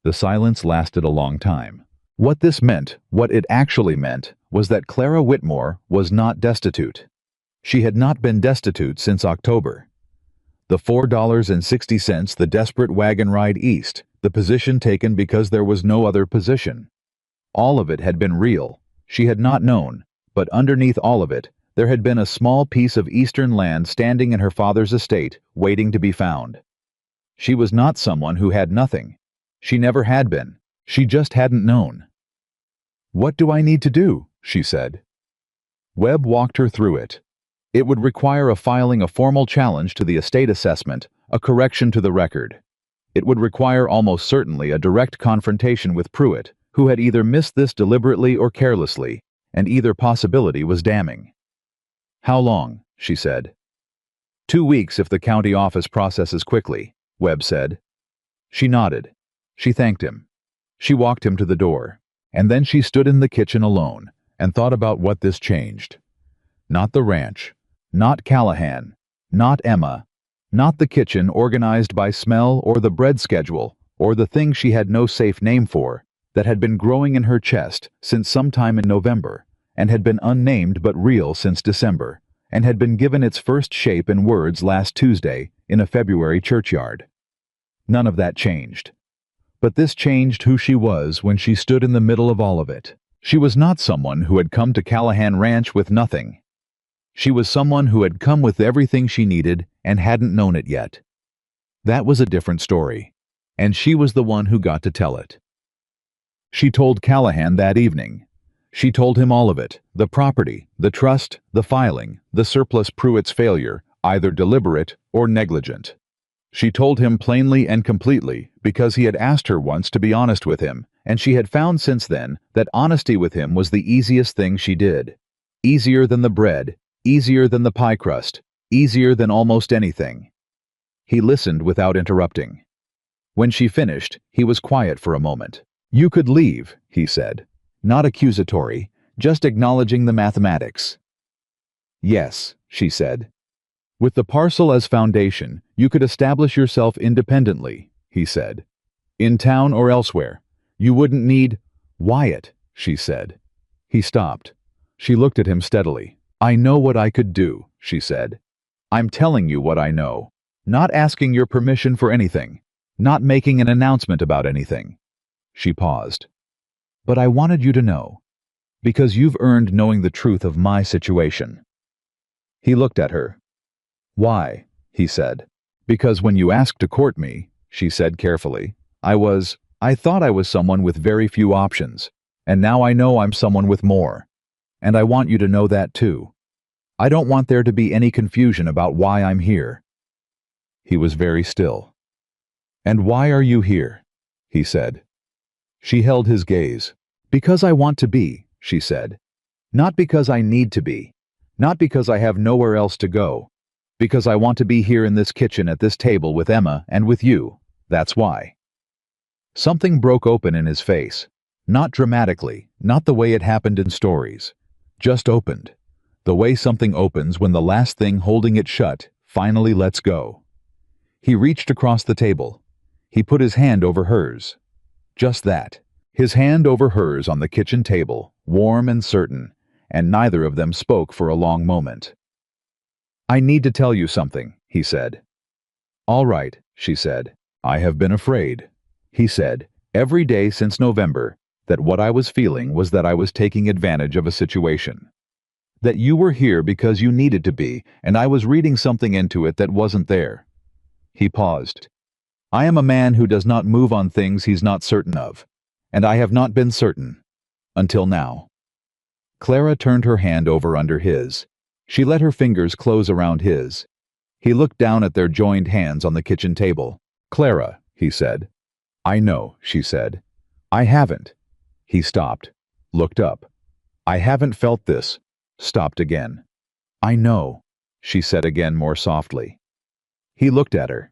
The silence lasted a long time. What this meant, what it actually meant, was that Clara Whitmore was not destitute. She had not been destitute since October. The $4.60, the desperate wagon ride east, the position taken because there was no other position. All of it had been real. She had not known, but underneath all of it, there had been a small piece of eastern land standing in her father's estate, waiting to be found. She was not someone who had nothing. She never had been. She just hadn't known. "What do I need to do?" she said. Webb walked her through it. It would require filing a formal challenge to the estate assessment, a correction to the record. It would require almost certainly a direct confrontation with Pruitt, who had either missed this deliberately or carelessly, and either possibility was damning. "How long?" she said. 2 weeks if the county office processes quickly," Webb said. She nodded. She thanked him. She walked him to the door, and then she stood in the kitchen alone and thought about what this changed. Not the ranch, not Callahan, not Emma, not the kitchen organized by smell or the bread schedule or the thing she had no safe name for, that had been growing in her chest since sometime in November, and had been unnamed but real since December, and had been given its first shape and words last Tuesday in a February churchyard. None of that changed. But this changed who she was when she stood in the middle of all of it. She was not someone who had come to Callahan Ranch with nothing. She was someone who had come with everything she needed and hadn't known it yet. That was a different story, and she was the one who got to tell it. She told Callahan that evening. She told him all of it, the property, the trust, the filing, the surplus Pruitt's failure, either deliberate or negligent. She told him plainly and completely because he had asked her once to be honest with him, and she had found since then that honesty with him was the easiest thing she did. Easier than the bread, easier than the pie crust, easier than almost anything. He listened without interrupting. When she finished, he was quiet for a moment. "You could leave," he said. Not accusatory, just acknowledging the mathematics. "Yes," she said. "With the parcel as foundation, you could establish yourself independently," he said. "In town or elsewhere. You wouldn't need—" "Wyatt," she said. He stopped. She looked at him steadily. "I know what I could do," she said. "I'm telling you what I know. Not asking your permission for anything. Not making an announcement about anything." She paused. "But I wanted you to know. Because you've earned knowing the truth of my situation." He looked at her. "Why?" he said. "Because when you asked to court me," she said carefully, I thought I was someone with very few options, and now I know I'm someone with more. And I want you to know that too. I don't want there to be any confusion about why I'm here." He was very still. "And why are you here?" he said. She held his gaze. "Because I want to be," she said. "Not because I need to be. Not because I have nowhere else to go. Because I want to be here in this kitchen at this table with Emma and with you. That's why." Something broke open in his face. Not dramatically, not the way it happened in stories. Just opened. The way something opens when the last thing holding it shut finally lets go. He reached across the table. He put his hand over hers. Just that. His hand over hers on the kitchen table, warm and certain, and neither of them spoke for a long moment. "I need to tell you something," he said. "All right," she said. "I have been afraid," he said, "every day since November, that what I was feeling was that I was taking advantage of a situation. That you were here because you needed to be, and I was reading something into it that wasn't there." He paused. "I am a man who does not move on things he's not certain of, and I have not been certain. Until now." Clara turned her hand over under his. She let her fingers close around his. He looked down at their joined hands on the kitchen table. "Clara," he said. "I know," she said. "I haven't." He stopped, looked up. "I haven't felt this." Stopped again. "I know," she said again more softly. He looked at her.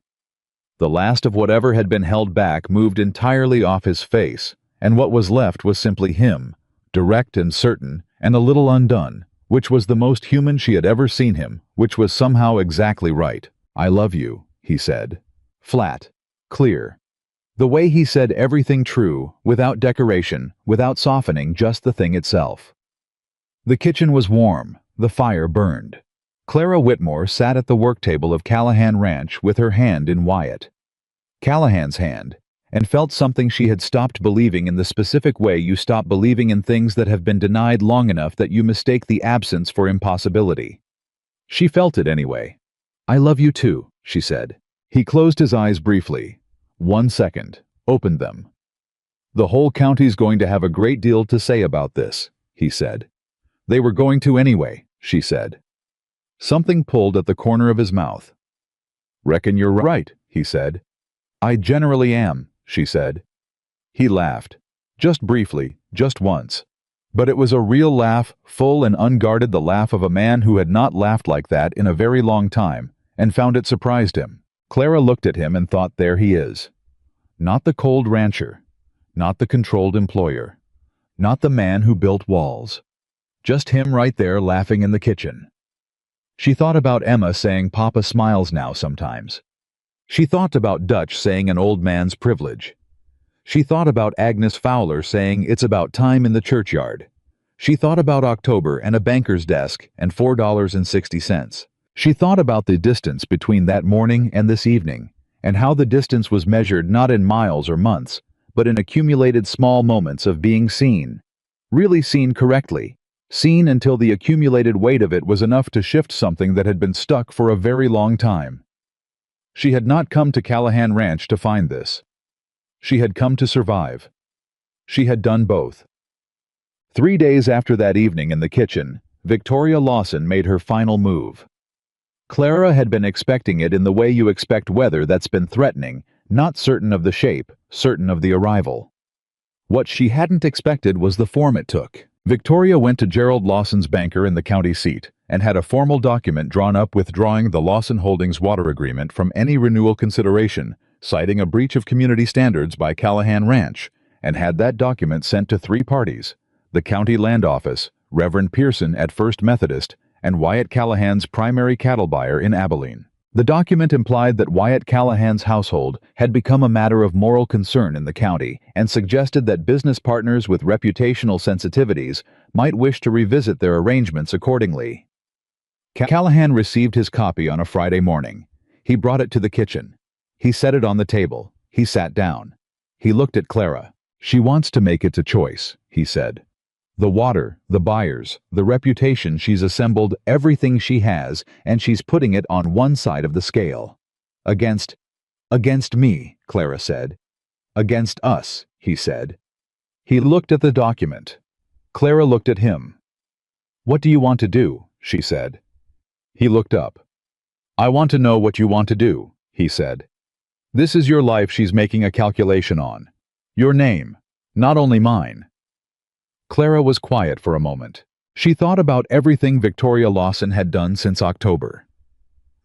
The last of whatever had been held back moved entirely off his face, and what was left was simply him, direct and certain, and a little undone, which was the most human she had ever seen him, which was somehow exactly right. "I love you," he said. Flat, clear. The way he said everything true, without decoration, without softening, just the thing itself. The kitchen was warm, the fire burned. Clara Whitmore sat at the work table of Callahan Ranch with her hand in Wyatt. Callahan's hand, and felt something she had stopped believing in the specific way you stop believing in things that have been denied long enough that you mistake the absence for impossibility. She felt it anyway. "I love you too," she said. He closed his eyes briefly. 1 second, opened them. "The whole county's going to have a great deal to say about this," he said. "They were going to anyway," she said. Something pulled at the corner of his mouth. "Reckon you're right," he said. "I generally am," she said. He laughed. Just briefly, just once. But it was a real laugh, full and unguarded, the laugh of a man who had not laughed like that in a very long time, and found it surprised him. Clara looked at him and thought, there he is. Not the cold rancher. Not the controlled employer. Not the man who built walls. Just him right there laughing in the kitchen. She thought about Emma saying Papa smiles now sometimes. She thought about Dutch saying an old man's privilege. She thought about Agnes Fowler saying it's about time in the churchyard. She thought about October and a banker's desk and $4.60. She thought about the distance between that morning and this evening, and how the distance was measured not in miles or months, but in accumulated small moments of being seen. Really seen correctly. Seen until the accumulated weight of it was enough to shift something that had been stuck for a very long time. She had not come to Callahan Ranch to find this. She had come to survive. She had done both. 3 days after that evening in the kitchen, Victoria Lawson made her final move. Clara had been expecting it in the way you expect weather that's been threatening, not certain of the shape, certain of the arrival. What she hadn't expected was the form it took. Victoria went to Gerald Lawson's banker in the county seat and had a formal document drawn up withdrawing the Lawson Holdings water agreement from any renewal consideration, citing a breach of community standards by Callahan Ranch, and had that document sent to 3 parties: the county land office, Reverend Pearson at First Methodist, and Wyatt Callahan's primary cattle buyer in Abilene. The document implied that Wyatt Callahan's household had become a matter of moral concern in the county and suggested that business partners with reputational sensitivities might wish to revisit their arrangements accordingly. Callahan received his copy on a Friday morning. He brought it to the kitchen. He set it on the table. He sat down. He looked at Clara. "She wants to make it a choice," he said. "The water, the buyers, the reputation she's assembled, everything she has, and she's putting it on one side of the scale. Against me," Clara said. "Against us," he said. He looked at the document. Clara looked at him. "What do you want to do?" she said. He looked up. "I want to know what you want to do," he said. "This is your life she's making a calculation on. Your name, not only mine." Clara was quiet for a moment. She thought about everything Victoria Lawson had done since October.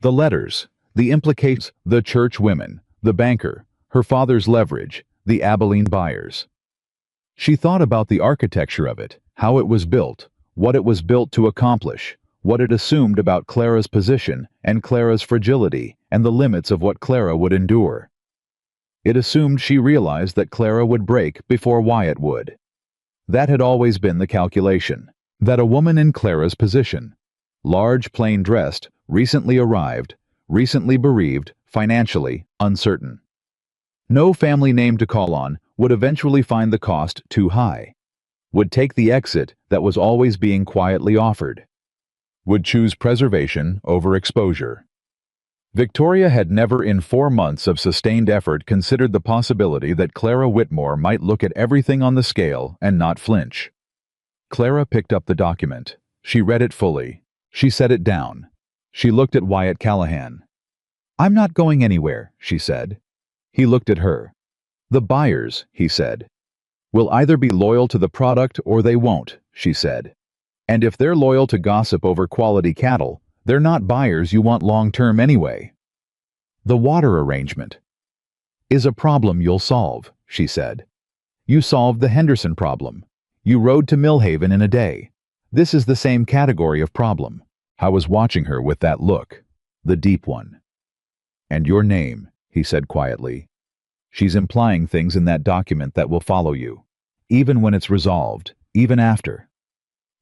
The letters, the implications, the church women, the banker, her father's leverage, the Abilene buyers. She thought about the architecture of it, how it was built, what it was built to accomplish, what it assumed about Clara's position and Clara's fragility and the limits of what Clara would endure. It assumed she realized that Clara would break before Wyatt would. That had always been the calculation, that a woman in Clara's position, large, plain-dressed, recently arrived, recently bereaved, financially uncertain. No family name to call on, would eventually find the cost too high, would take the exit that was always being quietly offered, would choose preservation over exposure. Victoria had never in 4 months of sustained effort considered the possibility that Clara Whitmore might look at everything on the scale and not flinch. Clara picked up the document. She read it fully. She set it down. She looked at Wyatt Callahan. "I'm not going anywhere," she said. He looked at her. "The buyers," he said, "will either be loyal to the product or they won't," she said. "And if they're loyal to gossip over quality cattle, they're not buyers you want long-term anyway." "The water arrangement is a problem you'll solve," she said. "You solved the Henderson problem. You rode to Millhaven in a day. This is the same category of problem." I was watching her with that look, the deep one. "And your name," he said quietly. "She's implying things in that document that will follow you, even when it's resolved, even after."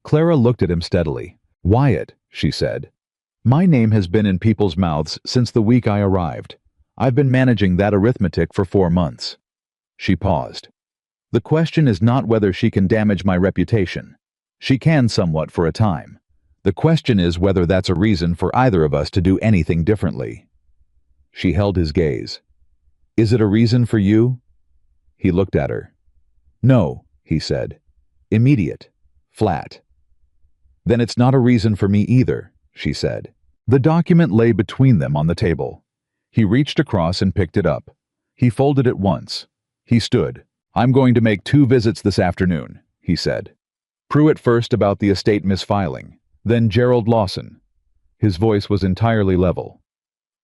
Clara looked at him steadily. "Wyatt," she said, "my name has been in people's mouths since the week I arrived. I've been managing that arithmetic for 4 months. She paused. "The question is not whether she can damage my reputation. She can somewhat for a time. The question is whether that's a reason for either of us to do anything differently." She held his gaze. "Is it a reason for you?" He looked at her. "No," he said. "Immediate. Flat." "Then it's not a reason for me either," she said. The document lay between them on the table. He reached across and picked it up. He folded it once. He stood. "I'm going to make 2 visits this afternoon," he said. "Pruitt first about the estate misfiling, then Gerald Lawson." His voice was entirely level.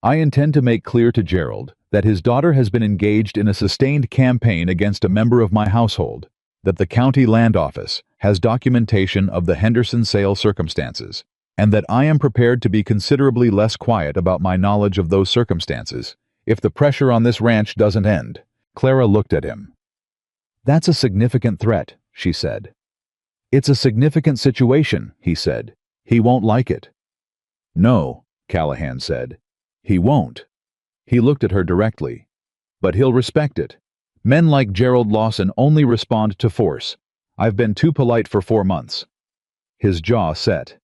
"I intend to make clear to Gerald that his daughter has been engaged in a sustained campaign against a member of my household, that the county land office has documentation of the Henderson sale circumstances, and that I am prepared to be considerably less quiet about my knowledge of those circumstances if the pressure on this ranch doesn't end." Clara looked at him. "That's a significant threat," she said. "It's a significant situation," he said. "He won't like it." "No," Callahan said. "He won't." He looked at her directly. "But he'll respect it. Men like Gerald Lawson only respond to force. I've been too polite for 4 months." His jaw set.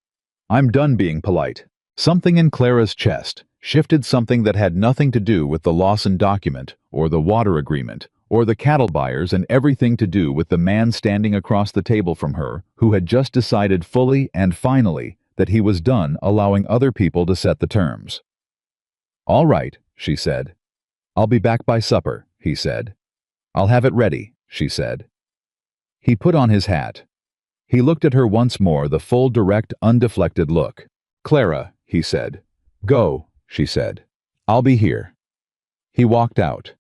"I'm done being polite." Something in Clara's chest shifted, something that had nothing to do with the Lawson document or the water agreement or the cattle buyers and everything to do with the man standing across the table from her who had just decided fully and finally that he was done allowing other people to set the terms. "All right," she said. "I'll be back by supper," he said. "I'll have it ready," she said. He put on his hat. He looked at her once more, the full, direct, undeflected look. "Clara," he said. "Go," she said. "I'll be here." He walked out.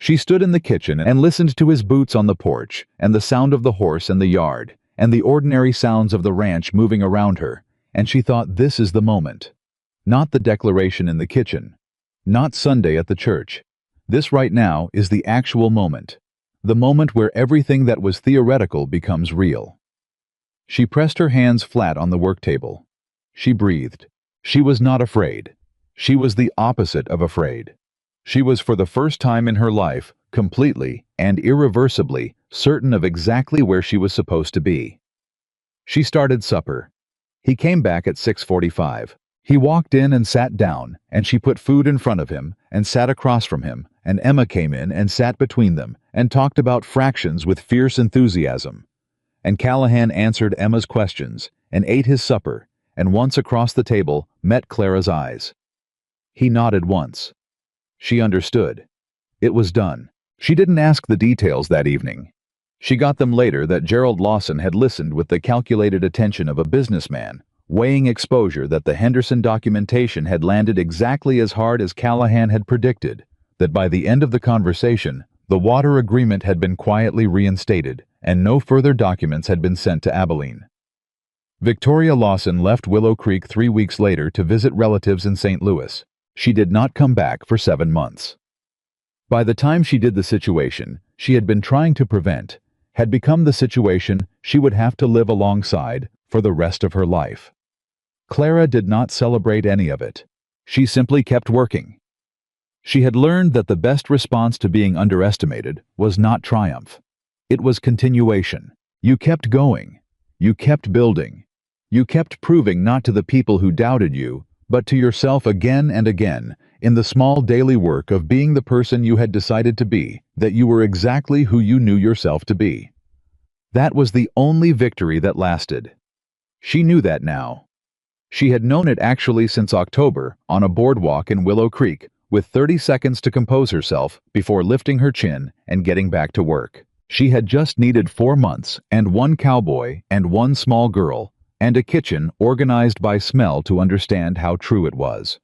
She stood in the kitchen and listened to his boots on the porch, and the sound of the horse in the yard, and the ordinary sounds of the ranch moving around her, and she thought, this is the moment. Not the declaration in the kitchen. Not Sunday at the church. This right now is the actual moment. The moment where everything that was theoretical becomes real. She pressed her hands flat on the work table. She breathed. She was not afraid. She was the opposite of afraid. She was, for the first time in her life, completely and irreversibly certain of exactly where she was supposed to be. She started supper. He came back at 6:45. He walked in and sat down, and she put food in front of him and sat across from him, and Emma came in and sat between them and talked about fractions with fierce enthusiasm. And Callahan answered Emma's questions and ate his supper, and once across the table met Clara's eyes. He nodded once. She understood. It was done. She didn't ask the details that evening. She got them later that Gerald Lawson had listened with the calculated attention of a businessman, weighing exposure, that the Henderson documentation had landed exactly as hard as Callahan had predicted, that by the end of the conversation, the water agreement had been quietly reinstated, and no further documents had been sent to Abilene. Victoria Lawson left Willow Creek 3 weeks later to visit relatives in St. Louis. She did not come back for 7 months. By the time she did, the situation she had been trying to prevent had become the situation she would have to live alongside for the rest of her life. Clara did not celebrate any of it. She simply kept working. She had learned that the best response to being underestimated was not triumph. It was continuation. You kept going. You kept building. You kept proving, not to the people who doubted you, but to yourself again and again, in the small daily work of being the person you had decided to be, that you were exactly who you knew yourself to be. That was the only victory that lasted. She knew that now. She had known it actually since October, on a boardwalk in Willow Creek, with 30 seconds to compose herself before lifting her chin and getting back to work. She had just needed 4 months, and 1 cowboy, and 1 small girl, and a kitchen organized by smell to understand how true it was.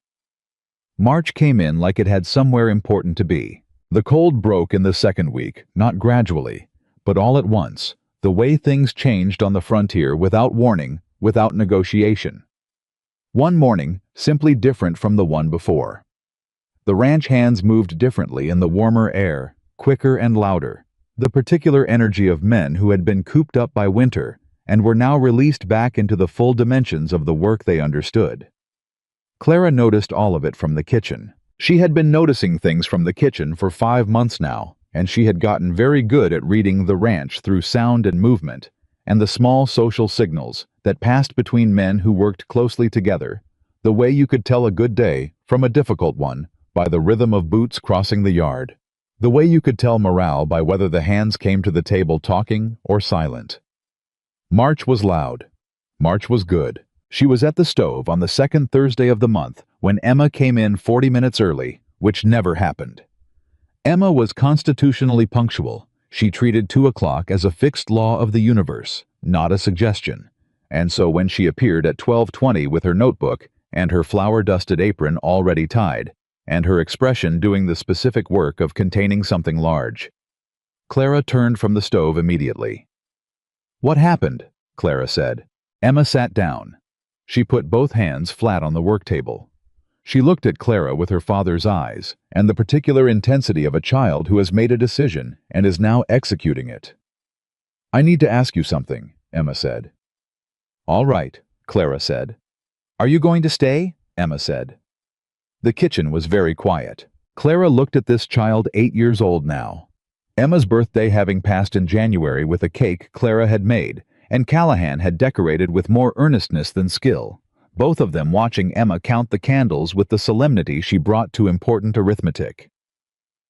March came in like it had somewhere important to be. The cold broke in the second week, not gradually, but all at once, the way things changed on the frontier without warning, without negotiation. One morning, simply different from the one before. The ranch hands moved differently in the warmer air, quicker and louder. The particular energy of men who had been cooped up by winter and were now released back into the full dimensions of the work they understood. Clara noticed all of it from the kitchen. She had been noticing things from the kitchen for 5 months now, and she had gotten very good at reading the ranch through sound and movement, and the small social signals that passed between men who worked closely together, the way you could tell a good day from a difficult one by the rhythm of boots crossing the yard, the way you could tell morale by whether the hands came to the table talking or silent. March was loud. March was good. She was at the stove on the second Thursday of the month when Emma came in 40 minutes early, which never happened. Emma was constitutionally punctual. She treated 2 o'clock as a fixed law of the universe, not a suggestion. And so when she appeared at 12:20 with her notebook and her flour-dusted apron already tied, and her expression doing the specific work of containing something large, Clara turned from the stove immediately. "What happened?" Clara said. Emma sat down. She put both hands flat on the work table. She looked at Clara with her father's eyes, and the particular intensity of a child who has made a decision and is now executing it. "I need to ask you something," Emma said. "All right," Clara said. "Are you going to stay?" Emma said. The kitchen was very quiet. Clara looked at this child 8 years old now. Emma's birthday having passed in January with a cake Clara had made, and Callahan had decorated with more earnestness than skill, both of them watching Emma count the candles with the solemnity she brought to important arithmetic.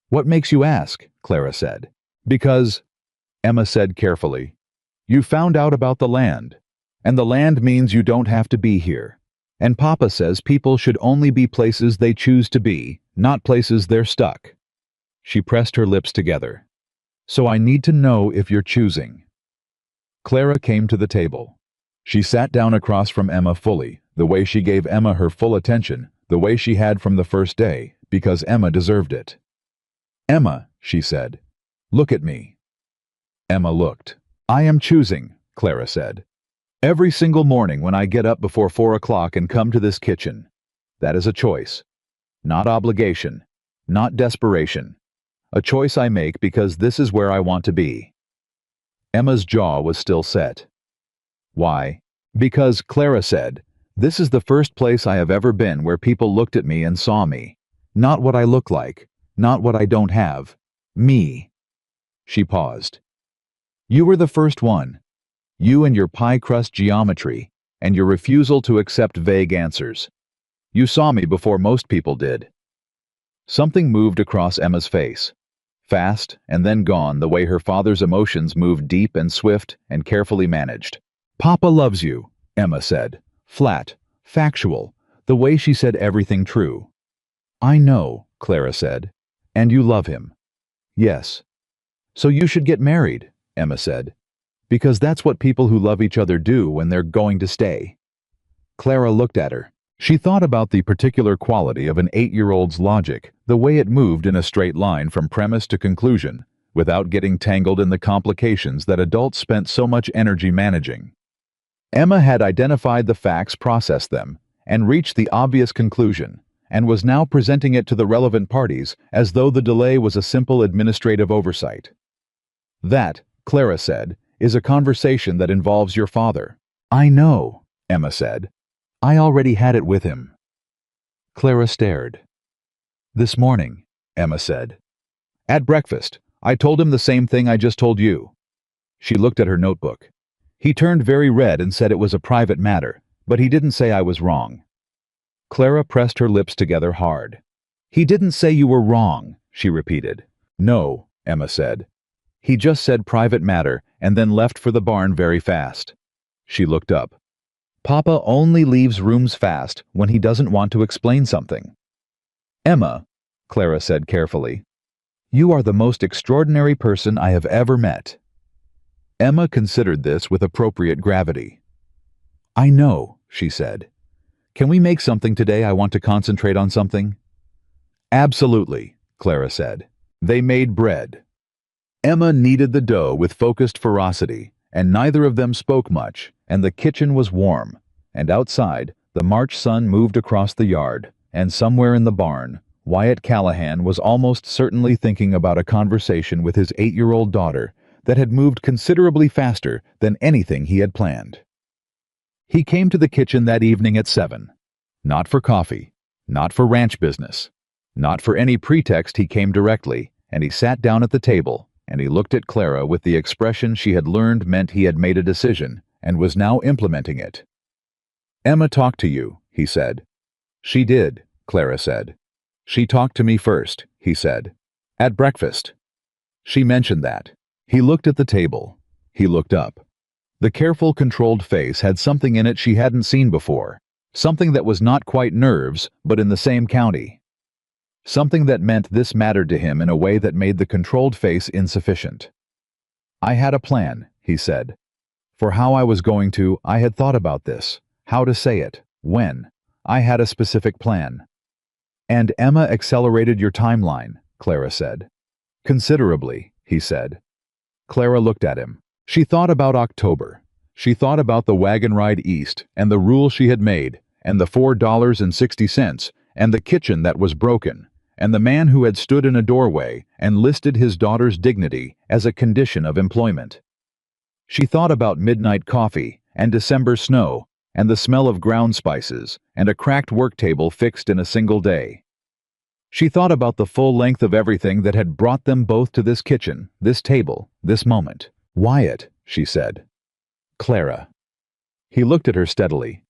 What makes you ask? Clara said. Because, Emma said carefully, you found out about the land. And the land means you don't have to be here. And Papa says people should only be places they choose to be, not places they're stuck. She pressed her lips together. So I need to know if you're choosing. Clara came to the table. She sat down across from Emma fully, the way she gave Emma her full attention, the way she had from the first day, because Emma deserved it. Emma, she said, look at me. Emma looked. I am choosing, Clara said. Every single morning when I get up before 4 o'clock and come to this kitchen. That is a choice. Not obligation. Not desperation. A choice I make because this is where I want to be. Emma's jaw was still set. Why? Because, Clara said, this is the first place I have ever been where people looked at me and saw me. Not what I look like. Not what I don't have. Me. She paused. You were the first one. You and your pie crust geometry, and your refusal to accept vague answers. You saw me before most people did. Something moved across Emma's face. Fast, and then gone the way her father's emotions moved, deep and swift and carefully managed. Papa loves you, Emma said. Flat, factual, the way she said everything true. I know, Clara said. And you love him. Yes. So you should get married, Emma said. Because that's what people who love each other do when they're going to stay. Clara looked at her. She thought about the particular quality of an 8-year-old's logic, the way it moved in a straight line from premise to conclusion, without getting tangled in the complications that adults spent so much energy managing. Emma had identified the facts, processed them, and reached the obvious conclusion, and was now presenting it to the relevant parties as though the delay was a simple administrative oversight. That, Clara said, is a conversation that involves your father. I know, Emma said. I already had it with him. Clara stared. This morning, Emma said. At breakfast, I told him the same thing I just told you. She looked at her notebook. He turned very red and said it was a private matter, but he didn't say I was wrong. Clara pressed her lips together hard. He didn't say you were wrong, she repeated. No, Emma said. He just said private matter and then left for the barn very fast. She looked up. Papa only leaves rooms fast when he doesn't want to explain something. Emma, Clara said carefully, you are the most extraordinary person I have ever met. Emma considered this with appropriate gravity. I know, she said. Can we make something today? I want to concentrate on something. Absolutely, Clara said. They made bread. Emma kneaded the dough with focused ferocity, and neither of them spoke much, and the kitchen was warm, and outside, the March sun moved across the yard, and somewhere in the barn, Wyatt Callahan was almost certainly thinking about a conversation with his 8-year-old daughter that had moved considerably faster than anything he had planned. He came to the kitchen that evening at 7. Not for coffee, not for ranch business, not for any pretext. He came directly, and he sat down at the table, and he looked at Clara with the expression she had learned meant he had made a decision and was now implementing it. Emma talked to you, he said. She did, Clara said. She talked to me first, he said. At breakfast. She mentioned that. He looked at the table. He looked up. The careful, controlled face had something in it she hadn't seen before, something that was not quite nerves, but in the same county. Something that meant this mattered to him in a way that made the controlled face insufficient. I had a plan, he said. For how I was going to, I had thought about this, how to say it, when. I had a specific plan. And Emma accelerated your timeline, Clara said. Considerably, he said. Clara looked at him. She thought about October. She thought about the wagon ride east and the rule she had made, and the $4.60, and the kitchen that was broken, and the man who had stood in a doorway and listed his daughter's dignity as a condition of employment. She thought about midnight coffee and December snow and the smell of ground spices and a cracked work table fixed in a single day. She thought about the full length of everything that had brought them both to this kitchen, this table, this moment. Wyatt, she said. Clara. He looked at her steadily.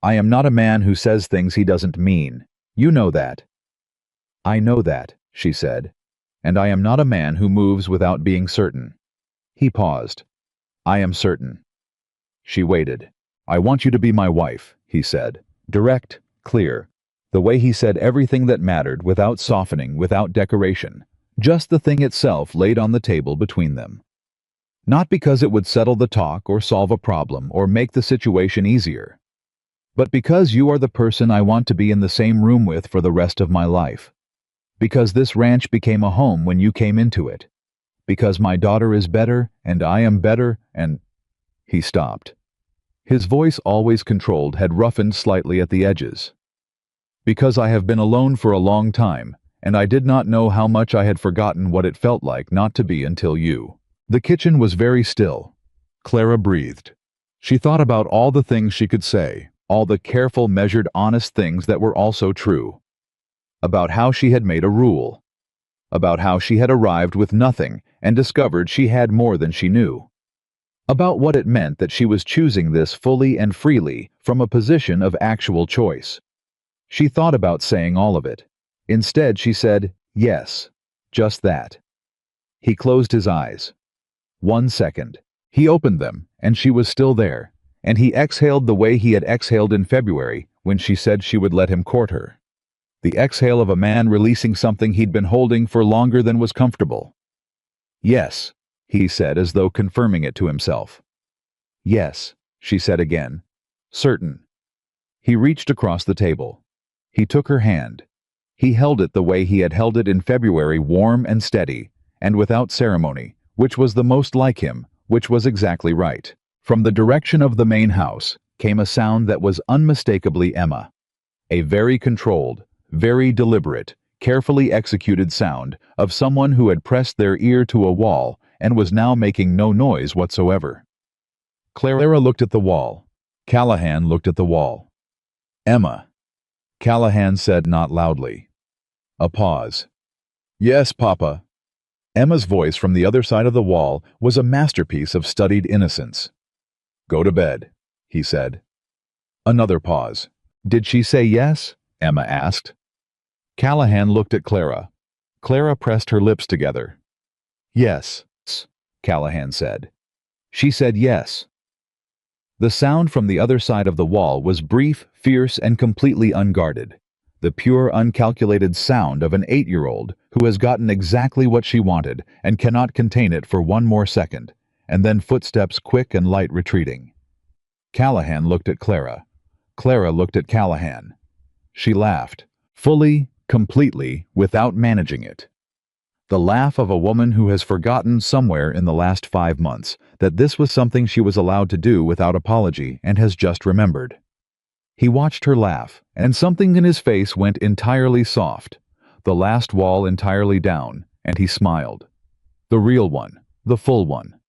I am not a man who says things he doesn't mean. You know that. I know that, she said. and I am not a man who moves without being certain." He paused. "I am certain." She waited. "I want you to be my wife," he said. Direct, clear. The way he said everything that mattered, without softening, without decoration. Just the thing itself laid on the table between them. Not because it would settle the talk or solve a problem or make the situation easier, but because you are the person I want to be in the same room with for the rest of my life. Because this ranch became a home when you came into it. Because my daughter is better, and I am better, and—" He stopped. His voice, always controlled, had roughened slightly at the edges. "Because I have been alone for a long time, and I did not know how much I had forgotten what it felt like not to be until you." The kitchen was very still. Clara breathed. She thought about all the things she could say, all the careful, measured, honest things that were also true. About how she had made a rule. About how she had arrived with nothing and discovered she had more than she knew. About what it meant that she was choosing this fully and freely from a position of actual choice. She thought about saying all of it. Instead, she said, "Yes, just that." He closed his eyes. 1 second. He opened them, and she was still there, and he exhaled the way he had exhaled in February when she said she would let him court her. The exhale of a man releasing something he'd been holding for longer than was comfortable. "Yes," he said, as though confirming it to himself. "Yes," she said again. "Certain." He reached across the table. He took her hand. He held it the way he had held it in February, warm and steady, and without ceremony, which was the most like him, which was exactly right. From the direction of the main house came a sound that was unmistakably Emma. A very controlled, very deliberate, carefully executed sound of someone who had pressed their ear to a wall and was now making no noise whatsoever. Clara looked at the wall. Callahan looked at the wall. "Emma," Callahan said, not loudly. A pause. "Yes, Papa." Emma's voice from the other side of the wall was a masterpiece of studied innocence. "Go to bed," he said. Another pause. "Did she say yes?" Emma asked. Callahan looked at Clara. Clara pressed her lips together. "Yes," Callahan said. She said yes. The sound from the other side of the wall was brief, fierce, and completely unguarded. The pure, uncalculated sound of an 8-year-old who has gotten exactly what she wanted and cannot contain it for one more second, and then footsteps quick and light retreating. Callahan looked at Clara. Clara looked at Callahan. She laughed, fully, completely, without managing it. The laugh of a woman who has forgotten somewhere in the last 5 months that this was something she was allowed to do without apology and has just remembered. He watched her laugh, and something in his face went entirely soft, the last wall entirely down, and he smiled. The real one, the full one.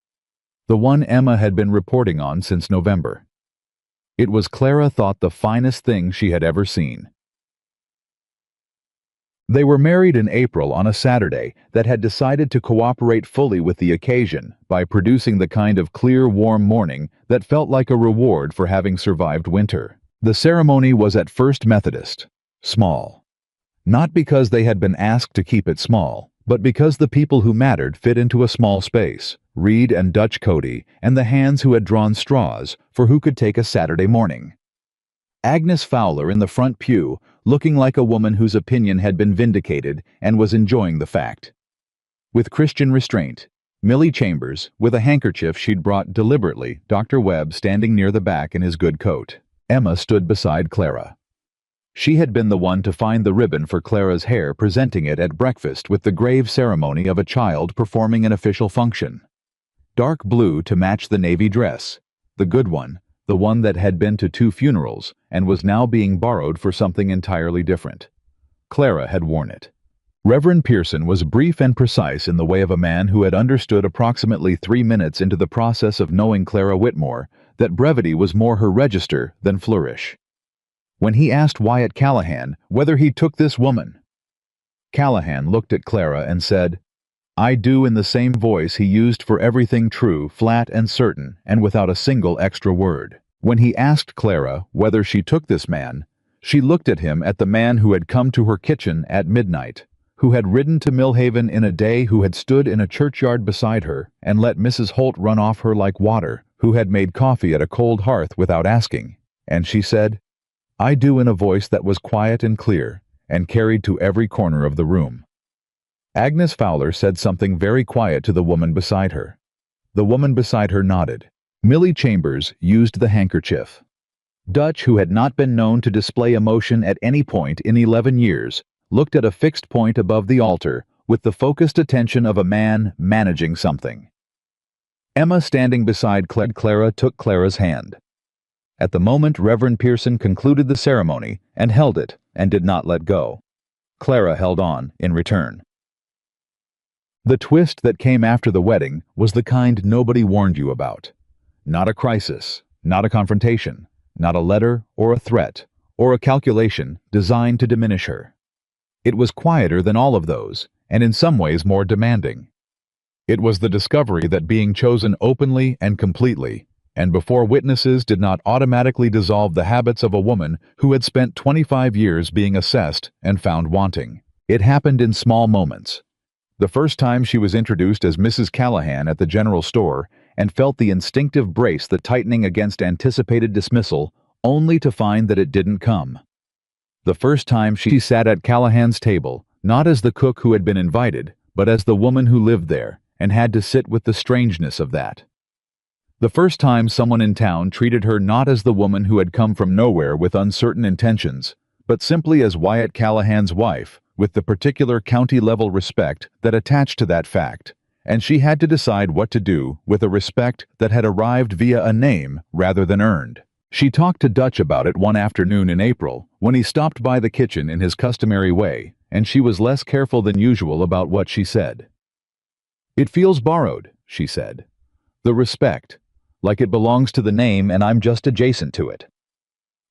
The one Emma had been reporting on since November. It was, Clara thought, the finest thing she had ever seen. They were married in April on a Saturday that had decided to cooperate fully with the occasion by producing the kind of clear, warm morning that felt like a reward for having survived winter. The ceremony was at First Methodist, small. Not because they had been asked to keep it small, but because the people who mattered fit into a small space, Reed and Dutch Cody, and the hands who had drawn straws for who could take a Saturday morning. Agnes Fowler in the front pew, looking like a woman whose opinion had been vindicated and was enjoying the fact. With Christian restraint, Millie Chambers, with a handkerchief she'd brought deliberately, Dr. Webb standing near the back in his good coat. Emma stood beside Clara. She had been the one to find the ribbon for Clara's hair, presenting it at breakfast with the grave ceremony of a child performing an official function. Dark blue to match the navy dress, the good one, the one that had been to 2 funerals and was now being borrowed for something entirely different. Clara had worn it. Reverend Pearson was brief and precise in the way of a man who had understood approximately 3 minutes into the process of knowing Clara Whitmore that brevity was more her register than flourish. When he asked Wyatt Callahan whether he took this woman, Callahan looked at Clara and said, "I do," in the same voice he used for everything true, flat and certain, and without a single extra word. When he asked Clara whether she took this man, she looked at him, at the man who had come to her kitchen at midnight, who had ridden to Millhaven in a day, who had stood in a churchyard beside her and let Mrs. Holt run off her like water, who had made coffee at a cold hearth without asking. And she said, "I do," in a voice that was quiet and clear, and carried to every corner of the room. Agnes Fowler said something very quiet to the woman beside her. The woman beside her nodded. Millie Chambers used the handkerchief. Dutch, who had not been known to display emotion at any point in 11 years, looked at a fixed point above the altar with the focused attention of a man managing something. Emma, standing beside Clara, took Clara's hand. At the moment, Reverend Pearson concluded the ceremony and held it and did not let go. Clara held on in return. The twist that came after the wedding was the kind nobody warned you about. Not a crisis, not a confrontation, not a letter or a threat or a calculation designed to diminish her. It was quieter than all of those, and in some ways more demanding. It was the discovery that being chosen openly and completely, and before witnesses, did not automatically dissolve the habits of a woman who had spent 25 years being assessed and found wanting. It happened in small moments. The first time she was introduced as Mrs. Callahan at the general store and felt the instinctive brace, the tightening against anticipated dismissal, only to find that it didn't come. The first time she sat at Callahan's table, not as the cook who had been invited, but as the woman who lived there and had to sit with the strangeness of that. The first time someone in town treated her not as the woman who had come from nowhere with uncertain intentions, but simply as Wyatt Callahan's wife, with the particular county-level respect that attached to that fact, and she had to decide what to do with a respect that had arrived via a name rather than earned. She talked to Dutch about it one afternoon in April, when he stopped by the kitchen in his customary way, and she was less careful than usual about what she said. "It feels borrowed," she said. "The respect. Like it belongs to the name and I'm just adjacent to it."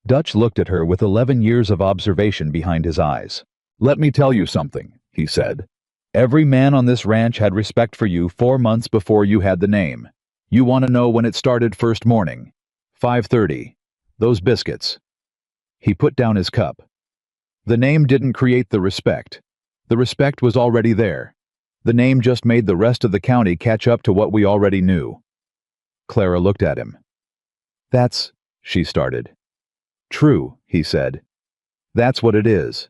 Dutch looked at her with 11 years of observation behind his eyes. "Let me tell you something," he said. "Every man on this ranch had respect for you 4 months before you had the name. You want to know when it started? First morning. 5:30. Those biscuits." He put down his cup. "The name didn't create the respect. The respect was already there. The name just made the rest of the county catch up to what we already knew." Clara looked at him. "That's," she started. "True," he said. "That's what it is."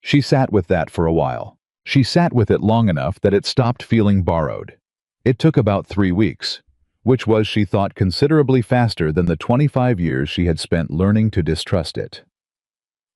She sat with that for a while. She sat with it long enough that it stopped feeling borrowed. It took about 3 weeks, which was, she thought, considerably faster than the 25 years she had spent learning to distrust it.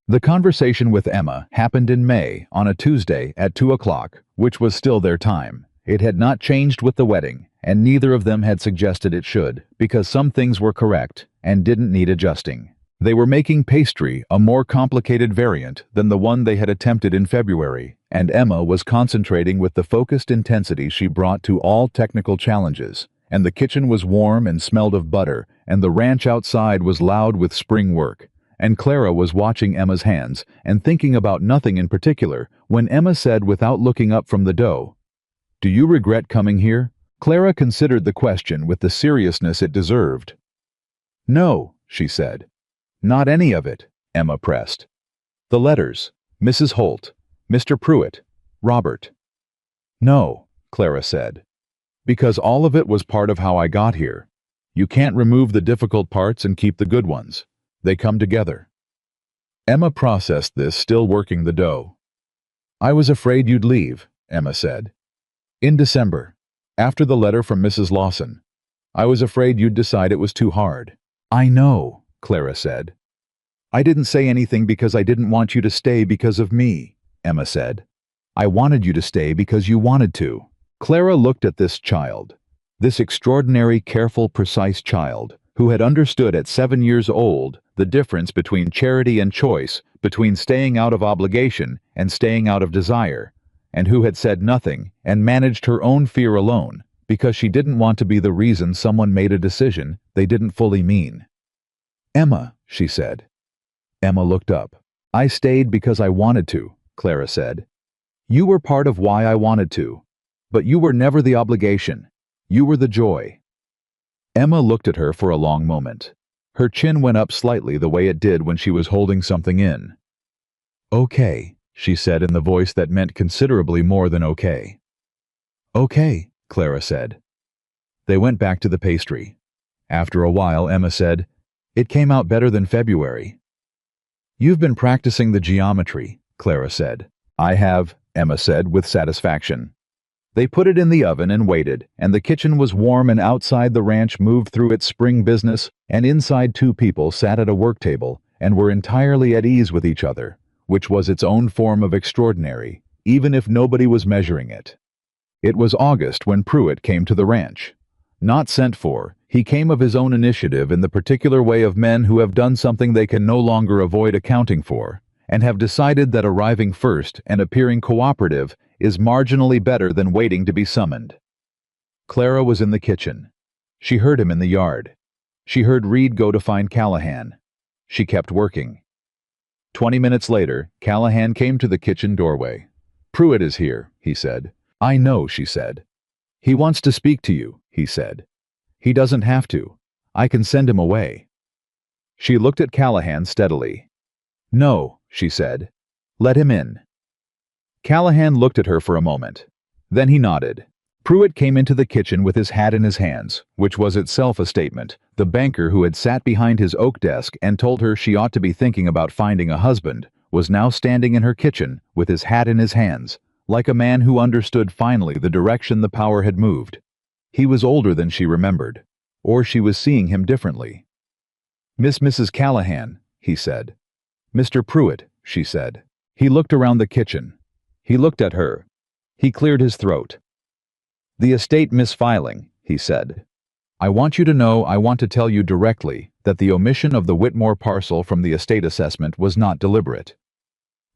The conversation with Emma happened in May, on a Tuesday at 2 o'clock, which was still their time. It had not changed with the wedding, and neither of them had suggested it should, because some things were correct and didn't need adjusting. They were making pastry a more complicated variant than the one they had attempted in February, and Emma was concentrating with the focused intensity she brought to all technical challenges, and the kitchen was warm and smelled of butter, and the ranch outside was loud with spring work, and Clara was watching Emma's hands and thinking about nothing in particular when Emma said, without looking up from the dough, "Do you regret coming here?" Clara considered the question with the seriousness it deserved. "No," she said. "Not any of it," Emma pressed. "The letters, Mrs. Holt, Mr. Pruitt, Robert." "No," Clara said. "Because all of it was part of how I got here. You can't remove the difficult parts and keep the good ones. They come together." Emma processed this, still working the dough. "I was afraid you'd leave," Emma said. "In December, after the letter from Mrs. Lawson. I was afraid you'd decide it was too hard." "I know," Clara said. "I didn't say anything because I didn't want you to stay because of me," Emma said. "I wanted you to stay because you wanted to." Clara looked at this child, this extraordinary, careful, precise child, who had understood at 7 years old the difference between charity and choice, between staying out of obligation and staying out of desire, and who had said nothing and managed her own fear alone because she didn't want to be the reason someone made a decision they didn't fully mean. "Emma," she said. Emma looked up. "I stayed because I wanted to," Clara said. "You were part of why I wanted to. But you were never the obligation. You were the joy." Emma looked at her for a long moment. Her chin went up slightly the way it did when she was holding something in. "Okay," she said in the voice that meant considerably more than okay. Okay, Clara said. They went back to the pastry. After a while, Emma said, "It came out better than February." "You've been practicing the geometry," Clara said. "I have," Emma said with satisfaction. They put it in the oven and waited, and the kitchen was warm, and outside the ranch moved through its spring business, and inside two people sat at a work table and were entirely at ease with each other, which was its own form of extraordinary, even if nobody was measuring it. It was August when Pruitt came to the ranch. Not sent for, he came of his own initiative in the particular way of men who have done something they can no longer avoid accounting for, and have decided that arriving first and appearing cooperative is marginally better than waiting to be summoned. Clara was in the kitchen. She heard him in the yard. She heard Reed go to find Callahan. She kept working. 20 minutes later, Callahan came to the kitchen doorway. "Pruitt is here," he said. "I know," she said. "He wants to speak to you," he said. "He doesn't have to. I can send him away." She looked at Callahan steadily. "No," she said. "Let him in." Callahan looked at her for a moment. Then he nodded. Pruitt came into the kitchen with his hat in his hands, which was itself a statement. The banker who had sat behind his oak desk and told her she ought to be thinking about finding a husband was now standing in her kitchen with his hat in his hands, like a man who understood finally the direction the power had moved. He was older than she remembered, or she was seeing him differently. Mrs. Callahan," he said. "Mr. Pruitt," she said. He looked around the kitchen. He looked at her. He cleared his throat. "The estate misfiling," he said. "I want you to know, I want to tell you directly, that the omission of the Whitmore parcel from the estate assessment was not deliberate."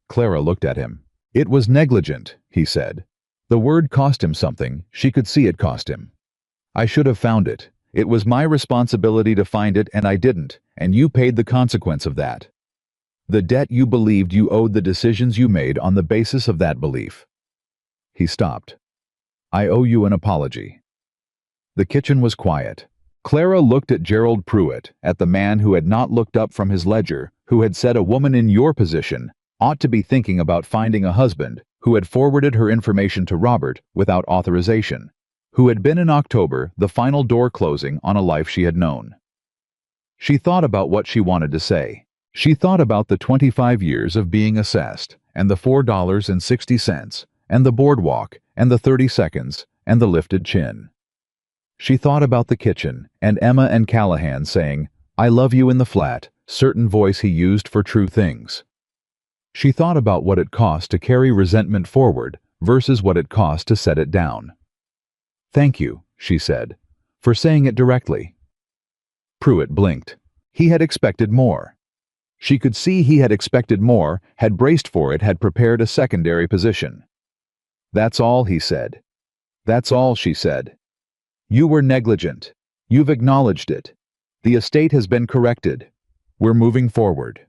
Clara looked at him. "It was negligent," he said. The word cost him something. She could see it cost him. "I should have found it. It was my responsibility to find it, and I didn't, and you paid the consequence of that. The debt you believed you owed the decisions you made on the basis of that belief." He stopped. "I owe you an apology." The kitchen was quiet. Clara looked at Gerald Pruitt, at the man who had not looked up from his ledger, who had said a woman in your position ought to be thinking about finding a husband, who had forwarded her information to Robert without authorization, who had been in October the final door closing on a life she had known. She thought about what she wanted to say. She thought about the 25 years of being assessed, and the $4.60, and the boardwalk, and the 30 seconds, and the lifted chin. She thought about the kitchen, and Emma and Callahan saying, "I love you" in the flat, certain voice he used for true things. She thought about what it cost to carry resentment forward versus what it cost to set it down. "Thank you," she said, "for saying it directly." Pruitt blinked. He had expected more. She could see he had expected more, had braced for it, had prepared a secondary position. "That's all," he said. "That's all," she said. "You were negligent. You've acknowledged it. The estate has been corrected. We're moving forward."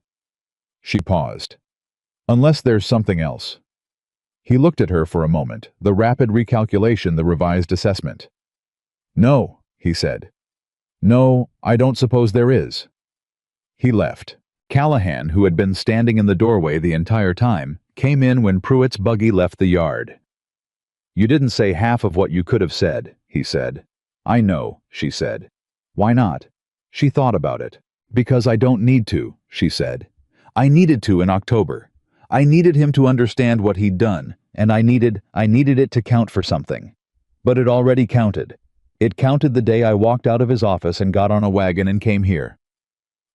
She paused. "Unless there's something else." He looked at her for a moment, the rapid recalculation, the revised assessment. "No," he said. "No, I don't suppose there is." He left. Callahan, who had been standing in the doorway the entire time, came in when Pruitt's buggy left the yard. "You didn't say half of what you could have said," he said. "I know," she said. "Why not?" She thought about it. "Because I don't need to," she said. "I needed to in October. I needed him to understand what he'd done, and I needed it to count for something. But it already counted. It counted the day I walked out of his office and got on a wagon and came here."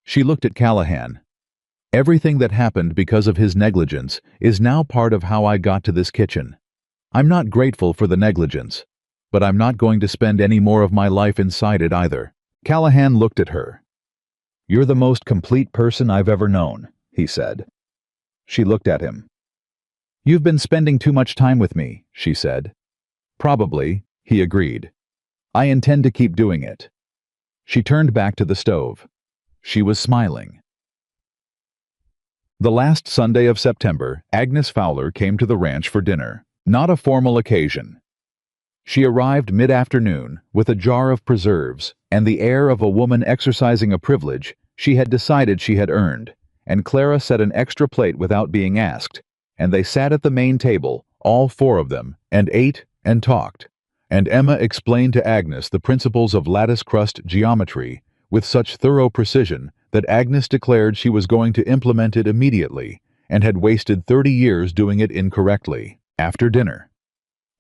She looked at Callahan. "Everything that happened because of his negligence is now part of how I got to this kitchen. I'm not grateful for the negligence, but I'm not going to spend any more of my life inside it either." Callahan looked at her. "You're the most complete person I've ever known," he said. She looked at him. "You've been spending too much time with me," she said. "Probably," he agreed. "I intend to keep doing it." She turned back to the stove. She was smiling. The last Sunday of September, Agnes Fowler came to the ranch for dinner, not a formal occasion. She arrived mid-afternoon with a jar of preserves and the air of a woman exercising a privilege she had decided she had earned, and Clara set an extra plate without being asked, and they sat at the main table, all four of them, and ate and talked. And Emma explained to Agnes the principles of lattice crust geometry with such thorough precision that Agnes declared she was going to implement it immediately and had wasted 30 years doing it incorrectly. After dinner,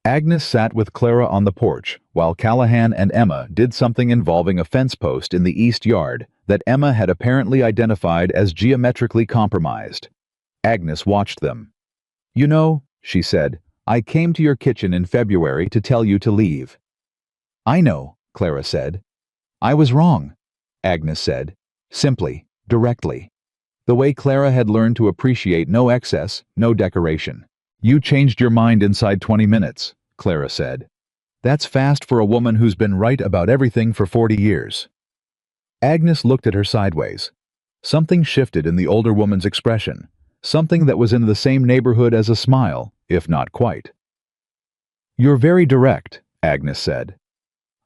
Agnes sat with Clara on the porch while Callahan and Emma did something involving a fence post in the east yard that Emma had apparently identified as geometrically compromised. Agnes watched them. "You know," she said, "I came to your kitchen in February to tell you to leave." "I know," Clara said. "I was wrong," Agnes said, simply, directly. The way Clara had learned to appreciate no excess, no decoration. "You changed your mind inside 20 minutes, Clara said. "That's fast for a woman who's been right about everything for 40 years. Agnes looked at her sideways. Something shifted in the older woman's expression, something that was in the same neighborhood as a smile, if not quite. "You're very direct," Agnes said.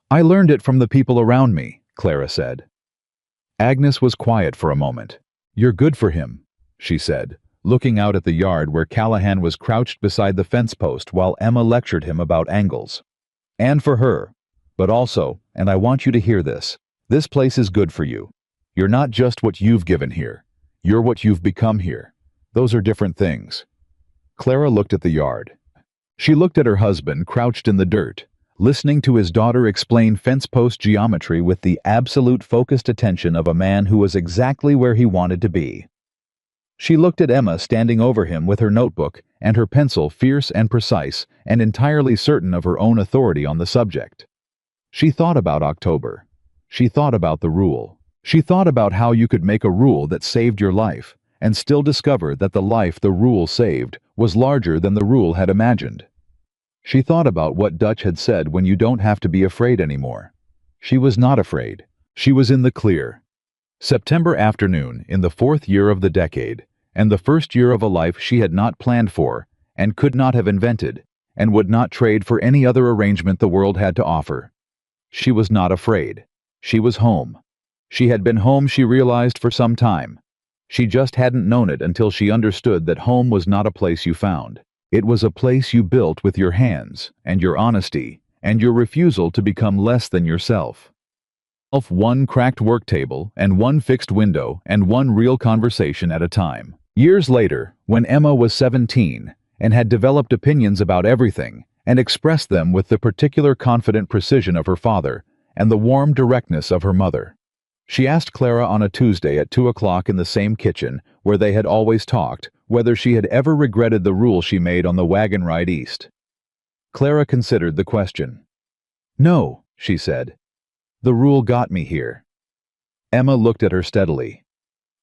"I learned it from the people around me," Clara said. Agnes was quiet for a moment. "You're good for him," she said, looking out at the yard where Callahan was crouched beside the fence post while Emma lectured him about angles. "And for her. But also, and I want you to hear this place is good for you. You're not just what you've given here. You're what you've become here. Those are different things." Clara looked at the yard. She looked at her husband crouched in the dirt, listening to his daughter explain fence post geometry with the absolute focused attention of a man who was exactly where he wanted to be. She looked at Emma standing over him with her notebook and her pencil fierce and precise and entirely certain of her own authority on the subject. She thought about October. She thought about the rule. She thought about how you could make a rule that saved your life and still discover that the life the rule saved was larger than the rule had imagined. She thought about what Dutch had said when you don't have to be afraid anymore. She was not afraid. She was in the clear. September afternoon in the 4th year of the decade, and the first year of a life she had not planned for, and could not have invented, and would not trade for any other arrangement the world had to offer. She was not afraid. She was home. She had been home, she realized, for some time. She just hadn't known it until she understood that home was not a place you found. It was a place you built with your hands, and your honesty, and your refusal to become less than yourself. One cracked work table, and one fixed window, and one real conversation at a time. Years later, when Emma was 17, and had developed opinions about everything, and expressed them with the particular confident precision of her father, and the warm directness of her mother. She asked Clara on a Tuesday at 2 o'clock in the same kitchen where they had always talked whether she had ever regretted the rule she made on the wagon ride east. Clara considered the question. "No," she said. "The rule got me here." Emma looked at her steadily.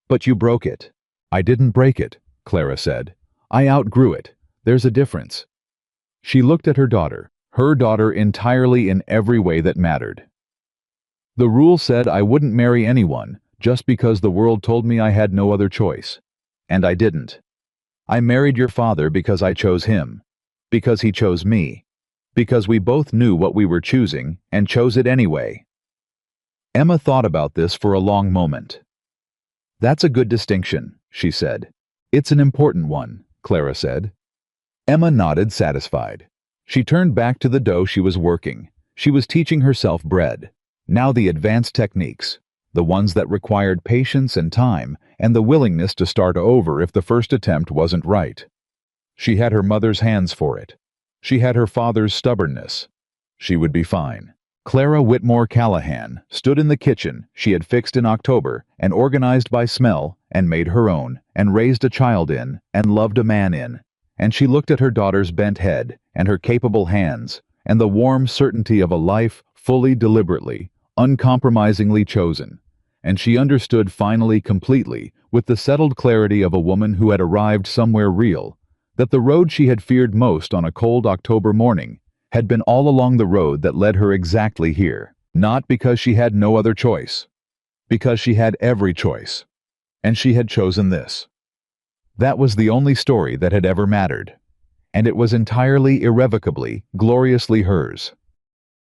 "But you broke it." "I didn't break it," Clara said. "I outgrew it. There's a difference." She looked at her daughter entirely in every way that mattered. "The rule said I wouldn't marry anyone just because the world told me I had no other choice. And I didn't. I married your father because I chose him, because he chose me, because we both knew what we were choosing and chose it anyway." Emma thought about this for a long moment. "That's a good distinction," she said. "It's an important one," Clara said. Emma nodded, satisfied. She turned back to the dough she was working. She was teaching herself bread. Now the advanced techniques, the ones that required patience and time, and the willingness to start over if the first attempt wasn't right. She had her mother's hands for it. She had her father's stubbornness. She would be fine. Clara Whitmore Callahan stood in the kitchen she had fixed in October and organized by smell and made her own and raised a child in and loved a man in, and she looked at her daughter's bent head and her capable hands and the warm certainty of a life fully, deliberately, uncompromisingly chosen, and she understood finally completely, with the settled clarity of a woman who had arrived somewhere real, that the road she had feared most on a cold October morning had been all along the road that led her exactly here, not because she had no other choice, because she had every choice, and she had chosen this. That was the only story that had ever mattered, and it was entirely, irrevocably, gloriously hers.